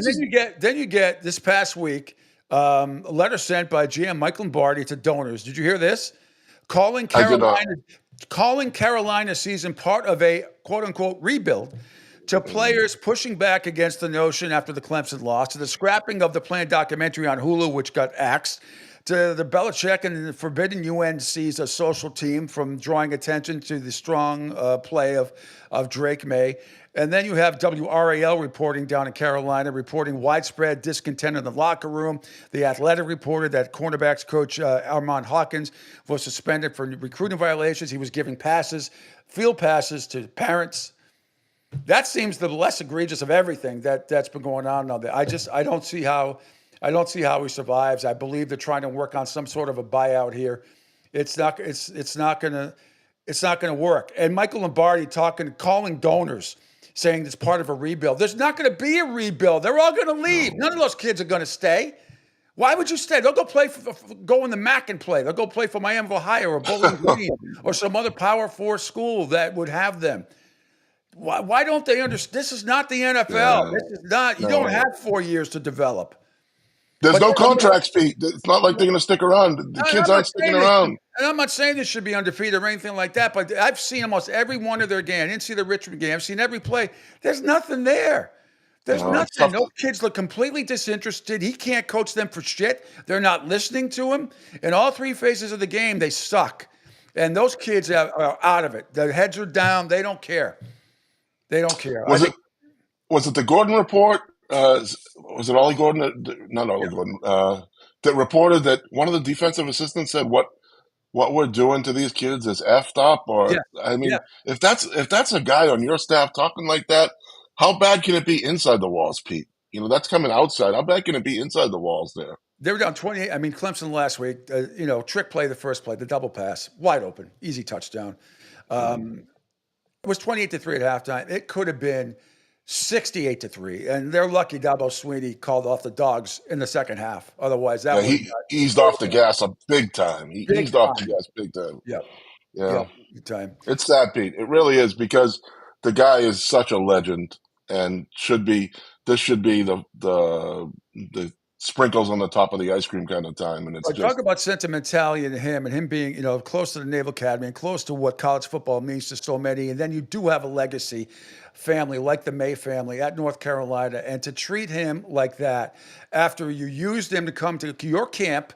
you get this past week a letter sent by GM Mike Lombardi to donors. Did you hear this? Calling Carolina season part of a quote unquote rebuild. To players pushing back against the notion after the Clemson loss, to the scrapping of the planned documentary on Hulu, which got axed, to the Belichick and the forbidden UNC's a social team from drawing attention to the strong play of Drake May. And then you have WRAL reporting down in Carolina, reporting widespread discontent in the locker room. The Athletic reported that cornerbacks coach Armand Hawkins was suspended for recruiting violations. He was giving field passes to parents. That seems the less egregious of everything that's been going on now. I don't see how I don't see how he survives. I believe they're trying to work on some sort of a buyout here. It's not gonna work. And Michael Lombardi calling donors, saying it's part of a rebuild. There's not going to be a rebuild. They're all going to leave. None of those kids are going to stay. Why would you stay? They'll go play go in the MAC and play. They'll go play for Miami of Ohio or Bowling Green or some other Power 4 school that would have them. Why don't they understand? This is not the NFL. Yeah. This is not. You don't have 4 years to develop. There's no contracts, Pete. It's not like they're going to stick around. The kids aren't sticking around. And I'm not saying they should be undefeated or anything like that, but I've seen almost every one of their games. I didn't see the Richmond game. I've seen every play. There's nothing there. There's nothing. Those kids look completely disinterested. He can't coach them for shit. They're not listening to him. In all three phases of the game, they suck. And those kids are out of it. Their heads are down. They don't care. They don't care. Was it the Gordon report? Was it Ollie Gordon? No, Ollie Gordon. That reported that one of the defensive assistants said what we're doing to these kids is effed up. Or if that's a guy on your staff talking like that, how bad can it be inside the walls, Pete? That's coming outside. How bad can it be inside the walls there? They were down 28. I mean, Clemson last week, trick play, the first play, the double pass, wide open, easy touchdown. It was 28-3 at halftime. It could have been 68-3, and they're lucky Dabo Swinney called off the dogs in the second half. Otherwise, he eased off the gas a big time. He eased off the gas big time. Yeah, big time. It's sad, Pete. It really is, because the guy is such a legend, and this should be the sprinkles on the top of the ice cream kind of time. And it's talk about sentimentality in him and him being, close to the Naval Academy and close to what college football means to so many. And then you do have a legacy family like the May family at North Carolina, and to treat him like that after you used him to come to your camp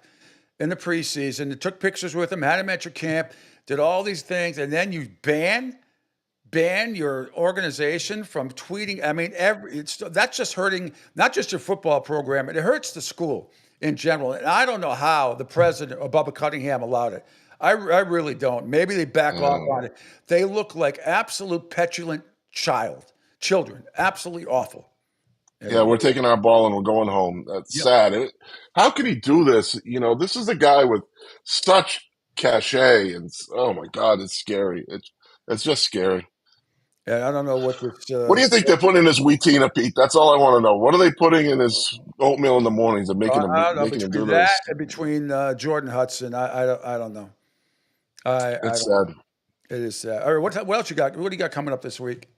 in the preseason, and took pictures with him, had him at your camp, did all these things, and then you ban your organization from tweeting. I mean, that's just hurting not just your football program, it hurts the school in general. And I don't know how the president or Bubba Cunningham allowed it. I really don't. Maybe they back off on it. They look like absolute petulant children. Absolutely awful. Yeah, we're taking our ball and we're going home. That's sad. How can he do this? This is a guy with such cachet, and oh my God, it's scary. It's just scary. And I don't know what this. What do you think they're putting in his Wheatina, Pete? That's all I want to know. What are they putting in his oatmeal in the mornings and making him do this? And between Jordan Hudson, I don't know. It's sad. It is sad. All right, what else you got? What do you got coming up this week?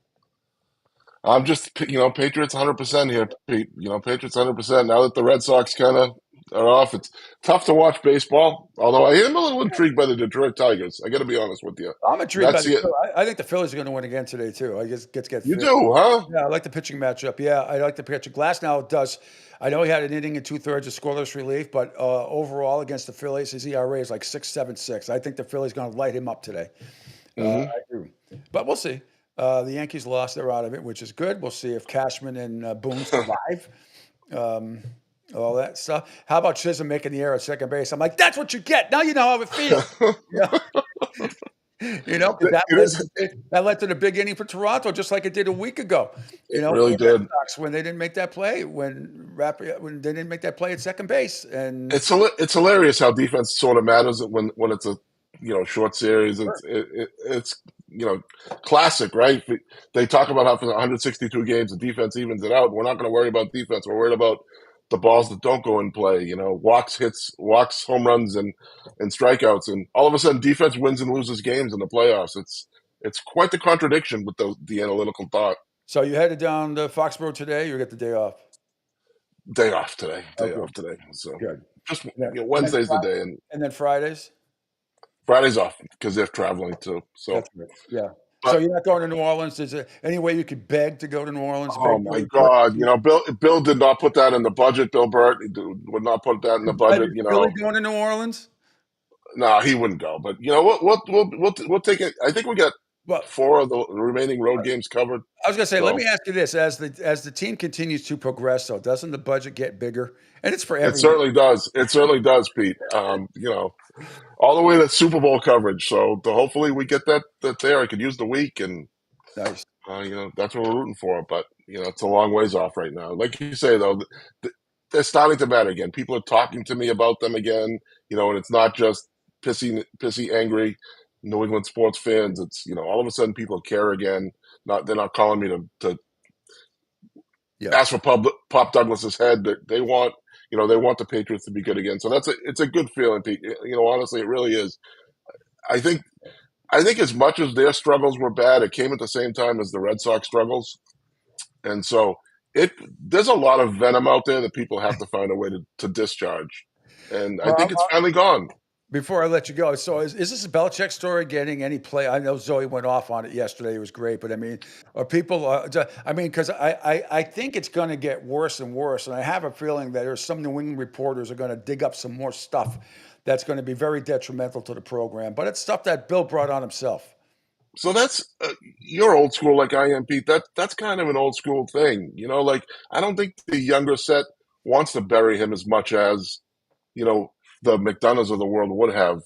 I'm just, Patriots 100% here, Pete. Patriots 100%. Now that the Red Sox kind of are off, it's tough to watch baseball. Although I am a little intrigued by the Detroit Tigers. I got to be honest with you. I'm intrigued by the I think the Phillies are going to win again today too. I guess get you do, huh? Yeah, I like the pitching matchup. Yeah, I like the pitching. Glasnow does. I know he had an inning and 2/3 of scoreless relief, but overall against the Phillies, his ERA is like 6.76. I think the Phillies going to light him up today. I do, but we'll see. The Yankees lost; they're out of it, which is good. We'll see if Cashman and Boone survive. All that stuff. How about Chisholm making the error at second base? I'm like, that's what you get. Now you know how it feels. That led to the big inning for Toronto, just like it did a week ago. It really did. When they didn't make that play, when they didn't make that play at second base, and it's hilarious how defense sort of matters when it's a short series. It's classic, right? They talk about how for 162 games the defense evens it out. We're not going to worry about defense. We're worried about the balls that don't go in play. Walks, hits, home runs, and strikeouts, and all of a sudden defense wins and loses games in the playoffs. It's quite the contradiction with the analytical thought. So you headed down to Foxborough today. You get the day off. Day off today. So good. Just Wednesday's the day, and then Fridays. Fridays off because they're traveling too. So that's good. Yeah. So you're not going to New Orleans? Is there any way you could beg to go to New Orleans? Oh my God! Bill did not put that in the budget. Bill Burt would not put that in the budget. Really going to New Orleans? No, he wouldn't go. But we'll take it. I think we got 4 of the remaining road games covered. I was going to say, let me ask you this: as the team continues to progress, though, doesn't the budget get bigger? And it's for everyone. It certainly does. It certainly does, Pete. All the way to Super Bowl coverage. So hopefully we get that there. I could use the week, and nice. That's what we're rooting for. But it's a long ways off right now. Like you say, though, they're starting to matter again. People are talking to me about them again, and it's not just pissy, angry New England sports fans. It's, all of a sudden people care again. They're not calling me to ask for Pop Douglas's head. They want, they want the Patriots to be good again. So it's a good feeling, Pete. Honestly, it really is. I think as much as their struggles were bad, it came at the same time as the Red Sox struggles. And so there's a lot of venom out there that people have to find a way to discharge. And I think it's finally gone. Before I let you go, so is this a Belichick story getting any play? I know Zoe went off on it yesterday. It was great. But, I mean, are people because I think it's going to get worse and worse. And I have a feeling that there's some New England reporters are going to dig up some more stuff that's going to be very detrimental to the program. But it's stuff that Bill brought on himself. So that's you're old school like I am, Pete. That's kind of an old school thing, I don't think the younger set wants to bury him as much as the McDonoughs of the world would have,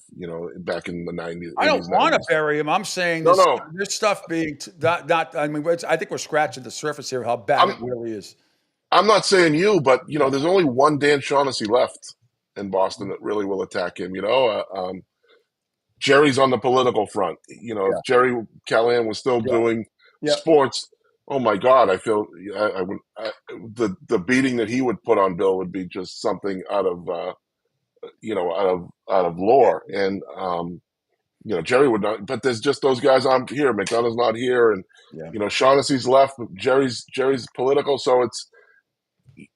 back in the 90s. I don't want to bury him. I'm saying this stuff being I think we're scratching the surface here how bad it really is. I'm not saying you, but there's only one Dan Shaughnessy left in Boston that really will attack him. Jerry's on the political front. If Jerry Callahan was still doing sports, oh my God, I feel the beating that he would put on Bill would be just something out of lore. And Jerry would not. But there's just those guys on here. McDonough's not here, and Shaughnessy's left. Jerry's political, so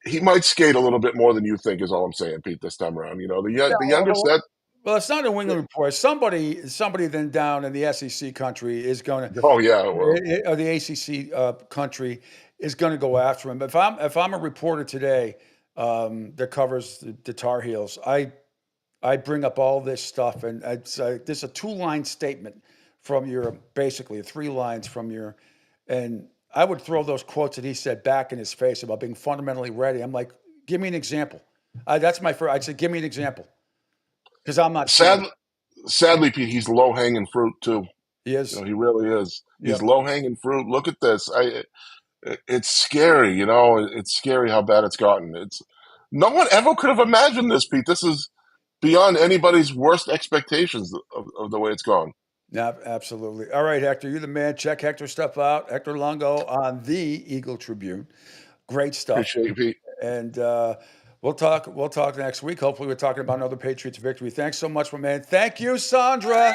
he might skate a little bit more than you think. Is all I'm saying, Pete. This time around, the younger set. Well, it's not a New England report. Somebody then down in the SEC country is going to. Oh yeah, or the ACC country is going to go after him. If I'm a reporter today that covers the Tar Heels, I bring up all this stuff, and it's this a 2-line statement from basically 3 lines from and I would throw those quotes that he said back in his face about being fundamentally ready. I'm like, give me an example. That's my first. I'd say, give me an example. Because I'm not sadly, Pete, he's low hanging fruit too. He is. He really is. He's low hanging fruit. Look at this. It's scary. It's scary how bad it's gotten. No one ever could have imagined this, Pete. This is beyond anybody's worst expectations of the way it's gone. Yeah, absolutely. All right, Hector, you're the man. Check Hector's stuff out. Hector Longo on the Eagle Tribune. Great stuff. Appreciate you, Pete. And We'll talk next week. Hopefully, we're talking about another Patriots victory. Thanks so much, my man. Thank you, Sandra.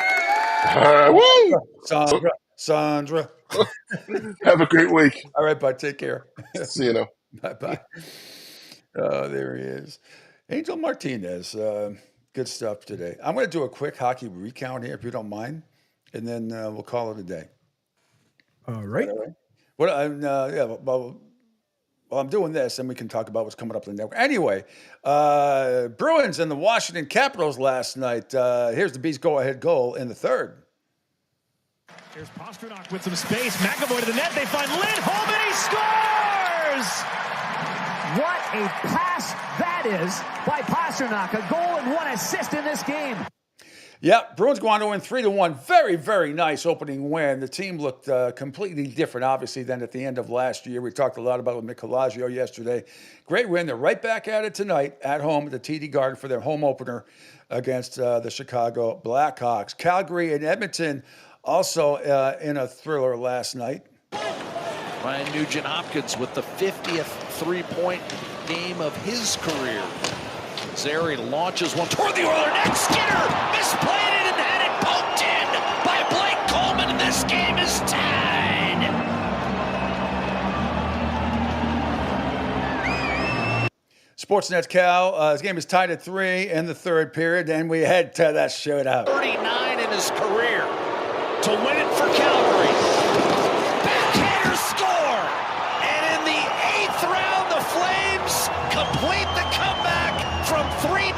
Woo! Sandra. Have a great week. All right, bud. Take care. See you now. Bye-bye. Oh, there he is. Angel Martinez. Good stuff today. I'm going to do a quick hockey recount here, if you don't mind, and then we'll call it a day. All right. Well, I'm doing this, and we can talk about what's coming up in the network. Anyway, Bruins and the Washington Capitals last night. Here's the Bees' go-ahead goal in the third. Here's Pastrnak with some space. McAvoy to the net. They find Lindholm, and he scores! What a pass that is by Pastrnak. A goal and 1 assist in this game. Yeah, Bruins go on to win 3-1. Very, very nice opening win. The team looked completely different, obviously, than at the end of last year. We talked a lot about it with Michelangelo yesterday. Great win. They're right back at it tonight at home at the TD Garden for their home opener against the Chicago Blackhawks. Calgary and Edmonton also in a thriller last night. Ryan Nugent-Hopkins with the 50th three-point game of his career. Zary launches one toward the Oiler net. Skinner misplayed it and had it poked in by Blake Coleman, and this game is tied. Sportsnet's Cal. This game is tied at 3 in the third period, and we head to that shootout. 39 in his career to win it for Calgary. Backhander score, and in the 8th round, the Flames complete the comeback from 3-0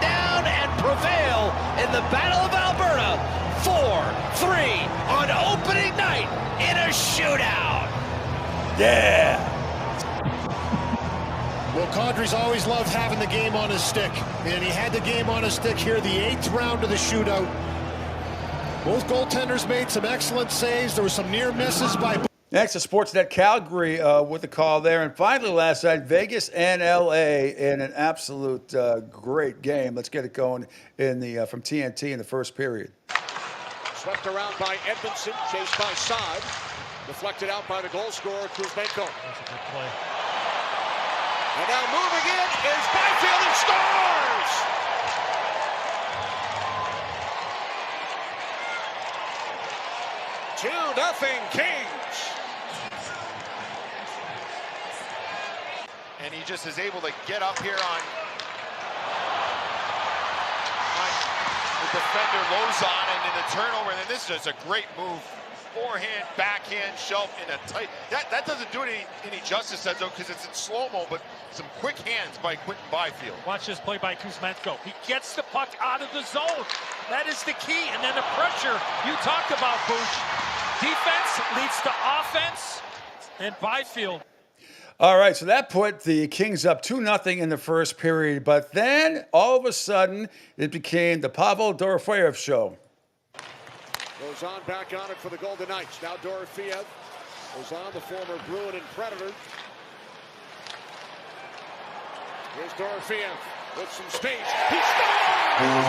down and prevail in the Battle of Alberta 4-3 on opening night in a shootout. Yeah. Well, Kadri's always loved having the game on his stick, and he had the game on his stick here, the 8th round of the shootout. Both goaltenders made some excellent saves. There were some near misses by... Next to Sportsnet Calgary with the call there. And finally, last night, Vegas and LA in an absolute great game. Let's get it going in the from TNT in the first period. Swept around by Edmondson, chased by Saad. Deflected out by the goal scorer, Kuzmenko. That's a good play. And now moving in is Byfield and scores! 2-0 Kings. And he just is able to get up here on the defender Lozon, and in the turnover, and this is a great move. Forehand, backhand, shove in a tight. That doesn't do any justice, though, because it's in slow-mo, but some quick hands by Quinton Byfield. Watch this play by Kuzmenko. He gets the puck out of the zone. That is the key. And then the pressure you talked about, Boosh. Defense leads to offense, and Byfield. All right, so that put the Kings up 2-0 in the first period, but then all of a sudden it became the Pavel Dorofeyev show. Goes on back on it for the Golden Knights. Now Dorofeyev goes on, the former Bruin and Predator. Here's Dorofeyev with some space. He scores!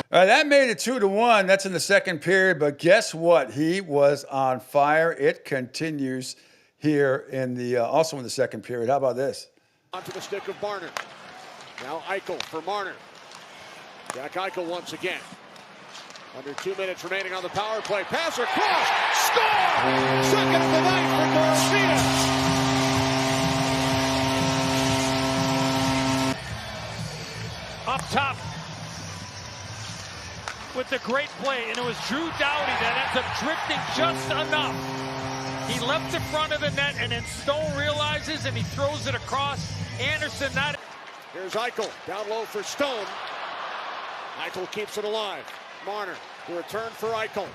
All right, that made it 2-1. That's in the second period. But guess what? He was on fire. It continues here in the also in the second period. How about this? Onto the stick of Marner. Now Eichel for Marner. Jack Eichel once again. Under 2 minutes remaining on the power play. Pass across. Score! Second of the night for Dorofeyev. Up top with the great play, and it was Drew Doughty that ends up drifting just enough. He left the front of the net, and then Stone realizes, and he throws it across. Anderson not. Here's Eichel, down low for Stone. Eichel keeps it alive. Marner, the return for Eichel.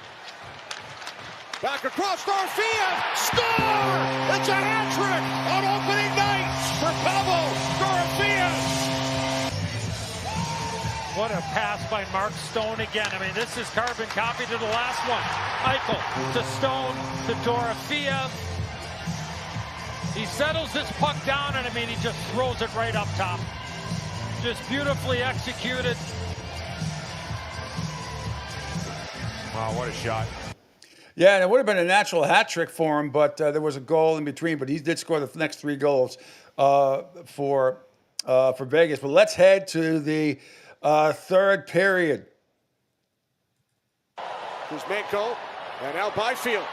Back across, Dorofeyev, score! It's a hat trick on opening night for Pavel Dorofeyev. What a pass by Mark Stone again. I mean, this is carbon copy to the last one. Eichel to Stone to Dorofeyev. He settles this puck down, and I mean, he just throws it right up top. Just beautifully executed. Wow, what a shot. Yeah, and it would have been a natural hat trick for him, but there was a goal in between. But he did score the next 3 goals for Vegas. But let's head to the third period. Kuzmenko, and now Byfield.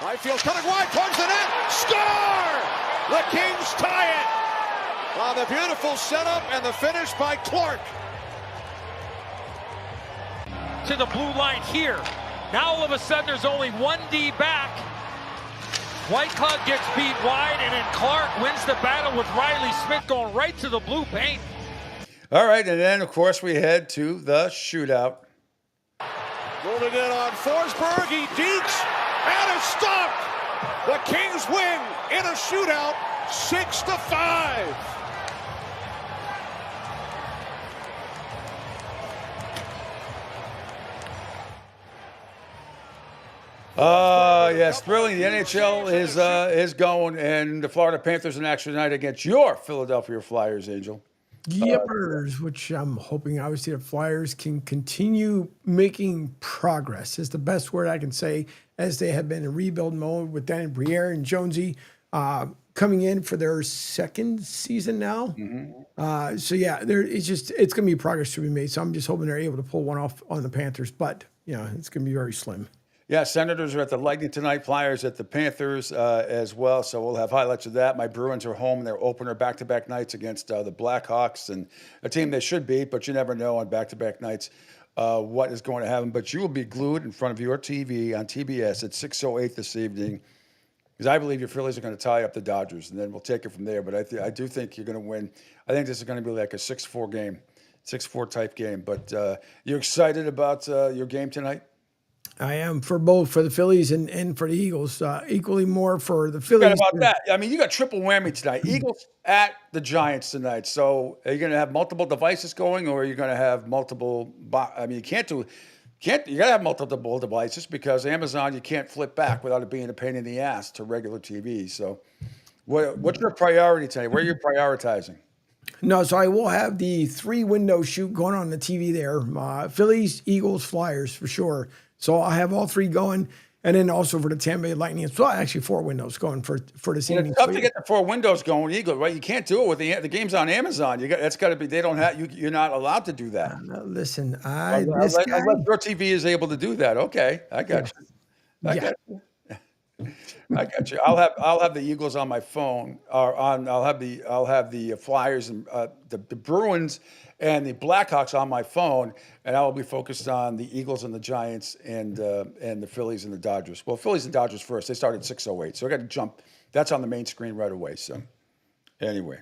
Byfield cutting wide towards the net. Score! The Kings tie it. The beautiful setup and the finish by Clark. To the blue line here. Now all of a sudden there's only 1D back. Whitecloud gets beat wide, and then Clark wins the battle with Riley Smith going right to the blue paint. All right, and then of course we head to the shootout. Moving in on Forsberg, he dekes, and it's stopped. The Kings win in a shootout, 6-5. Yes, thrilling. The NHL is going, and the Florida Panthers in action tonight against your Philadelphia Flyers, Angel. Yippers, which I'm hoping obviously the Flyers can continue making progress is the best word I can say, as they have been in rebuild mode with Danny Briere and Jonesy coming in for their second season now. Mm-hmm. So yeah, it's going to be progress to be made. So I'm just hoping they're able to pull one off on the Panthers, but it's going to be very slim. Yeah, Senators are at the Lightning tonight, Flyers at the Panthers as well. So we'll have highlights of that. My Bruins are home in their opener back-to-back nights against the Blackhawks, and a team they should beat, but you never know on back-to-back nights what is going to happen. But you will be glued in front of your TV on TBS at 6:08 this evening, because I believe your Phillies are going to tie up the Dodgers, and then we'll take it from there. But I do think you're going to win. I think this is going to be like a 6-4 game, 6-4 type game. But you're excited about your game tonight? I am for both, for the Phillies and for the Eagles. Equally more for the Phillies. Forget about that. I mean, you got triple whammy tonight. Eagles at the Giants tonight. So are you going to have multiple devices going, or are you going to have multiple? I mean, you can't do You gotta have multiple devices because Amazon you can't flip back without it being a pain in the ass to regular TV. So, what's your priority today? Where are you prioritizing? No, so I will have the 3-window shoot going on the TV there. Phillies, Eagles, Flyers for sure. So I have all 3 going. And then also for the Tampa Bay Lightning, so actually 4 windows going for this evening. It's tough to get the 4 windows going, Eagle, right? You can't do it with the game's on Amazon. That's got to be. They don't have. You're not allowed to do that. Listen, unless your TV is able to do that. Okay, I got you. I got you. I'll have the Eagles on my phone. I'll have the Flyers and the Bruins and the Blackhawks on my phone, and I will be focused on the Eagles and the Giants and the Phillies and the Dodgers. Well, Phillies and Dodgers first. They started 6:08, so I got to jump. That's on the main screen right away. So, anyway,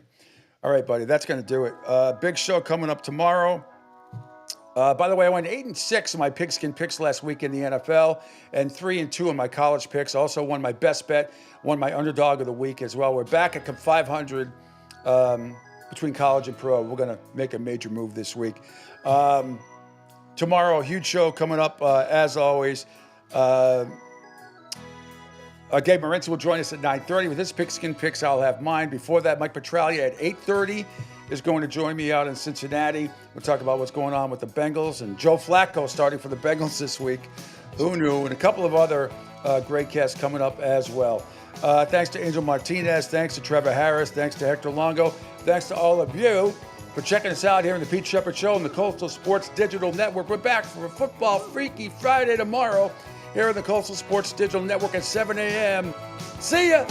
all right, buddy, that's going to do it. Big show coming up tomorrow. By the way, I went 8-6 in my pigskin picks last week in the NFL, and 3-2 in my college picks. Also won my best bet, won my underdog of the week as well. We're back at 500 between college and pro. We're going to make a major move this week. Tomorrow, a huge show coming up as always. Gabe Morency will join us at 9:30 with his pigskin picks. I'll have mine. Before that, Mike Petralia at 8:30 is going to join me out in Cincinnati. We'll talk about what's going on with the Bengals and Joe Flacco starting for the Bengals this week. Who knew? And a couple of other great guests coming up as well. Thanks to Angel Martinez. Thanks to Trevor Harris. Thanks to Hector Longo. Thanks to all of you for checking us out here in the Pete Sheppard Show and the Coastal Sports Digital Network. We're back for a Football Freaky Friday tomorrow here in the Coastal Sports Digital Network at 7 a.m. See ya!